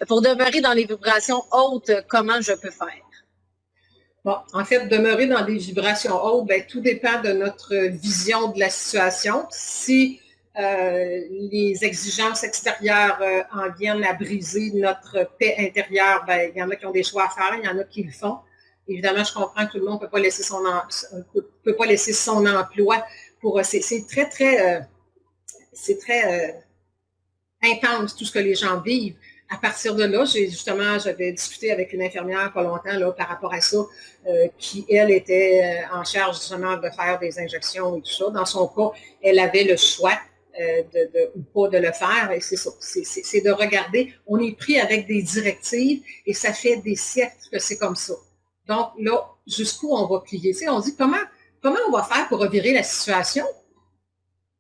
B: Pour demeurer dans les vibrations hautes, comment je peux faire?
A: Bon, en fait, demeurer dans des vibrations hautes, bien, tout dépend de notre vision de la situation. Si les exigences extérieures en viennent à briser notre paix intérieure, bien, il y en a qui ont des choix à faire, il y en a qui le font. Évidemment, je comprends que tout le monde ne peut pas laisser son emploi pour. C'est très intense tout ce que les gens vivent. À partir de là, j'avais discuté avec une infirmière pas longtemps là, par rapport à ça, qui, elle, était en charge justement de faire des injections et tout ça. Dans son cas, elle avait le choix ou pas de le faire. Et c'est ça. C'est de regarder. On est pris avec des directives et ça fait des siècles que c'est comme ça. Donc là, jusqu'où on va plier? Tu sais, on dit comment on va faire pour revirer la situation?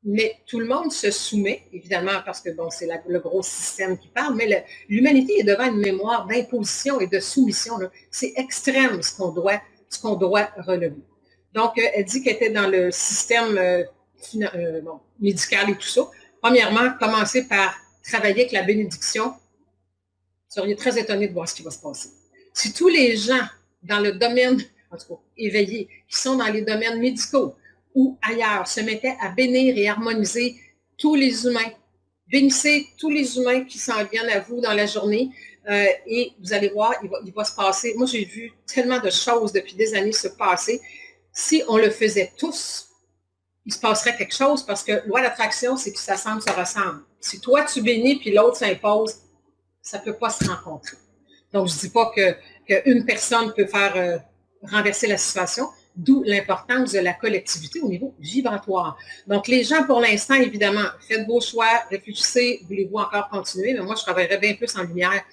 A: Mais tout le monde se soumet, évidemment, parce que bon, c'est le gros système qui parle, mais l'humanité est devant une mémoire d'imposition et de soumission. C'est extrême ce qu'on doit ce qu'on doit relever. Donc, elle dit qu'elle était dans le système médical et tout ça. Premièrement, commencer par travailler avec la bénédiction. Vous seriez très étonné de voir ce qui va se passer. Si tous les gens dans le domaine, en tout cas éveillés, qui sont dans les domaines médicaux ou ailleurs, se mettaient à bénir et harmoniser tous les humains, bénissez tous les humains qui s'en viennent à vous dans la journée et vous allez voir, il va se passer. Moi, j'ai vu tellement de choses depuis des années se passer. Si on le faisait tous, il se passerait quelque chose parce que loi d'attraction, c'est que ça semble se ressemble. Si toi, tu bénis puis l'autre s'impose, ça ne peut pas se rencontrer. Donc, je ne dis pas qu'une personne peut faire renverser la situation, d'où l'importance de la collectivité au niveau vibratoire. Donc, les gens, pour l'instant, évidemment, faites vos choix, réfléchissez, voulez-vous encore continuer, mais moi, je travaillerais bien plus en lumière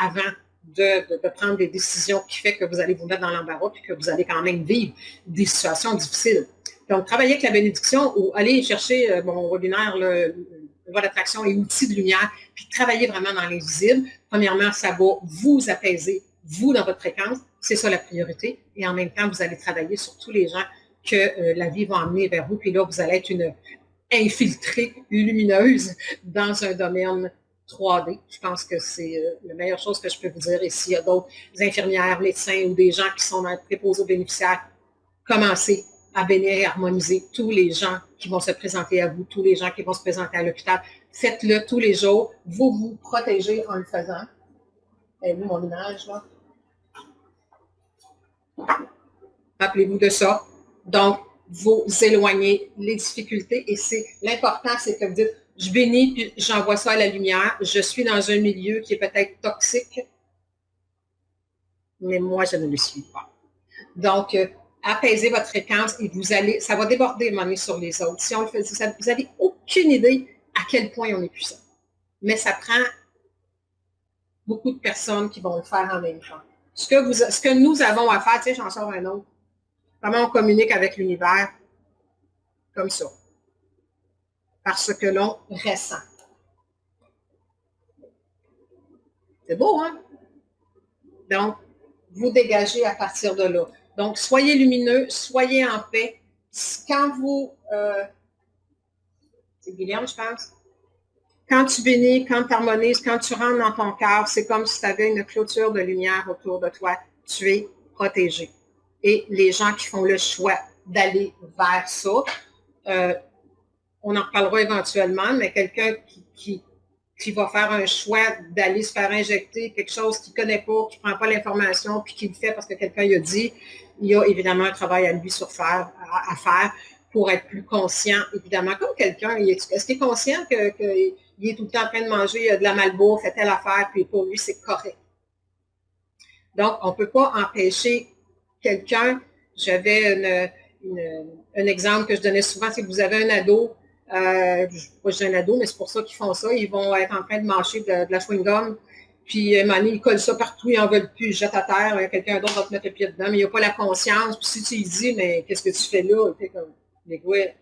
A: avant de prendre des décisions qui fait que vous allez vous mettre dans l'embarras et que vous allez quand même vivre des situations difficiles. Donc, travailler avec la bénédiction ou aller chercher mon webinaire, loi d'attraction et outils de lumière, puis travailler vraiment dans l'invisible. Premièrement, ça va vous apaiser, vous, dans votre fréquence. C'est ça la priorité. Et en même temps, vous allez travailler sur tous les gens que la vie va emmener vers vous. Puis là, vous allez être une infiltrée lumineuse dans un domaine 3D. Je pense que c'est la meilleure chose que je peux vous dire. Et s'il y a d'autres infirmières, médecins ou des gens qui sont dans le préposé aux bénéficiaires, commencez à bénir et harmoniser tous les gens qui vont se présenter à vous, tous les gens qui vont se présenter à l'hôpital. Faites-le tous les jours. Vous vous protégez en le faisant. Et vu mon image, là? Rappelez-vous de ça. Donc, vous éloignez les difficultés et c'est l'important, c'est que vous dites, je bénis puis j'envoie ça à la lumière. Je suis dans un milieu qui est peut-être toxique, mais moi, je ne le suis pas. Donc, apaisez votre fréquence et vous allez, ça va déborder sur les autres. Si on le fait, vous n'avez aucune idée à quel point on est puissant. Mais ça prend beaucoup de personnes qui vont le faire en même temps. Ce que nous avons à faire, tu sais, j'en sors un autre. Comment on communique avec l'univers? Comme ça. Parce que l'on ressent. C'est beau, hein? Donc, vous dégagez à partir de là. Donc, soyez lumineux, soyez en paix. Quand vous... c'est Guillaume, je pense. Quand tu bénis, quand tu harmonises, quand tu rentres dans ton cœur, c'est comme si tu avais une clôture de lumière autour de toi. Tu es protégé. Et les gens qui font le choix d'aller vers ça, on en reparlera éventuellement, mais quelqu'un qui va faire un choix d'aller se faire injecter quelque chose qu'il ne connaît pas, qui ne prend pas l'information, puis qui le fait parce que quelqu'un lui a dit, il y a évidemment un travail à lui à faire pour être plus conscient, évidemment. Comme quelqu'un, est-ce qu'il est conscient qu'il est tout le temps en train de manger de la malbouffe, fait telle affaire, puis pour lui, c'est correct. Donc, on ne peut pas empêcher quelqu'un. J'avais un exemple que je donnais souvent, c'est que vous avez un ado, je dis un ado, mais c'est pour ça qu'ils font ça, ils vont être en train de mâcher de la chewing-gum, puis Mané, ils collent ça partout, ils n'en veulent plus, ils jettent à terre, quelqu'un d'autre va te mettre le pied dedans, mais il n'y a pas la conscience, puis si tu lui dis, mais qu'est-ce que tu fais là? Il fait comme, mais ouais.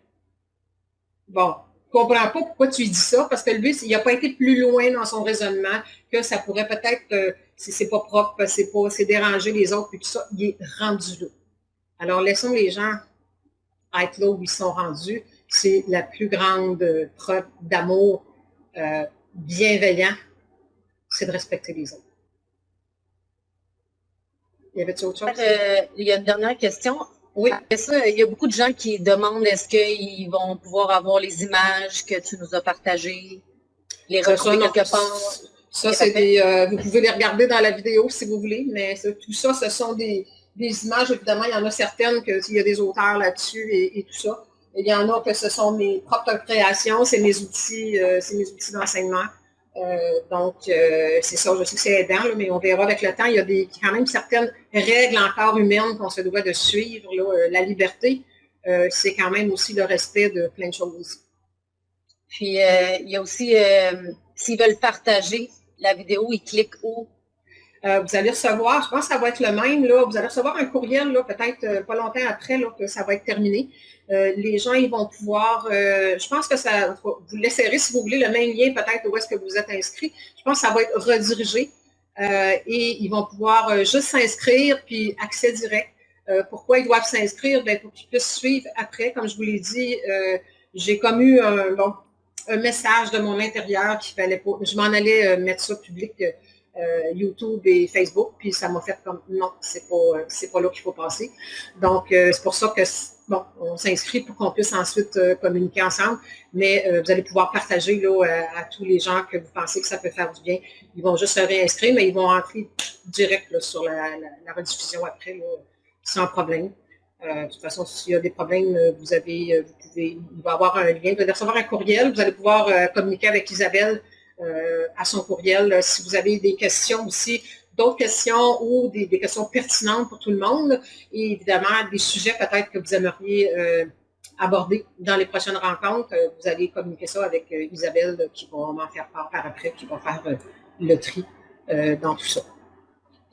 A: Bon, je ne comprends pas pourquoi tu lui dis ça, parce que lui, il n'a pas été plus loin dans son raisonnement que ça pourrait peut-être, si c'est pas propre, c'est déranger les autres, puis tout ça, il est rendu là. Alors, laissons les gens être là où ils sont rendus. C'est la plus grande preuve d'amour bienveillant, c'est de respecter les autres. Y avait-il autre chose?
B: Il y a une dernière question.
A: Oui.
B: Après ça, il y a beaucoup de gens qui demandent est-ce qu'ils vont pouvoir avoir les images que tu nous as partagées, les retrouver quelque part.
A: Ça, c'est vous pouvez les regarder dans la vidéo si vous voulez, mais tout ça, ce sont des images. Évidemment, il y en a certaines qu'il y a des auteurs là-dessus et tout ça. Il y en a que ce sont mes propres créations, c'est mes outils d'enseignement. Donc, c'est ça, je sais que c'est aidant, là, mais on verra avec le temps. Il y a quand même certaines règles encore humaines qu'on se doit de suivre. Là, la liberté, c'est quand même aussi le respect de plein de choses.
B: Puis, il y a aussi, s'ils veulent partager la vidéo, ils cliquent où?
A: Vous allez recevoir, je pense que ça va être le même, là, vous allez recevoir un courriel, là, peut-être pas longtemps après, là, que ça va être terminé. Les gens, ils vont pouvoir, je pense que ça, vous laisserez, si vous voulez, le même lien peut-être où est-ce que vous êtes inscrit. Je pense que ça va être redirigé et ils vont pouvoir juste s'inscrire puis accès direct. Pourquoi ils doivent s'inscrire? Bien, pour qu'ils puissent suivre après. Comme je vous l'ai dit, j'ai comme eu un message de mon intérieur qu'il fallait pas. Je m'en allais mettre ça public YouTube et Facebook, puis ça m'a fait comme non, c'est pas là qu'il faut passer. Donc, c'est pour ça que on s'inscrit pour qu'on puisse ensuite communiquer ensemble, mais vous allez pouvoir partager là, à tous les gens que vous pensez que ça peut faire du bien. Ils vont juste se réinscrire, mais ils vont entrer direct là, sur la rediffusion après, là, sans problème. De toute façon, s'il y a des problèmes, vous pouvez, il va y avoir un lien, vous allez recevoir un courriel, vous allez pouvoir communiquer avec Isabelle à son courriel. Si vous avez des questions aussi, d'autres questions ou des questions pertinentes pour tout le monde, et évidemment, des sujets peut-être que vous aimeriez aborder dans les prochaines rencontres, vous allez communiquer ça avec Isabelle qui va m'en faire part par après, qui va faire le tri dans tout ça.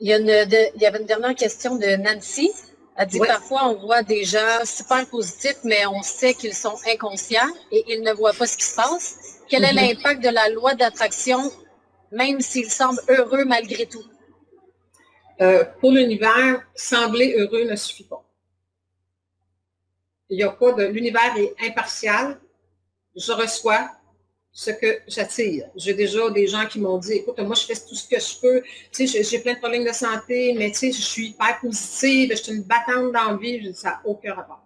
B: Il y avait une dernière question de Nancy. Elle dit parfois on voit des gens super positifs, mais on sait qu'ils sont inconscients et ils ne voient pas ce qui se passe. Quel est l'impact de la loi d'attraction, même s'ils semblent heureux malgré tout?
A: Pour l'univers, sembler heureux ne suffit pas. Il n'y a pas de. L'univers est impartial. Je reçois ce que j'attire. J'ai déjà des gens qui m'ont dit, écoute, moi, je fais tout ce que je peux. Tu sais, j'ai plein de problèmes de santé, mais tu sais, je suis hyper positive, je suis une battante dans la vie. Je dis, ça n'a aucun rapport.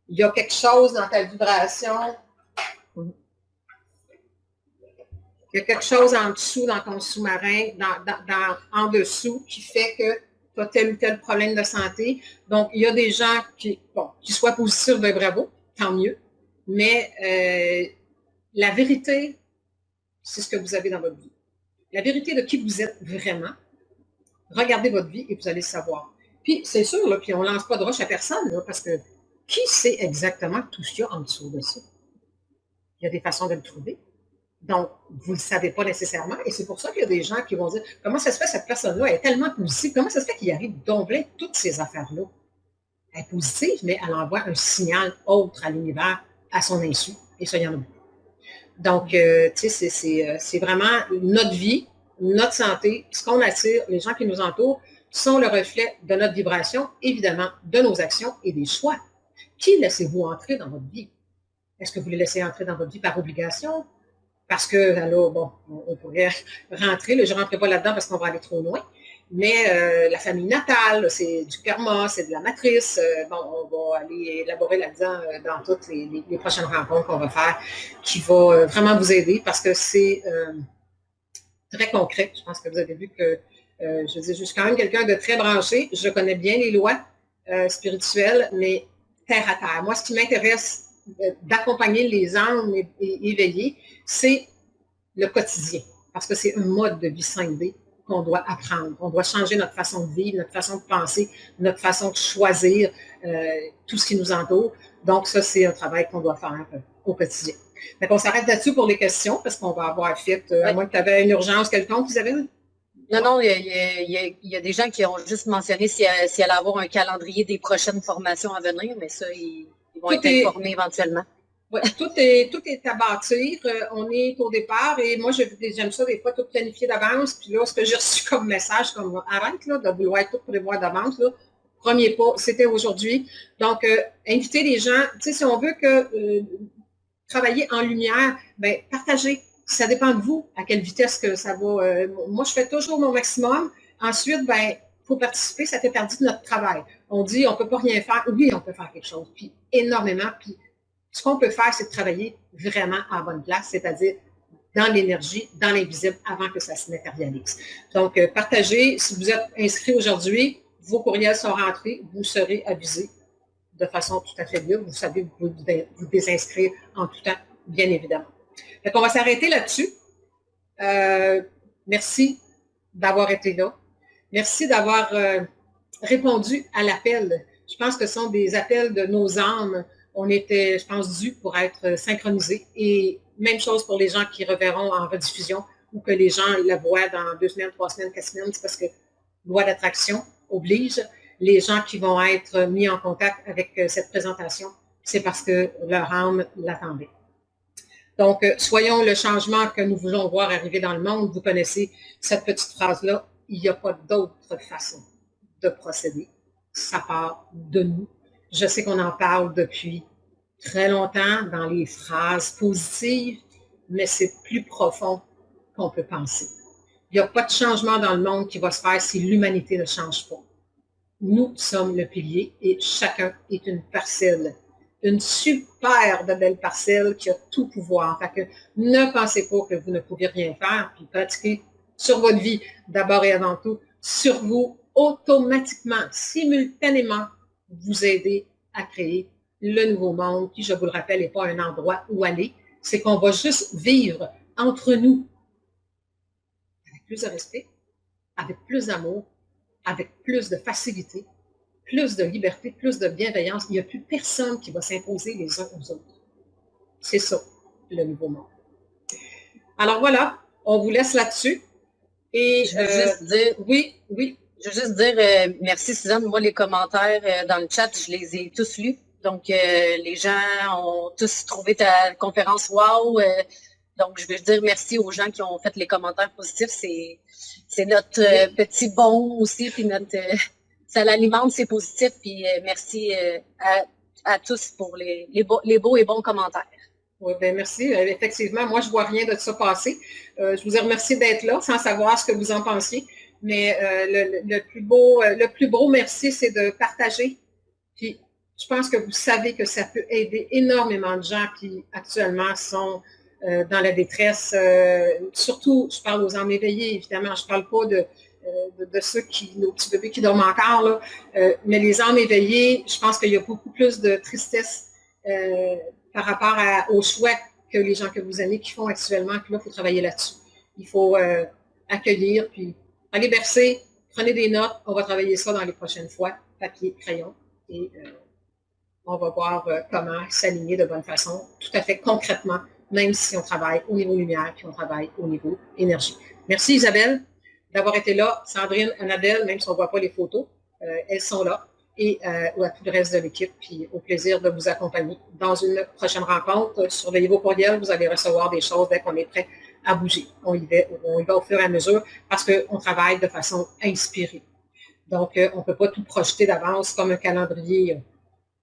A: Il y a quelque chose dans ta vibration. Il y a quelque chose en dessous dans ton sous-marin, en dessous, qui fait que tu as tel ou tel problème de santé. Donc, il y a des gens qui soient positifs, ben bravo, tant mieux. Mais la vérité, c'est ce que vous avez dans votre vie. La vérité de qui vous êtes vraiment, regardez votre vie et vous allez savoir. Puis, c'est sûr, là, puis on ne lance pas de roche à personne, là, parce que qui sait exactement tout ce qu'il y a en dessous de ça? Il y a des façons de le trouver. Donc, vous ne le savez pas nécessairement. Et c'est pour ça qu'il y a des gens qui vont dire, comment ça se fait cette personne-là, elle est tellement positive, comment ça se fait qu'il arrive d'emblée toutes ces affaires-là? Elle est positive, mais elle envoie un signal autre à l'univers à son insu. Et ça, il y en a beaucoup. Donc, tu sais, c'est vraiment notre vie, notre santé, ce qu'on attire, les gens qui nous entourent, sont le reflet de notre vibration, évidemment, de nos actions et des choix. Qui laissez-vous entrer dans votre vie? Est-ce que vous les laissez entrer dans votre vie par obligation? Parce que, là, bon, on pourrait rentrer, là, je ne rentrerai pas là-dedans parce qu'on va aller trop loin, mais la famille natale, c'est du karma, c'est de la matrice. Bon, on va aller élaborer là-dedans dans toutes les prochaines rencontres qu'on va faire, qui va vraiment vous aider parce que c'est très concret. Je pense que vous avez vu que, je veux dire, je suis quand même quelqu'un de très branché. Je connais bien les lois spirituelles, mais terre à terre. Moi, ce qui m'intéresse d'accompagner les âmes éveillées, c'est le quotidien. Parce que c'est un mode de vie scindé qu'on doit apprendre. On doit changer notre façon de vivre, notre façon de penser, notre façon de choisir tout ce qui nous entoure. Donc, ça, c'est un travail qu'on doit faire au quotidien. Donc, on s'arrête là-dessus pour les questions, parce qu'on va avoir fait, à moins que tu avais une urgence quelconque, Isabelle?
B: Non, il y a des gens qui ont juste mentionné s'il allait avoir un calendrier des prochaines formations à venir, mais ça, ils vont être informés éventuellement.
A: Oui, tout est à bâtir. On est au départ et moi, j'aime ça des fois tout planifier d'avance. Puis là, ce que j'ai reçu comme message, comme arrête là, de vouloir tout prévoir d'avance. Là. Premier pas, c'était aujourd'hui. Donc, inviter les gens, tu sais, si on veut que travailler en lumière, ben partagez. Ça dépend de vous, à quelle vitesse que ça va. Moi, je fais toujours mon maximum. Ensuite, ben, pour participer, ça fait partie de notre travail. On dit, on ne peut pas rien faire. Oui, on peut faire quelque chose. Puis énormément. Puis ce qu'on peut faire, c'est de travailler vraiment à la bonne place, c'est-à-dire dans l'énergie, dans l'invisible, avant que ça se matérialise. Donc, partagez. Si vous êtes inscrit aujourd'hui, vos courriels sont rentrés, vous serez avisés de façon tout à fait libre. Vous savez, vous pouvez vous désinscrire en tout temps, bien évidemment. Donc, on va s'arrêter là-dessus. Merci d'avoir été là. Merci d'avoir répondu à l'appel. Je pense que ce sont des appels de nos âmes. On était, je pense, dû pour être synchronisés. Et même chose pour les gens qui reverront en rediffusion ou que les gens la voient dans 2 semaines, 3 semaines, 4 semaines. C'est parce que loi d'attraction oblige. Les gens qui vont être mis en contact avec cette présentation, c'est parce que leur âme l'attendait. Donc, soyons le changement que nous voulons voir arriver dans le monde. Vous connaissez cette petite phrase-là. Il n'y a pas d'autre façon de procéder. ça part de nous. Je sais qu'on en parle depuis très longtemps dans les phrases positives, mais c'est plus profond qu'on peut penser. Il n'y a pas de changement dans le monde qui va se faire si l'humanité ne change pas. Nous sommes le pilier et chacun est une parcelle. Une super de belle parcelle qui a tout pouvoir. Fait que ne pensez pas que vous ne pouvez rien faire, puis pratiquez sur votre vie, d'abord et avant tout, sur vous, automatiquement, simultanément, vous aider à créer le nouveau monde, qui, je vous le rappelle, n'est pas un endroit où aller. C'est qu'on va juste vivre entre nous avec plus de respect, avec plus d'amour, avec plus de facilité, plus de liberté, plus de bienveillance. Il n'y a plus personne qui va s'imposer les uns aux autres. C'est ça, le nouveau monde. Alors voilà, on vous laisse là-dessus. Et
B: je veux juste dire,
A: oui.
B: Je veux juste dire merci Suzanne. Moi, les commentaires dans le chat, je les ai tous lus. Donc, les gens ont tous trouvé ta conférence wow. Donc, je veux dire merci aux gens qui ont fait les commentaires positifs. C'est notre petit bon aussi, puis ça l'alimente, c'est positif. Puis merci à tous pour les beaux et bons commentaires.
A: Oui, bien merci. Effectivement, moi, je ne vois rien de ça passer. Je vous ai remercié d'être là sans savoir ce que vous en pensiez. Mais le plus beau merci, c'est de partager. Puis, je pense que vous savez que ça peut aider énormément de gens qui actuellement sont dans la détresse. Surtout, je parle aux âmes éveillées, évidemment. Je ne parle pas de ceux nos petits bébés qui dorment encore, là. Mais les âmes éveillées, je pense qu'il y a beaucoup plus de tristesse par rapport aux choix que les gens que vous aimez qui font actuellement. Puis là, il faut travailler là-dessus. Il faut accueillir, puis allez bercer, prenez des notes. On va travailler ça dans les prochaines fois. Papier, crayon. Et on va voir comment s'aligner de bonne façon, tout à fait concrètement, même si on travaille au niveau lumière, puis on travaille au niveau énergie. Merci Isabelle d'avoir été là. Sandrine, Annabelle, même si on ne voit pas les photos, elles sont là. Et à tout le reste de l'équipe, puis au plaisir de vous accompagner dans une prochaine rencontre. Surveillez vos courriels, vous allez recevoir des choses dès qu'on est prêt à bouger. On y va au fur et à mesure parce qu'on travaille de façon inspirée. Donc, on ne peut pas tout projeter d'avance comme un calendrier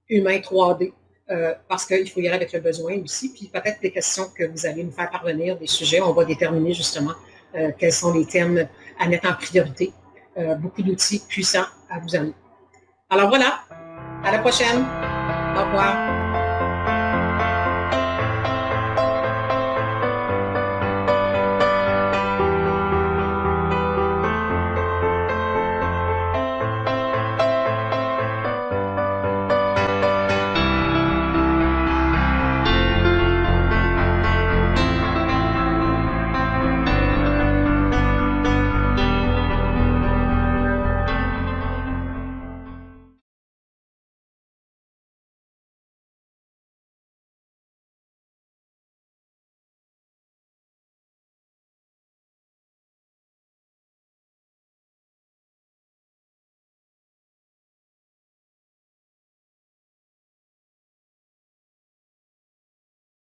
A: humain 3D parce qu'il faut y aller avec le besoin aussi. Puis peut-être des questions que vous allez nous faire parvenir, des sujets. On va déterminer justement quels sont les thèmes à mettre en priorité. Beaucoup d'outils puissants à vous amener. Alors voilà, à la prochaine. Au revoir.